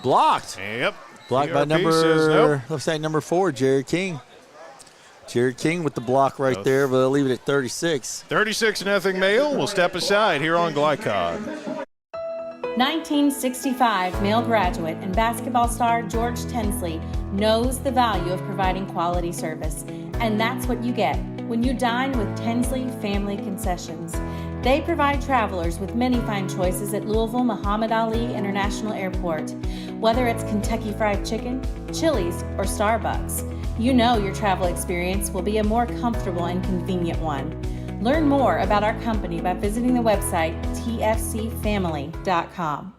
Blocked. Yep. Blocked by number 4, Jared King. Jared King with the block right there, but they'll leave it at 36. 36-0 Male will step aside here on Glycod. 1965 male graduate and basketball star George Tensley knows the value of providing quality service, and that's what you get when you dine with Tensley Family Concessions. They provide travelers with many fine choices at Louisville Muhammad Ali International Airport. Whether it's Kentucky Fried Chicken, Chili's, or Starbucks, you know your travel experience will be a more comfortable and convenient one. Learn more about our company by visiting the website tfcfamily.com.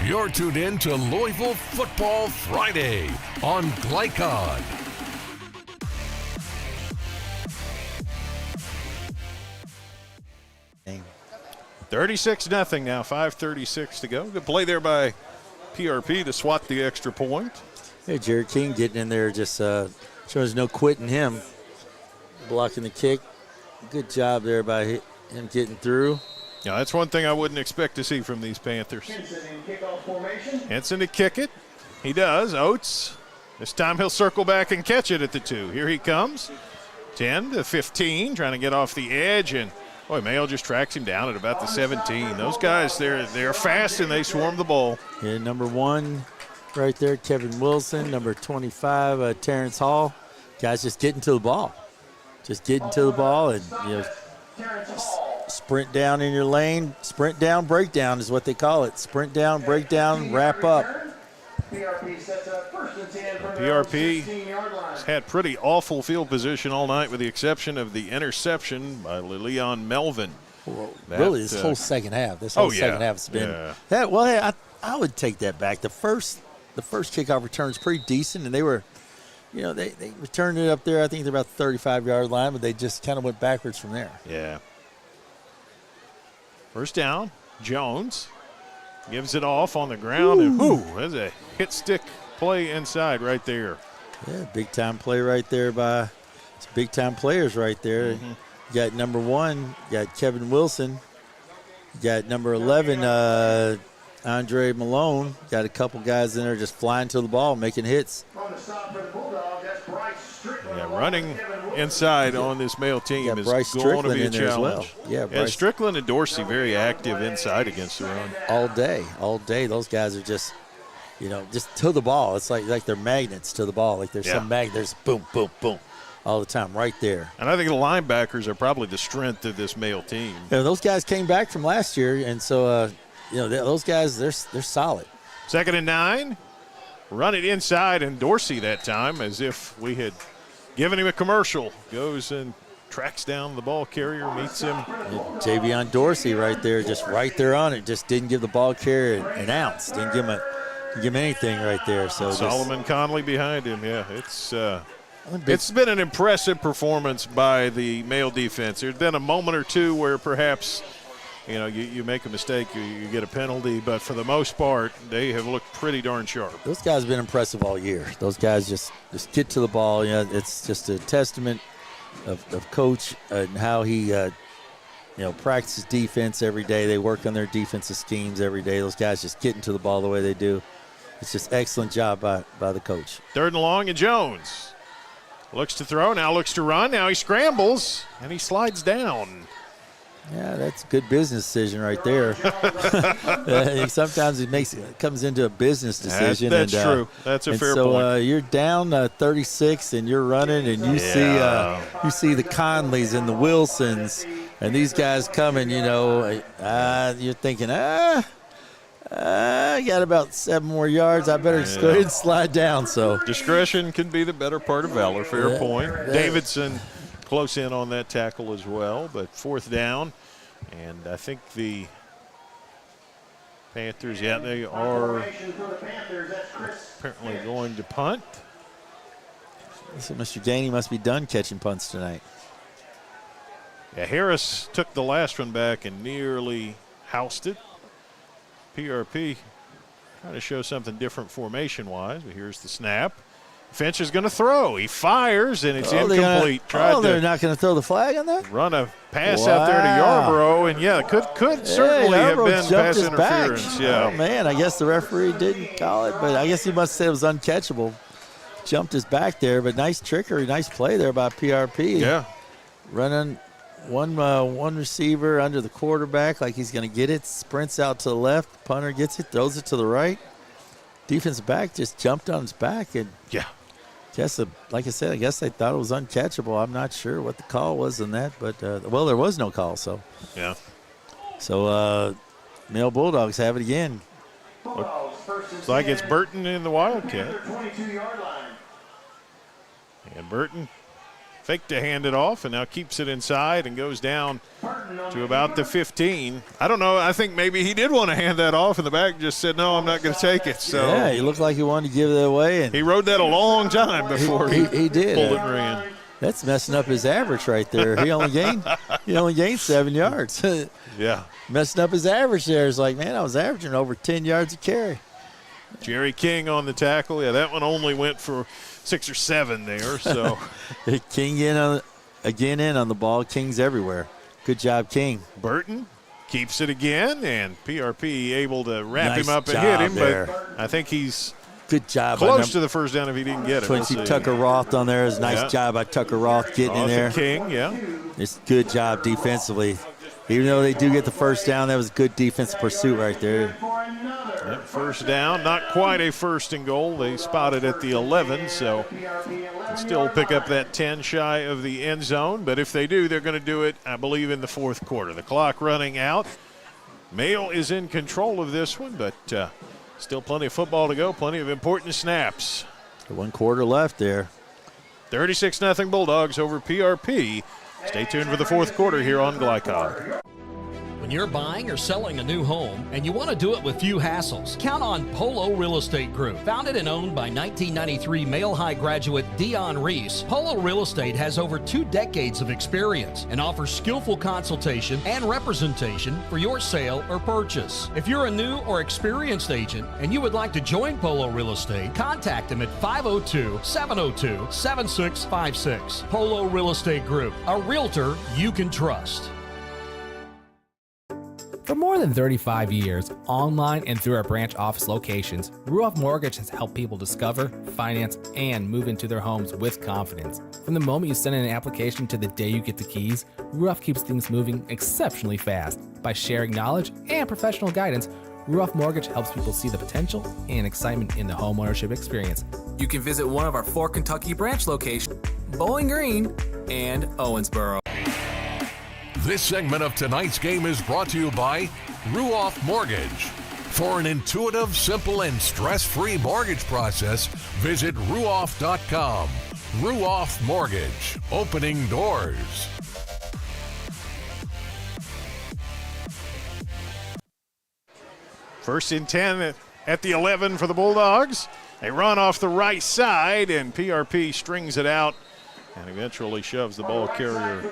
You're tuned in to Louisville Football Friday on Glycod. Game. 36-0 now, 5:36 to go. Good play there by PRP to swat the extra point. Hey, Jared King getting in there, just shows no quitting him. Blocking the kick. Good job there by him getting through. Yeah, that's one thing I wouldn't expect to see from these Panthers. Henson to kick it. He does. Oates. This time he'll circle back and catch it at the 2. Here he comes. 10 to 15, trying to get off the edge, and boy, Mayo just tracks him down at about the 17. Those guys, they're fast and they swarm the ball. Yeah, number 1 right there, Kevin Wilson. Number 25, Terrence Hall. Guys just getting to the ball. Just getting to the ball and, sprint down in your lane. Sprint down, breakdown is what they call it. Sprint down, breakdown, wrap up. PRP has had pretty awful field position all night with the exception of the interception by Leon Melvin. Well, really, this whole second half. This whole second half has been that. Well, hey, I would take that back. The first kickoff return is pretty decent, and they were, they returned it up there. I think they're about the 35-yard line, but they just kind of went backwards from there. Yeah. First down, Jones gives it off on the ground, and there's a hit stick play inside right there. Yeah, big-time play right there by it's big-time players right there. You got number 1, you got Kevin Wilson. You got number 11, Andre Malone. Got a couple guys in there just flying to the ball, making hits. Yeah, running inside on this male team is Bryce going to be a in there challenge. as well. Yeah, Bryce. Strickland and Dorsey very active inside against the run. All day. Those guys are just, just to the ball. It's like they're magnets to the ball. Like there's some magnet. There's boom, boom, boom, all the time right there. And I think the linebackers are probably the strength of this male team. Yeah, those guys came back from last year, and so those guys they're solid. 2nd and 9. Run it inside, and Dorsey that time, as if we had given him a commercial, goes and tracks down the ball carrier, meets him. Javion Dorsey right there, just right there on it. Just didn't give the ball carrier an ounce. Didn't give him anything right there. So Solomon Conley behind him. Yeah, it's been an impressive performance by the male defense. There's been a moment or two where perhaps you make a mistake, you get a penalty, but for the most part, they have looked pretty darn sharp. Those guys have been impressive all year. Those guys just get to the ball. It's just a testament of Coach and how he, practices defense every day. They work on their defensive schemes every day. Those guys just getting to the ball the way they do. It's just excellent job by the coach. 3rd and long, and Jones looks to throw, now looks to run. Now he scrambles, and he slides down. Yeah, that's a good business decision right there. Sometimes it comes into a business decision. That's true. That's a fair point. So you're down 36, and you're running, and you see the Conleys and the Wilsons, and these guys coming. You're thinking, I got about 7 more yards. I better just go ahead and slide down. So discretion can be the better part of valor. Fair point. Davidson close in on that tackle as well, but 4th down, and I think the Panthers, they are apparently going to punt. So Mr. Daney must be done catching punts tonight. Yeah, Harris took the last one back and nearly housed it. PRP trying to show something different formation-wise, but here's the snap. Finch is going to throw. He fires, and it's incomplete. They're not going to throw the flag on that? Run a pass out there to Yarborough, and could certainly have been pass interference. Yeah. Oh, man, I guess the referee didn't call it, but I guess he must say it was uncatchable. Jumped his back there, but nice trickery, nice play there by PRP. Yeah. Running one receiver under the quarterback like he's going to get it, sprints out to the left, punter gets it, throws it to the right. Defensive back just jumped on his back and like I said, I guess they thought it was uncatchable. I'm not sure what the call was in that, but well, there was no call. So yeah. So Male Bulldogs have it again. Looks like it's Burton in the Wildcat. And Burton faked to hand it off and now keeps it inside and goes down to about the 15. I don't know. I think maybe he did want to hand that off, and the back just said, no, I'm not going to take it. So yeah, he looked like he wanted to give it away. And he rode that a long time before he did. Pulled it and ran. That's messing up his average right there. He only gained 7 yards. Yeah. Messing up his average there. It's like, man, I was averaging over 10 yards a carry. Jerry King on the tackle. Yeah, that one only went for 6 or 7 there. So King in on the ball. King's everywhere. Good job, King. Burton keeps it again, and PRP able to wrap Nice him up and job hit him. there. But I think he's good job. Close to the first down if he didn't get it. Quincy Tucker Roth on there. Is nice job by Tucker Roth getting in there. King, yeah. It's good job defensively. Even though they do get the first down, that was good defensive pursuit right there. Yep, first down, not quite a first and goal. They spotted at the 11, so still pick up that 10 shy of the end zone. But if they do, they're going to do it, I believe, in the fourth quarter. The clock running out. Male is in control of this one, but still plenty of football to go, plenty of important snaps. 1 quarter left there. 36-0 Bulldogs over PRP. Stay tuned for the fourth quarter here on Glycod. When you're buying or selling a new home and you want to do it with few hassles, count on Polo Real Estate Group. Founded and owned by 1993 Male High graduate Dion Reese, Polo Real Estate has over 2 decades of experience and offers skillful consultation and representation for your sale or purchase. If you're a new or experienced agent and you would like to join Polo Real Estate, contact them at 502-702-7656. Polo Real Estate Group, a realtor you can trust. For more than 35 years, online and through our branch office locations, Ruoff Mortgage has helped people discover, finance, and move into their homes with confidence. From the moment you send in an application to the day you get the keys, Ruoff keeps things moving exceptionally fast. By sharing knowledge and professional guidance, Ruoff Mortgage helps people see the potential and excitement in the homeownership experience. You can visit one of our 4 Kentucky branch locations, Bowling Green and Owensboro. This segment of tonight's game is brought to you by Ruoff Mortgage. For an intuitive, simple, and stress-free mortgage process, visit ruoff.com. Ruoff Mortgage, opening doors. First and 10 at the 11 for the Bulldogs. They run off the right side, and PRP strings it out and eventually shoves the ball carrier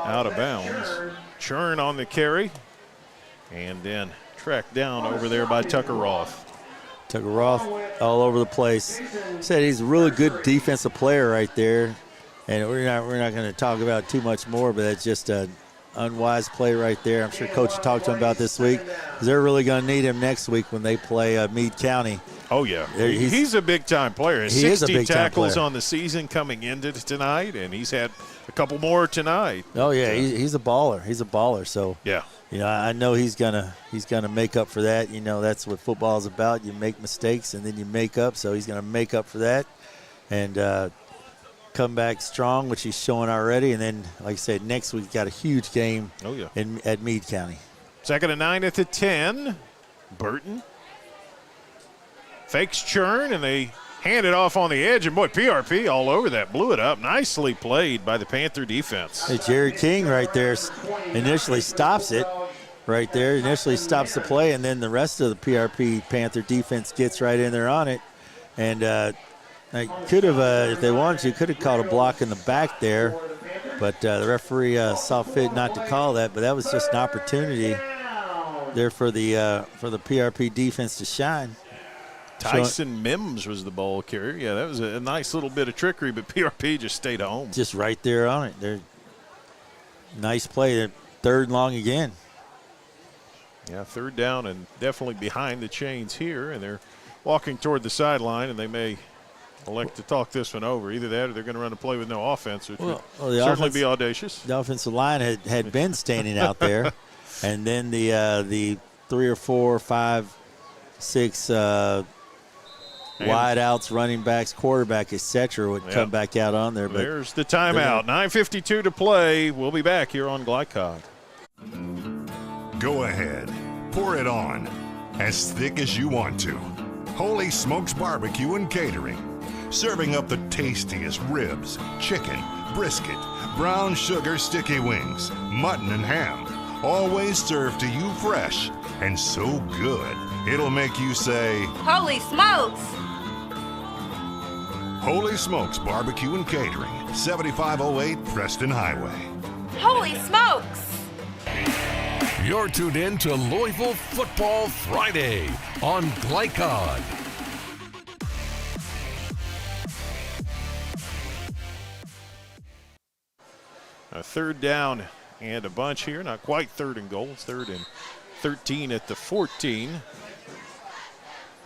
out of bounds. Churn on the carry, and then tracked down over there by Tucker Roth. Tucker Roth all over the place. Said he's a really good defensive player right there, and we're not going to talk about too much more, but that's just an unwise play right there. I'm sure Coach talked to him about this week, because they're really going to need him next week when they play Meade County. Oh, yeah. He's a big-time player. He is a 60 big-time tackles player on the season coming into tonight, and he's had a couple more tonight. Oh, yeah, he's a baller. He's a baller. So, yeah, you know, I know he's gonna make up for that. You know, that's what football is about. You make mistakes, and then you make up. So he's going to make up for that and come back strong, which he's showing already. And then, like I said, next week got a huge game at Meade County. 2nd and 9 at the 10. Burton fakes churn, and they hand it off on the edge. And, boy, PRP all over that. Blew it up. Nicely played by the Panther defense. Hey, Jerry King right there initially stops it right there. Initially stops the play, and then the rest of the PRP Panther defense gets right in there on it. And they could have, if they wanted to, could have called a block in the back there. But the referee saw fit not to call that. But that was just an opportunity there for the PRP defense to shine. Tyson Mims was the ball carrier. Yeah, that was a nice little bit of trickery, but PRP just stayed home. Just right there on it. They're nice play. They're 3rd and long again. Yeah, 3rd down and definitely behind the chains here, and they're walking toward the sideline, and they may elect to talk this one over. Either that or they're going to run a play with no offense, which would certainly be audacious. The offensive line had been standing out there, and then the 3 or 4 or 5, 6 wideouts, running backs, quarterback, etc. would come back out on there. But there's the timeout. 9:52 to play. We'll be back here on Glycod. Go ahead. Pour it on. As thick as you want to. Holy Smokes Barbecue and Catering. Serving up the tastiest ribs, chicken, brisket, brown sugar sticky wings, mutton and ham. Always served to you fresh and so good, it'll make you say, Holy smokes! Holy Smokes Barbecue and Catering, 7508 Preston Highway. Holy smokes! You're tuned in to Louisville Football Friday on Glycod. A third down and a bunch here. Not quite third and goal. It's 3rd and 13 at the 14.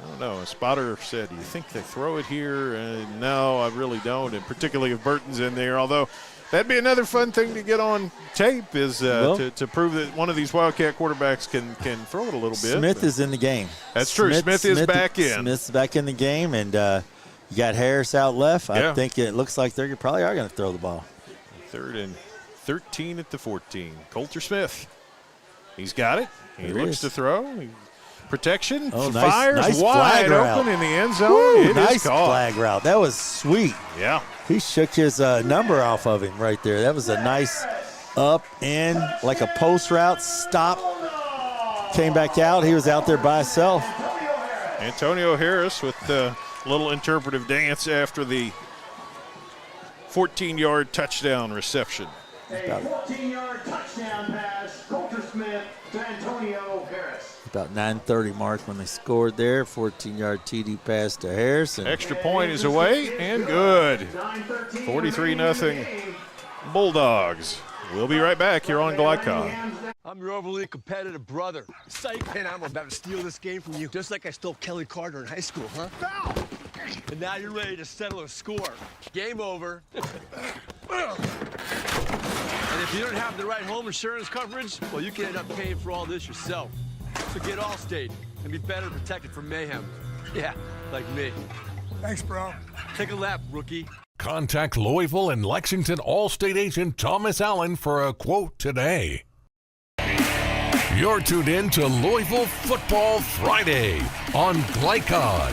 I don't know. A spotter said, do you think they throw it here? No, I really don't, and particularly if Burton's in there. Although that'd be another fun thing to get on tape is to prove that one of these Wildcat quarterbacks can throw it a little bit. Smith is in the game. That's true. Smith is back in. Smith's back in the game, and you got Harris out left. I think it looks like they probably are going to throw the ball. 3rd and 13 at the 14. Coulter Smith. He's got it. He looks to throw. Protection. Fires nice wide open in the end zone. Nice flag route. That was sweet. Yeah. He shook his number off of him right there. That was a nice up, in, like a post route, stop. Came back out. He was out there by himself. Antonio Harris with a little interpretive dance after the 14-yard touchdown reception. A 14-yard touchdown pass, Coulter Smith to Antonio Harris. About 9:30 mark when they scored there. 14-yard TD pass to Harris. Extra point is away and good. 43-0 Bulldogs. We'll be right back here on Glycod. I'm your overly competitive brother. Psych, and I'm about to steal this game from you, just like I stole Kelly Carter in high school, huh? Foul! And now you're ready to settle a score. Game over. And if you don't have the right home insurance coverage, well, you can end up paying for all this yourself. So get Allstate and be better protected from mayhem. Yeah, like me. Thanks, bro. Take a lap, rookie. Contact Louisville and Lexington Allstate agent Thomas Allen for a quote today. You're tuned in to Louisville Football Friday on Glycod.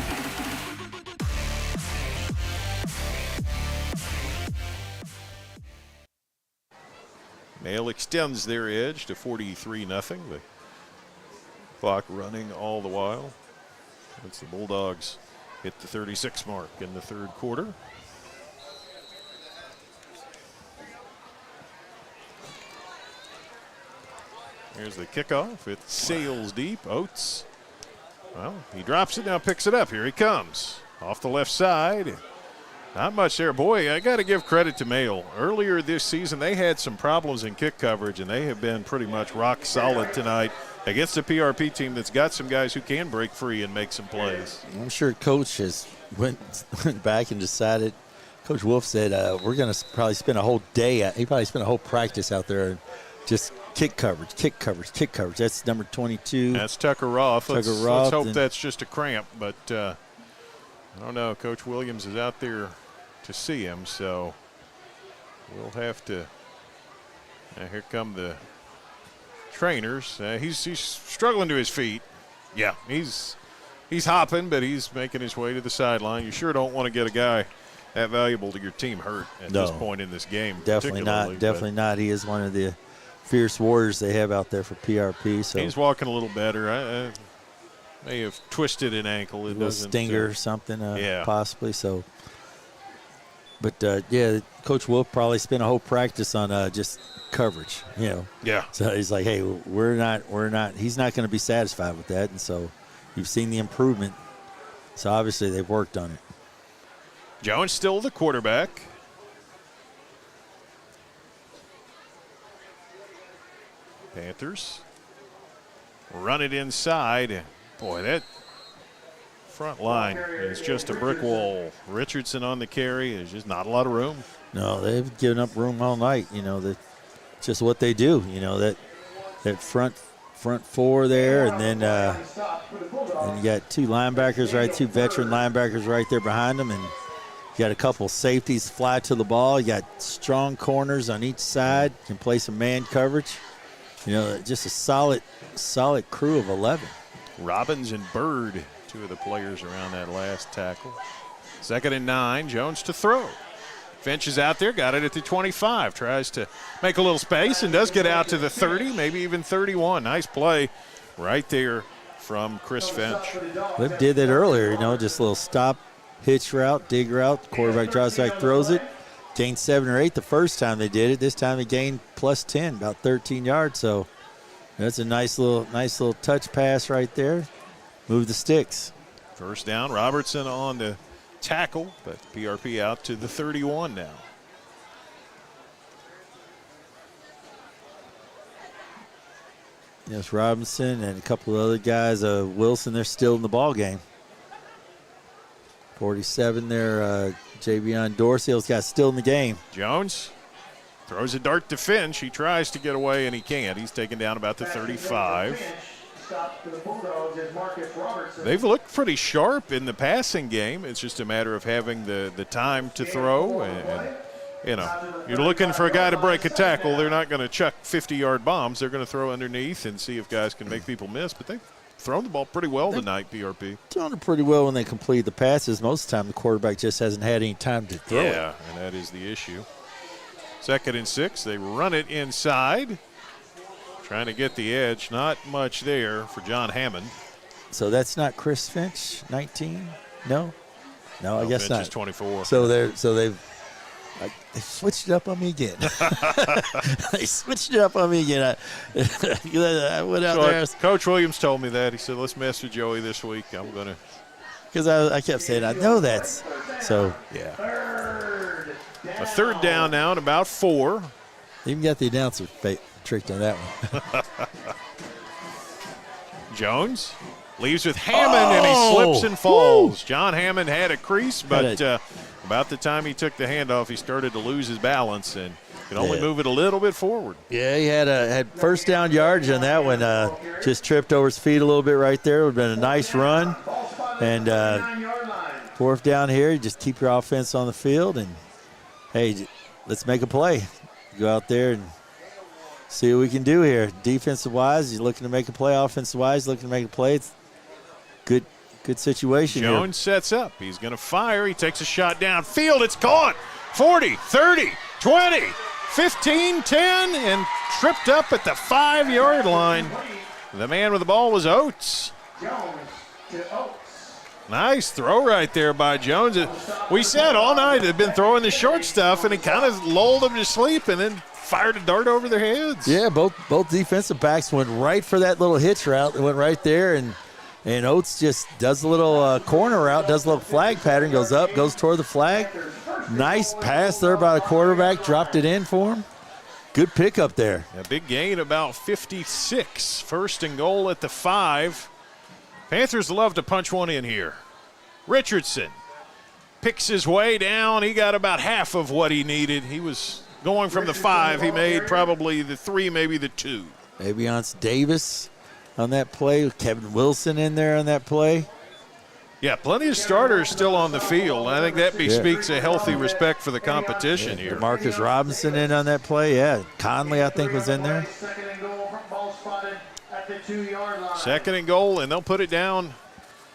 Mail extends their edge to 43-0. The clock running all the while. As the Bulldogs hit the 36 mark in the third quarter. Here's the kickoff. It sails deep. Oates. Well, he drops it, now picks it up. Here he comes. Off the left side. Not much there. Boy, I got to give credit to Mail. Earlier this season, they had some problems in kick coverage, and they have been pretty much rock solid tonight against a PRP team that's got some guys who can break free and make some plays. I'm sure Coach has went back and decided. Coach Wolf said, we're going to probably spend a whole day. He probably spent a whole practice out there just kick coverage, kick coverage, kick coverage. That's number 22. That's Tucker Roth. Let's hope that's just a cramp, but I don't know. Coach Williams is out there to see him, so we'll have to. Here come the trainers. He's struggling to his feet. Yeah, he's hopping, but he's making his way to the sideline. You sure don't want to get a guy that valuable to your team hurt at this point in this game. Definitely not. Definitely not. He is one of the fierce warriors they have out there for PRP. So he's walking a little better. I may have twisted an ankle. It doesn't stinger or something, possibly. So, but yeah, Coach Wolf probably spent a whole practice on just coverage. Yeah. So he's like, hey, we're not. He's not going to be satisfied with that, and so you've seen the improvement. So obviously they've worked on it. Jones still the quarterback. Panthers run it inside. Boy, that front line is just a brick wall. Richardson on the carry. There's just not a lot of room. No, they've given up room all night. That's just what they do. That front front four there, and then you got two linebackers, right, two veteran linebackers right there behind them, and you got a couple safeties fly to the ball. You got strong corners on each side. You can play some man coverage. You know, just a solid crew of 11. Robbins and Bird, two of the players around that last tackle. 2nd and 9, Jones to throw. Finch is out there, got it at the 25, tries to make a little space and does get out to the 30, maybe even 31. Nice play right there from Chris Finch. They did that earlier, you know, just a little stop, hitch route, dig route. Quarterback draws back, throws it. Gained 7 or 8 the first time they did it. This time they gained plus 10, about 13 yards. So that's a nice little touch pass right there. Move the sticks. First down, Robertson on the tackle, but PRP out to the 31 now. Yes, Robinson and a couple of other guys. Wilson, they're still in the ball game. 47 there, Javion Dorsey, those guys still in the game. Jones throws a dart to Finch. He tries to get away, and he can't. He's taken down about the 35. They've looked pretty sharp in the passing game. It's just a matter of having the time to throw. And you know, you're looking for a guy to break a tackle. They're not going to chuck 50-yard bombs. They're going to throw underneath and see if guys can make people miss. But they've thrown the ball pretty well tonight, PRP. Doing it pretty well when they complete the passes. Most of the time the quarterback just hasn't had any time to throw it. Yeah, and that is the issue. 2nd and 6. They run it inside. Trying to get the edge. Not much there for John Hammond. So that's not Chris Finch, 19? No, I guess Finch not. is 24. So they've switched it up on me again. They switched it up on me again. I went out there. Coach Williams told me that. He said, let's mess with Joey this week. I'm going to. Because I kept saying, I know that's. So, yeah. A 3rd down now and about 4. Even got the announcer tricked on that one. Jones leaves with Hammond, and he slips and falls. Woo! John Hammond had a crease, but about the time he took the handoff, he started to lose his balance and could only move it a little bit forward. Yeah, he had first down yardage on that one. Just tripped over his feet a little bit right there. It would have been a nice run. And 4th down here, you just keep your offense on the field, and, hey, let's make a play. Go out there and see what we can do here. Defensive-wise, you're looking to make a play. Offensive-wise, looking to make a play. It's good situation here. Jones sets up. He's going to fire. He takes a shot downfield. It's caught. 40, 30, 20, 15, 10, and tripped up at the 5-yard line. The man with the ball was Oates. Nice throw right there by Jones. We said all night they've been throwing the short stuff, and he kind of lulled them to sleep and then fired a dart over their heads. Yeah, both defensive backs went right for that little hitch route. They went right there, and Oates just does a little corner route, does a little flag pattern, goes up, goes toward the flag. Nice pass there by the quarterback, dropped it in for him. Good pickup there. A big gain, about 56. 1st and goal at the 5. Panthers love to punch one in here. Richardson picks his way down. He got about half of what he needed. He was going from the 5. He made probably the 3, maybe the 2. Aviance Davis on that play. Kevin Wilson in there on that play. Yeah, plenty of starters still on the field. I think that bespeaks a healthy respect for the competition here. Marcus Robinson in on that play. Yeah, Conley, I think, was in there. 2nd and goal, and they'll put it down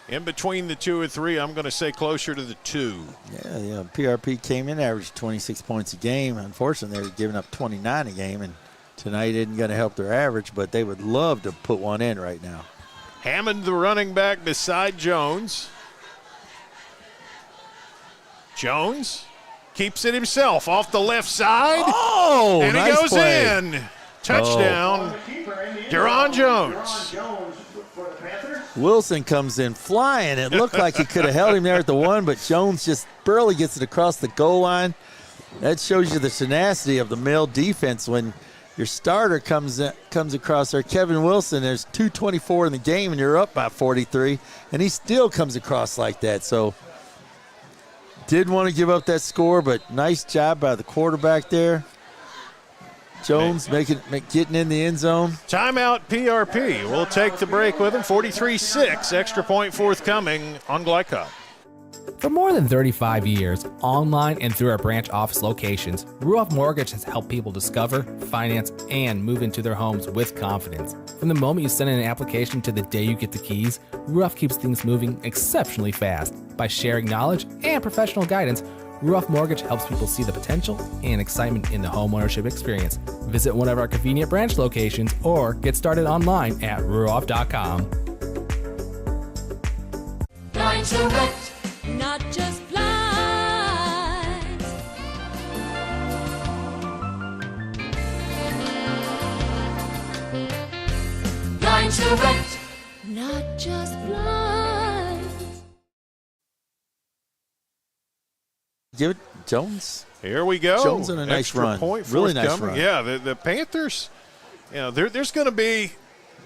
in between the 2 and 3. I'm going to say closer to the 2. Yeah, PRP came in, averaged 26 points a game. Unfortunately, they were giving up 29 a game, and tonight isn't going to help their average, but they would love to put one in right now. Hammond, the running back, beside Jones. Jones keeps it himself off the left side. Oh, and nice he goes play. in. Touchdown, Deron Jones. Wilson comes in flying. It looked like he could have held him there at the 1, but Jones just barely gets it across the goal line. That shows you the tenacity of the male defense when your starter comes across there. Kevin Wilson, there's 2:24 in the game, and you're up by 43, and he still comes across like that. So didn't want to give up that score, but nice job by the quarterback there. Jones getting in the end zone. Timeout PRP. We'll take the break with him. 43-6. Extra point forthcoming on Glycod. For more than 35 years, online and through our branch office locations, Ruoff Mortgage has helped people discover, finance, and move into their homes with confidence. From the moment you send in an application to the day you get the keys, Ruoff keeps things moving exceptionally fast. By sharing knowledge and professional guidance, Ruoff Mortgage helps people see the potential and excitement in the homeownership experience. Visit one of our convenient branch locations or get started online at ruoff.com. Not just blinds. Blinds Direct. Not just blinds. Give it Jones. Here we go. Jones in a nice Extra run. Point Really nice forthcoming. run. Yeah, the Panthers, there's going to be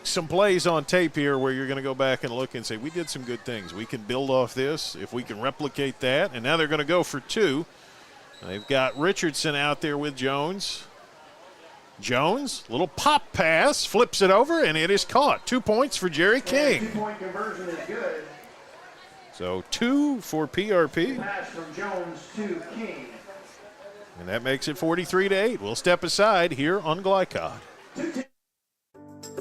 some plays on tape here where you're going to go back and look and say, we did some good things. We can build off this if we can replicate that. And now they're going to go for two. They've got Richardson out there with Jones. Jones, little pop pass, flips it over, and it is caught. 2 points for Jerry King. 2-point conversion is good. So 2 for PRP. Pass from Jones to King. And that makes it 43-8. We'll step aside here on Glycod.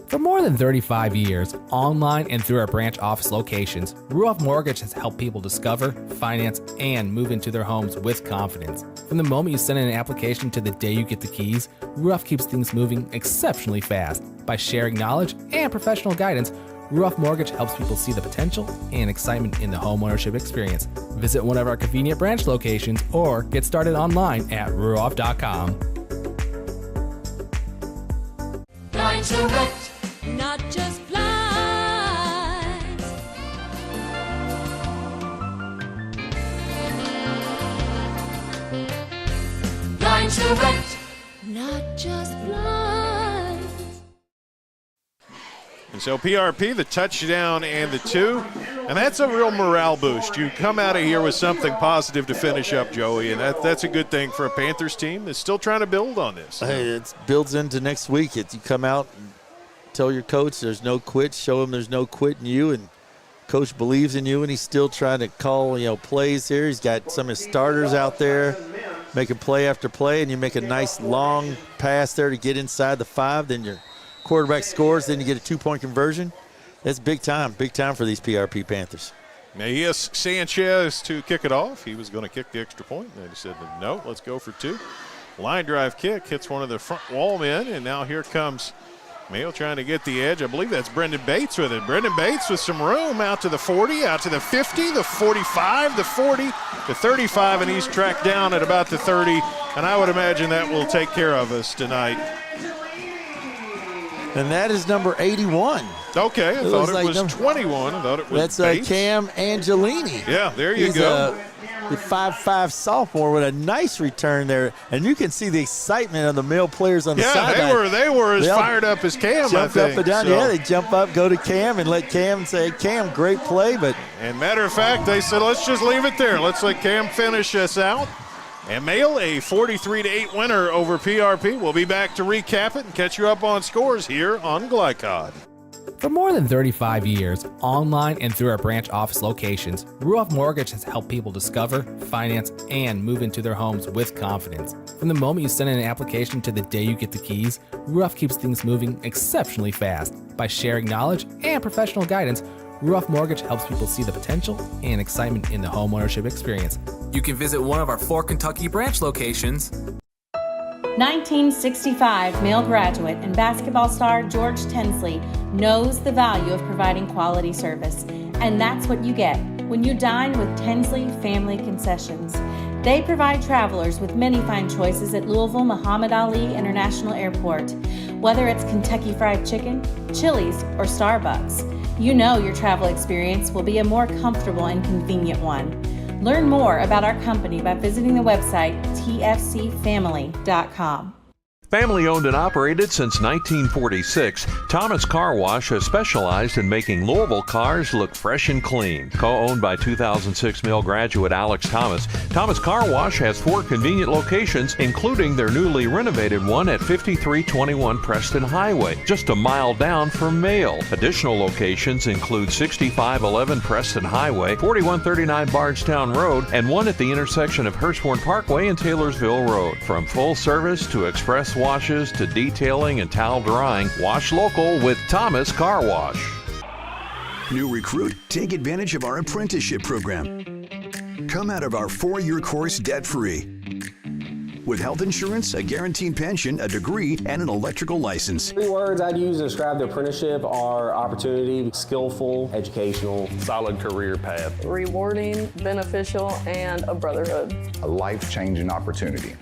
For more than 35 years, online and through our branch office locations, Ruoff Mortgage has helped people discover, finance, and move into their homes with confidence. From the moment you send in an application to the day you get the keys, Ruoff keeps things moving exceptionally fast. By sharing knowledge and professional guidance, Ruoff Mortgage helps people see the potential and excitement in the homeownership experience. Visit one of our convenient branch locations or get started online at ruoff.com. Blinds Direct. Not just blinds. Blinds Direct. Not just blinds. And so PRP, the touchdown and the 2. And that's a real morale boost. You come out of here with something positive to finish up, Joey, and that's a good thing for a Panthers team that's still trying to build on this. Hey, it builds into next week. You come out and tell your coach there's no quit, show him there's no quit in you, and coach believes in you, and he's still trying to call plays here. He's got some of his starters out there making play after play, and you make a nice long pass there to get inside the 5, then your quarterback scores, then you get a 2-point conversion. That's big time for these PRP Panthers. Now he has Sanchez to kick it off. He was going to kick the extra point, and they said, no, let's go for 2. Line drive kick hits one of the front wall men, and now here comes Mayo trying to get the edge. I believe that's Brendan Bates with it. Brendan Bates with some room out to the 40, out to the 50, the 45, the 40, the 35, and he's tracked down at about the 30. And I would imagine that will take care of us tonight. And that is number 81. Okay, I thought it was 21. I thought it was That's Bates. Cam Angelini. Yeah, there you He's go. The 5'5" sophomore with a nice return there, and you can see the excitement of the male players on the sideline. Yeah, they were as fired up as Cam, I jump think. up and down. So. Yeah, they jump up, go to Cam, and let Cam say, Cam, great play. But and matter of fact, they said, let's just leave it there. Let's let Cam finish us out. And Mail, a 43-8 winner over PRP. We'll be back to recap it and catch you up on scores here on Glycod. For more than 35 years, online and through our branch office locations, Ruoff Mortgage has helped people discover, finance, and move into their homes with confidence. From the moment you send in an application to the day you get the keys, Ruoff keeps things moving exceptionally fast. By sharing knowledge and professional guidance, Ruoff Mortgage helps people see the potential and excitement in the homeownership experience. You can visit one of our 4 Kentucky branch locations. 1965 male graduate and basketball star George Tensley knows the value of providing quality service, and that's what you get when you dine with Tensley Family Concessions. They provide travelers with many fine choices at Louisville Muhammad Ali International Airport. Whether it's Kentucky Fried Chicken, Chili's, or Starbucks, you know your travel experience will be a more comfortable and convenient one. Learn more about our company by visiting the website tfcfamily.com. Family owned and operated since 1946, Thomas Car Wash has specialized in making Louisville cars look fresh and clean. Co-owned by 2006 Mill graduate Alex Thomas, Thomas Car Wash has 4 convenient locations, including their newly renovated one at 5321 Preston Highway, just a mile down from Mail. Additional locations include 6511 Preston Highway, 4139 Bardstown Road, and one at the intersection of Hurstbourne Parkway and Taylorsville Road. From full service to express washes to detailing and towel drying, wash local with Thomas Car Wash. New recruit, take advantage of our apprenticeship program. Come out of our 4-year course debt-free. With health insurance, a guaranteed pension, a degree, and an electrical license. 3 words I'd use to describe the apprenticeship are opportunity, skillful, educational, solid career path, Rewarding, beneficial, and a brotherhood. A life-changing opportunity.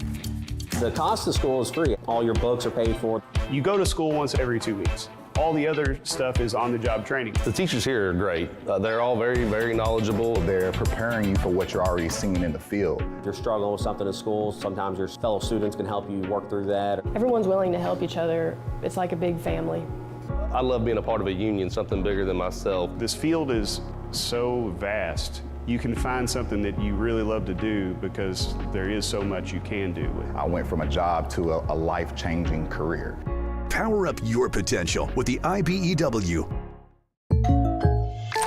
The cost of school is free. All your books are paid for. You go to school once every 2 weeks. All the other stuff is on-the-job training. The teachers here are great. They're all very, very knowledgeable. They're preparing you for what you're already seeing in the field. If you're struggling with something in school, sometimes your fellow students can help you work through that. Everyone's willing to help each other. It's like a big family. I love being a part of a union, something bigger than myself. This field is so vast. You can find something that you really love to do because there is so much you can do with it. I went from a job to a life-changing career. Power up your potential with the IBEW.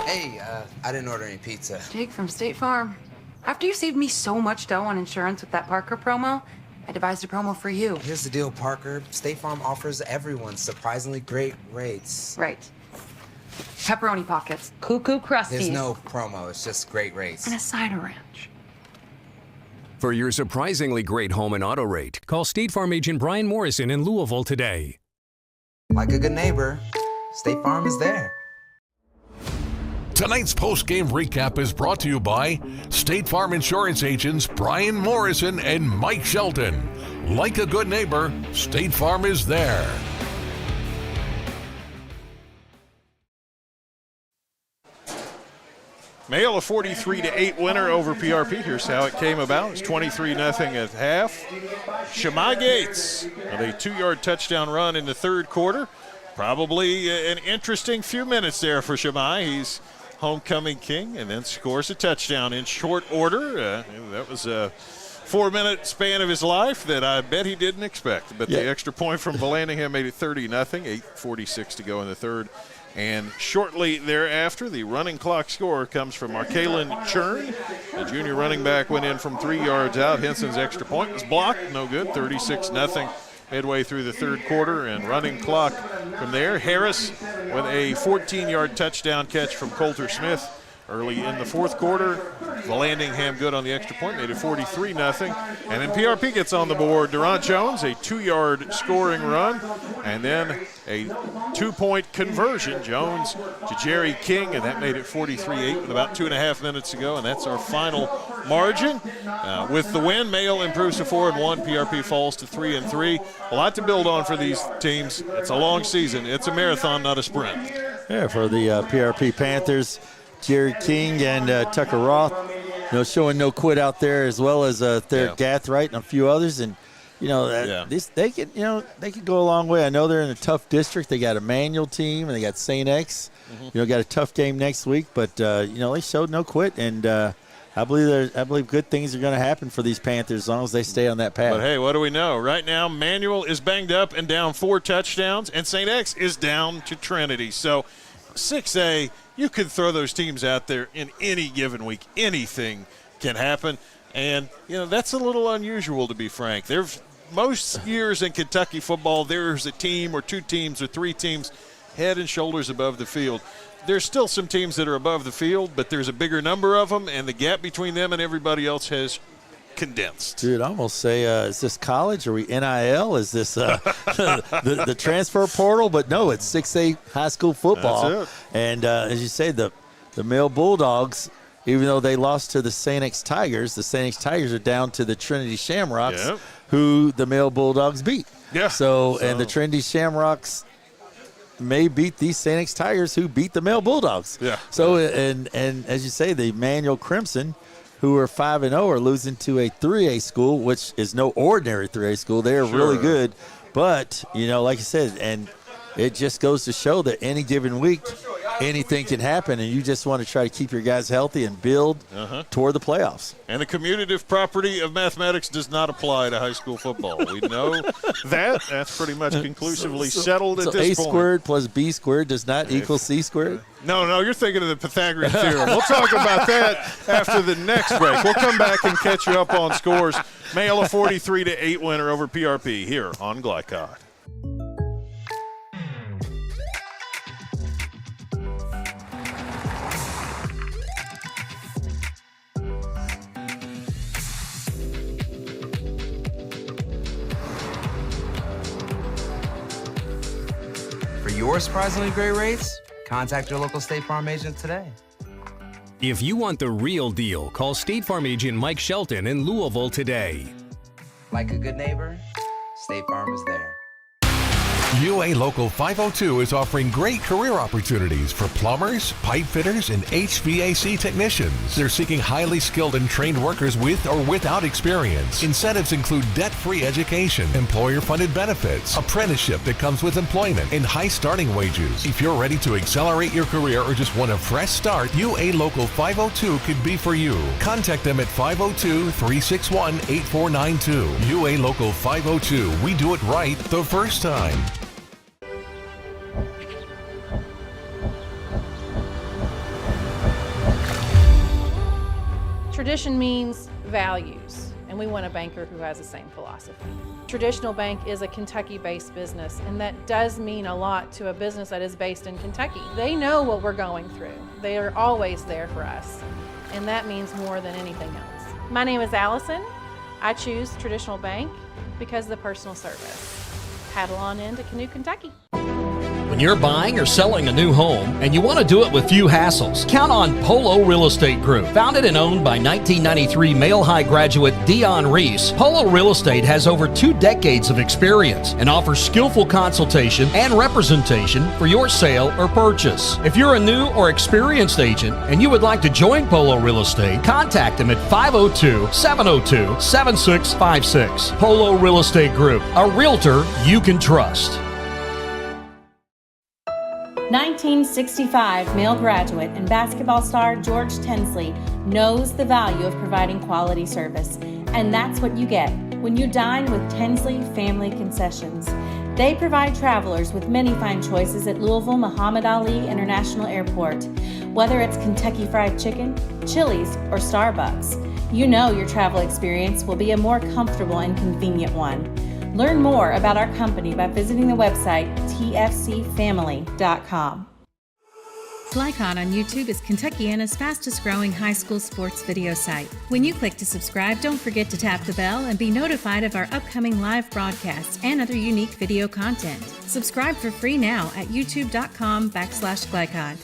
Hey, I didn't order any pizza. Jake from State Farm. After you saved me so much dough on insurance with that Parker promo, I devised a promo for you. Here's the deal, Parker. State Farm offers everyone surprisingly great rates. Right. Pepperoni pockets, cuckoo crusties. There's no promo, it's just great rates. And a side of ranch. For your surprisingly great home and auto rate, call State Farm agent Brian Morrison in Louisville today. Like a good neighbor, State Farm is there. Tonight's post-game recap is brought to you by State Farm Insurance agents Brian Morrison and Mike Shelton. Like a good neighbor, State Farm is there. Mail a 43-8 winner over PRP. Here's how it came about. It's 23-0 at half. Shamai Gates with a 2-yard touchdown run in the third quarter. Probably an interesting few minutes there for Shamai. He's homecoming king and then scores a touchdown in short order. That was a 4-minute span of his life that I bet he didn't expect. But the extra point from Vallandigham made it 30-0, 8:46 to go in the third. And shortly thereafter, the running clock score comes from Markalen Churn. The junior running back went in from 3 yards out. Henson's extra point was blocked, no good, 36-0 midway through the third quarter. And running clock from there, Harris with a 14-yard touchdown catch from Coulter Smith early in the fourth quarter. Vallandigham good on the extra point, made it 43-0. And then PRP gets on the board. Durant Jones, a 2-yard scoring run, and then a 2-point conversion. Jones to Jerry King, and that made it 43-8 with about 2.5 minutes to go, and that's our final margin. With the win, Mail improves to 4-1. PRP falls to 3-3. A lot to build on for these teams. It's a long season. It's a marathon, not a sprint. Yeah, for the PRP Panthers, Jerry King and Tucker Roth, showing no quit out there, as well as Therick Gathright and a few others. And they could go a long way. I know they're in a tough district. They got a Manual team and they got St. X. Got a tough game next week, but they showed no quit. And I believe good things are going to happen for these Panthers as long as they stay on that path. But hey, what do we know? Right now, Manual is banged up and down 4 touchdowns, and St. X is down to Trinity. So 6A, you could throw those teams out there in any given week. Anything can happen. And, that's a little unusual, to be frank. There's most years in Kentucky football, there's a team or 2 teams or 3 teams head and shoulders above the field. There's still some teams that are above the field, but there's a bigger number of them, and the gap between them and everybody else has condensed. Dude, I almost say, is this college? Are we NIL? Is this the transfer portal? But no, it's 6A high school football. That's it. And as you say, the Mail Bulldogs, even though they lost to the St. X Tigers, the St. X Tigers are down to the Trinity Shamrocks, who the Mail Bulldogs beat. Yeah. So, and the Trinity Shamrocks may beat these St. X Tigers, who beat the Mail Bulldogs. Yeah. So, and as you say, the Manual Crimson, who are 5-0, are losing to a 3A school, which is no ordinary 3A school. They are really good, But, like I said, and it just goes to show that any given week, anything can happen, and you just want to try to keep your guys healthy and build toward the playoffs. And the commutative property of mathematics does not apply to high school football. We know that. That's pretty much conclusively settled at this point. A squared plus B squared does not equal C squared? No, you're thinking of the Pythagorean theorem. We'll talk about that after the next break. We'll come back and catch you up on scores. Male a 43-8 winner over PRP here on Glycod. For your surprisingly great rates, contact your local State Farm agent today. If you want the real deal, call State Farm agent Mike Shelton in Louisville today. Like a good neighbor, State Farm is there. UA Local 502 is offering great career opportunities for plumbers, pipe fitters, and HVAC technicians. They're seeking highly skilled and trained workers with or without experience. Incentives include debt-free education, employer-funded benefits, apprenticeship that comes with employment, and high starting wages. If you're ready to accelerate your career or just want a fresh start, UA Local 502 could be for you. Contact them at 502-361-8492. UA Local 502. We do it right the first time. Tradition means values, and we want a banker who has the same philosophy. Traditional Bank is a Kentucky-based business, and that does mean a lot to a business that is based in Kentucky. They know what we're going through. They are always there for us, and that means more than anything else. My name is Allison. I choose Traditional Bank because of the personal service. Paddle on into Canoe, Kentucky. When you're buying or selling a new home and you want to do it with few hassles, count on Polo Real Estate Group. Founded and owned by 1993 Male High graduate Dion Reese, Polo Real Estate has over 2 decades of experience and offers skillful consultation and representation for your sale or purchase. If you're a new or experienced agent and you would like to join Polo Real Estate, contact them at 502-702-7656. Polo Real Estate Group, a realtor you can trust. 1965 male graduate and basketball star George Tensley knows the value of providing quality service, and that's what you get when you dine with Tensley Family Concessions. They provide travelers with many fine choices at Louisville Muhammad Ali International Airport. Whether it's Kentucky Fried Chicken, Chili's, or Starbucks, you know your travel experience will be a more comfortable and convenient one. Learn more about our company by visiting the website tfcfamily.com. Glycod on YouTube is Kentuckiana's fastest growing high school sports video site. When you click to subscribe, don't forget to tap the bell and be notified of our upcoming live broadcasts and other unique video content. Subscribe for free now at youtube.com/Glycod.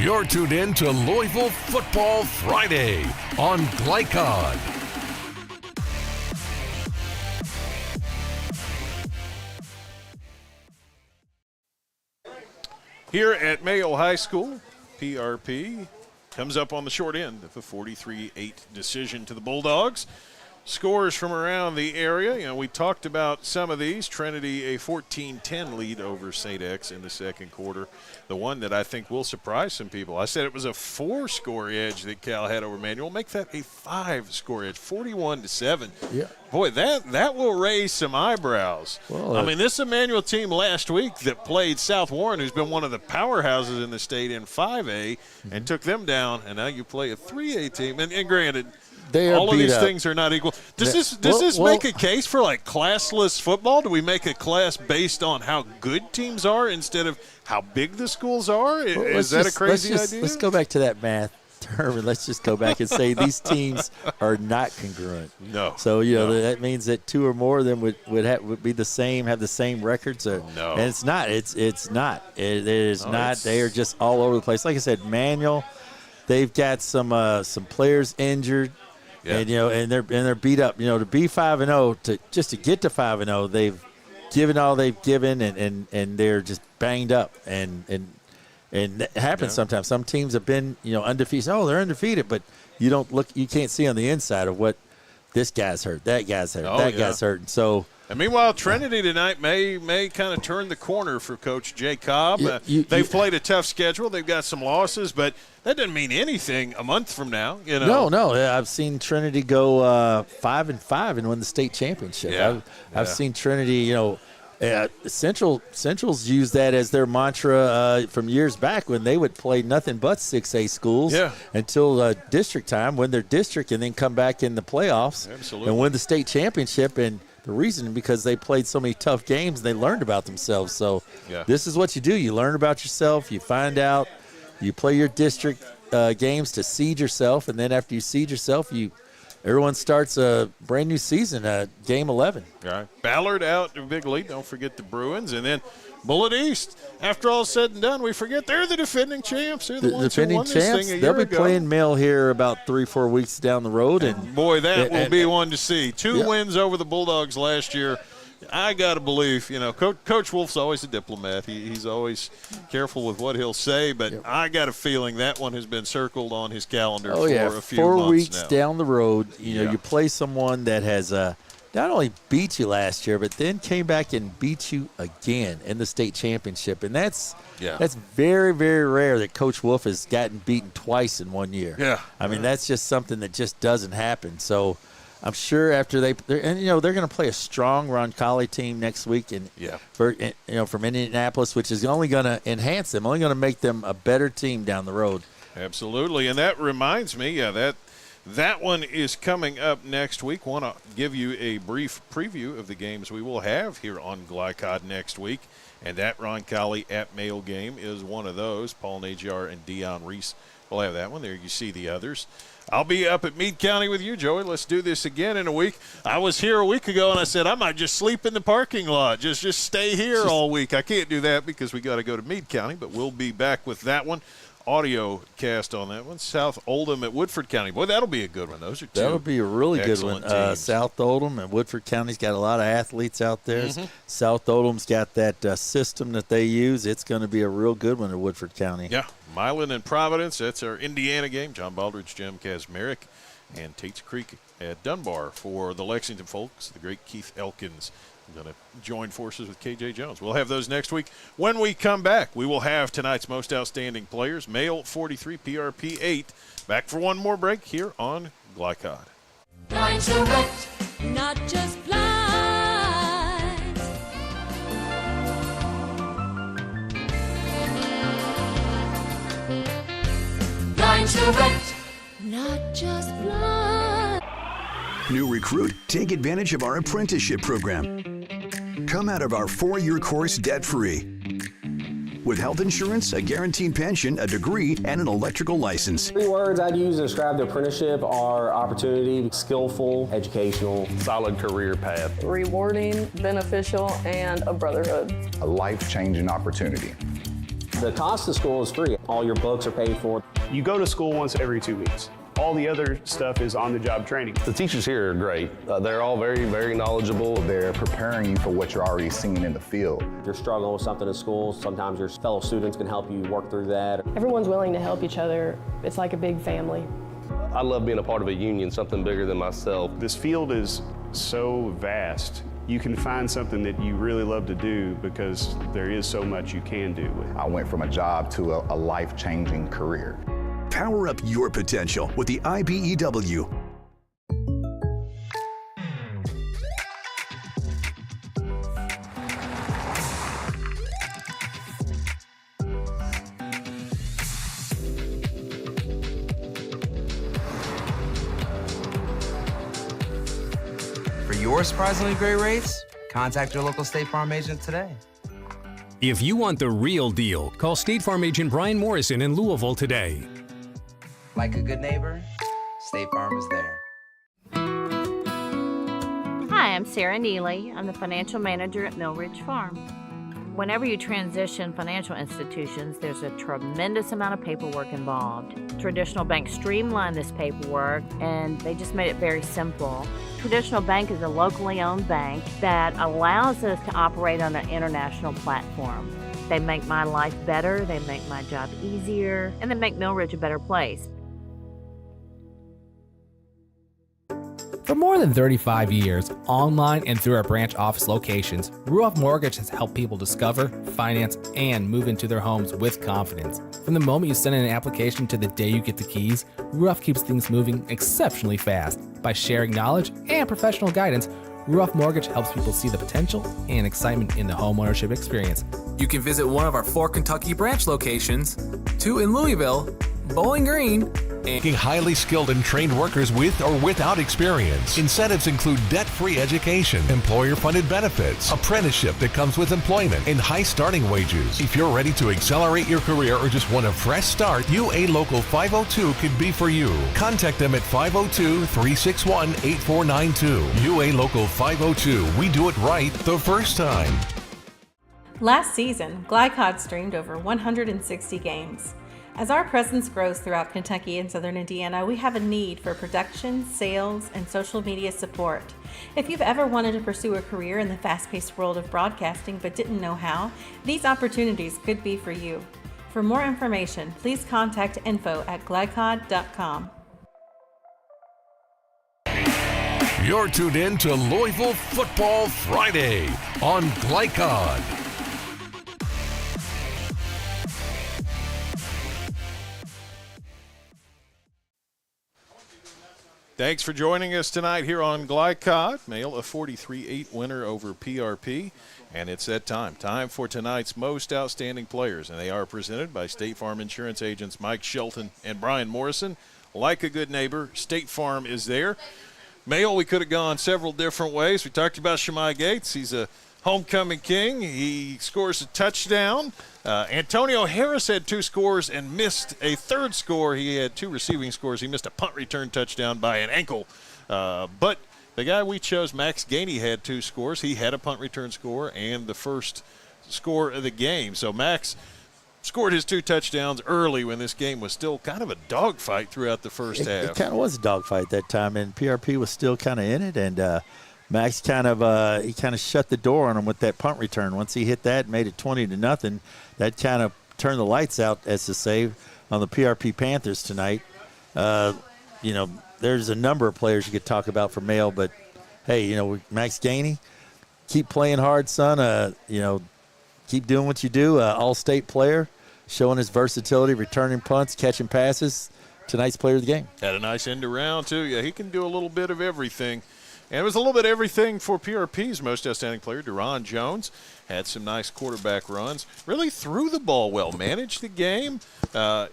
You're tuned in to Louisville Football Friday on Glycod. Here at Mayo High School, PRP comes up on the short end of a 43-8 decision to the Bulldogs. Scores from around the area. We talked about some of these. Trinity, a 14-10 lead over St. X in the second quarter. The one that I think will surprise some people. I said it was a 4-score edge that Cal had over Manual. Make that a 5-score edge, 41-7. Yeah. Boy, that will raise some eyebrows. Well, this Emmanuel team last week that played South Warren, who's been one of the powerhouses in the state in 5A, and took them down, and now you play a 3A team. And granted, all of these things are not equal. Does this make a case for like classless football? Do we make a class based on how good teams are instead of how big the schools are? Is that a crazy idea? Let's go back to that math term and let's just go back and say these teams are not congruent. No. So that means that 2 or more of them would be the same, have the same records. No. And it's not. It is not. They are just all over the place. Like I said, Manual, they've got some players injured. Yeah. And they're beat up. To be 5-0, to get to 5-0, they've given all they've given, and they're just banged up. And it happens sometimes. Some teams have been undefeated. Oh, they're undefeated, but you can't see on the inside of what this guy's hurt, that guy's hurt, guy's hurt. And so And meanwhile, Trinity tonight may kind of turn the corner for Coach Jay Cobb. They've played a tough schedule. They've got some losses, but that doesn't mean anything a month from now. You know? No. I've seen Trinity go 5-5 and win the state championship. Yeah. I've seen Trinity, Central's used that as their mantra from years back when they would play nothing but 6A schools until district time, win their district, and then come back in the playoffs and win the state championship. And the reason because they played so many tough games, they learned about themselves. So this is what you do. You learn about yourself. You find out. You play your district games to seed yourself, and then after you seed yourself, everyone starts a brand new season, game 11. All right. Ballard out to a big lead. Don't forget the Bruins. And then Bullitt East. After all said and done, we forget they're the defending champs. They're the ones who won this thing a year They'll be ago. playing Mill here about 3-4 weeks down the road. And boy, that will be one to see. Two wins over the Bulldogs last year. I got to believe, Coach Wolf's always a diplomat. He's always careful with what he'll say, but I got a feeling that one has been circled on his calendar for a few 4 months weeks now. down the road, you play someone that has not only beat you last year, but then came back and beat you again in the state championship. And that's very, very rare that Coach Wolf has gotten beaten twice in 1 year. Yeah. I mean, that's just something that just doesn't happen. So I'm sure after they're going to play a strong Roncalli team next week, and from Indianapolis, which is only going to enhance them, only going to make them a better team down the road. Absolutely, and that reminds me, that one is coming up next week. Want to give you a brief preview of the games we will have here on Glycod next week, and that Roncalli at Mail game is one of those. Paul Najar and Dion Reese will have that one. There you see the others. I'll be up at Meade County with you, Joey. Let's do this again in a week. I was here a week ago, and I said I might just sleep in the parking lot, just stay here all week. I can't do that because we got to go to Meade County, but we'll be back with that one. Audio cast on that one. South Oldham at Woodford County. Boy, that'll be a good one. Those are two. That'll be a really good one. teams. South Oldham and Woodford County's got a lot of athletes out there. South Oldham's got that system that they use. It's going to be a real good one at Woodford County. Yeah. Milan and Providence. That's our Indiana game. John Baldridge, Jim Kazmarek, and Tate's Creek at Dunbar for the Lexington folks. The great Keith Elkins going to join forces with KJ Jones. We'll have those next week. When we come back, we will have tonight's most outstanding players, male 43, PRP 8. Back for one more break here on Glycod. Lines direct, not just blinds. Lines direct, not just blinds. New recruit, take advantage of our apprenticeship program. Come out of our 4-year course debt-free. With health insurance, a guaranteed pension, a degree, and an electrical license. 3 words I'd use to describe the apprenticeship are opportunity, skillful, educational, solid career path, Rewarding, beneficial, and a brotherhood. A life-changing opportunity. The cost of school is free. All your books are paid for. You go to school once every 2 weeks. All the other stuff is on-the-job training. The teachers here are great. They're all very, very knowledgeable. They're preparing you for what you're already seeing in the field. If you're struggling with something in school, sometimes your fellow students can help you work through that. Everyone's willing to help each other. It's like a big family. I love being a part of a union, something bigger than myself. This field is so vast. You can find something that you really love to do because there is so much you can do with it. I went from a job to a life-changing career. Power up your potential with the IBEW. For your surprisingly great rates, contact your local State Farm agent today. If you want the real deal, call State Farm agent Brian Morrison in Louisville today. Like a good neighbor, State Farm is there. Hi, I'm Sarah Neely. I'm the financial manager at Millridge Farm. Whenever you transition financial institutions, there's a tremendous amount of paperwork involved. Traditional banks streamlined this paperwork and they just made it very simple. Traditional Bank is a locally owned bank that allows us to operate on an international platform. They make my life better, they make my job easier, and they make Millridge a better place. For more than 35 years, online and through our branch office locations, Ruoff Mortgage has helped people discover, finance, and move into their homes with confidence. From the moment you send in an application to the day you get the keys, Ruoff keeps things moving exceptionally fast. By sharing knowledge and professional guidance, Ruoff Mortgage helps people see the potential and excitement in the homeownership experience. You can visit one of our 4 Kentucky branch locations, 2 in Louisville, Bowling Green, Making highly skilled and trained workers with or without experience. Incentives include debt-free education, employer-funded benefits, apprenticeship that comes with employment, and high starting wages. If you're ready to accelerate your career or just want a fresh start, UA Local 502 could be for you. Contact them at 502-361-8492. UA Local 502. We do it right the first time. Last season, Glycod streamed over 160 games. As our presence grows throughout Kentucky and Southern Indiana, we have a need for production, sales, and social media support. If you've ever wanted to pursue a career in the fast-paced world of broadcasting but didn't know how, these opportunities could be for you. For more information, please contact info@glycod.com. You're tuned in to Louisville Football Friday on Glycod. Thanks for joining us tonight here on Glycod. Mail a 43-8 winner over PRP. And it's that time. Time for tonight's most outstanding players. And they are presented by State Farm Insurance agents Mike Shelton and Brian Morrison. Like a good neighbor, State Farm is there. Mail, we could have gone several different ways. We talked about Shemai Gates. He's a homecoming king. He scores a touchdown. Antonio Harris had 2 scores and missed a third score. He had 2 receiving scores. He missed a punt return touchdown by an ankle. But the guy we chose, Max Gainey, had 2 scores. He had a punt return score and the first score of the game. So Max scored his 2 touchdowns early when this game was still kind of a dogfight throughout the first half. It kind of was a dogfight that time, and PRP was still kind of in it, and Max kind of shut the door on him with that punt return. Once he hit that, made it 20-0. That kind of turned the lights out, as to say, on the PRP Panthers tonight. There's a number of players you could talk about for Mail, but hey, Max Gainey, keep playing hard, son. Keep doing what you do. All-state player, showing his versatility, returning punts, catching passes. Tonight's player of the game. Had a nice end around too. Yeah, he can do a little bit of everything. And it was a little bit of everything for PRP's most outstanding player, Deron Jones. Had some nice quarterback runs. Really threw the ball well, managed the game. There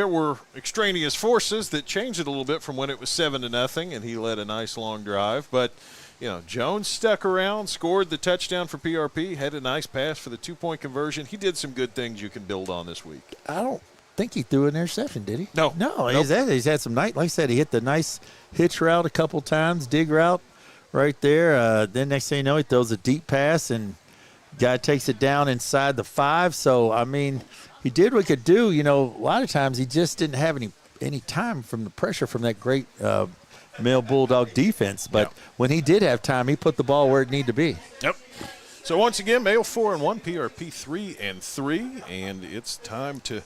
were extraneous forces that changed it a little bit from when it was 7-0, and he led a nice long drive. But, Jones stuck around, scored the touchdown for PRP, had a nice pass for the 2-point conversion. He did some good things you can build on this week. I don't think he threw an interception, did he? No. Nope. He's had some night. Like I said, he hit the nice hitch route a couple times, dig route right there. Then next thing you know, he throws a deep pass, and guy takes it down inside the 5. So, he did what he could do. A lot of times he just didn't have any time from the pressure from that great Male Bulldog defense. But when he did have time, he put the ball where it needed to be. Yep. So once again, Mail 4-1, PRP 3-3, and it's time to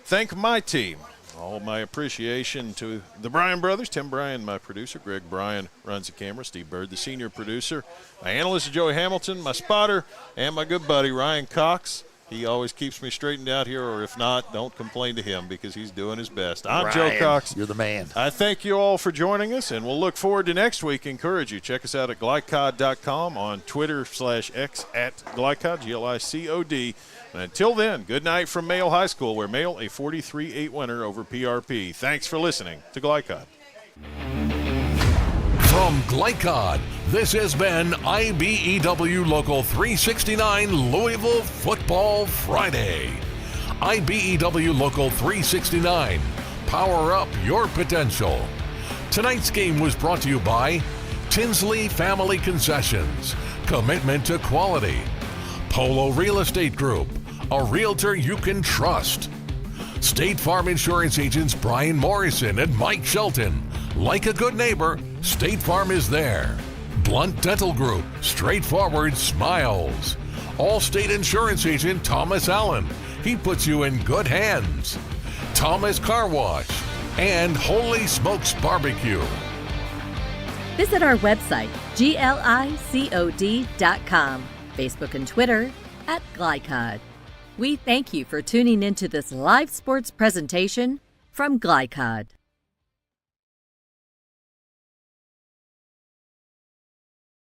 thank my team. All my appreciation to the Bryan brothers. Tim Bryan, my producer. Greg Bryan runs the camera. Steve Bird, the senior producer. My analyst, Joey Hamilton. My spotter, and my good buddy, Ryan Cox. He always keeps me straightened out here, or if not, don't complain to him because he's doing his best. I'm Ryan, Joe Cox. You're the man. I thank you all for joining us, and we'll look forward to next week. Encourage you. Check us out at glycod.com, on Twitter/X @Glycod, GLICOD. And until then, good night from Mail High School, where Mail a 43-8 winner over PRP. Thanks for listening to Glycod. From Glycod, this has been IBEW Local 369 Louisville Football Friday. IBEW Local 369, power up your potential. Tonight's game was brought to you by Tinsley Family Concessions, commitment to quality. Polo Real Estate Group, a realtor you can trust. State Farm Insurance agents Brian Morrison and Mike Shelton. Like a good neighbor, State Farm is there. Blunt Dental Group, straightforward smiles. Allstate Insurance agent Thomas Allen. He puts you in good hands. Thomas Car Wash and Holy Smokes Barbecue. Visit our website, glicod.com, Facebook and Twitter @Glycod. We thank you for tuning into this live sports presentation from Glycod.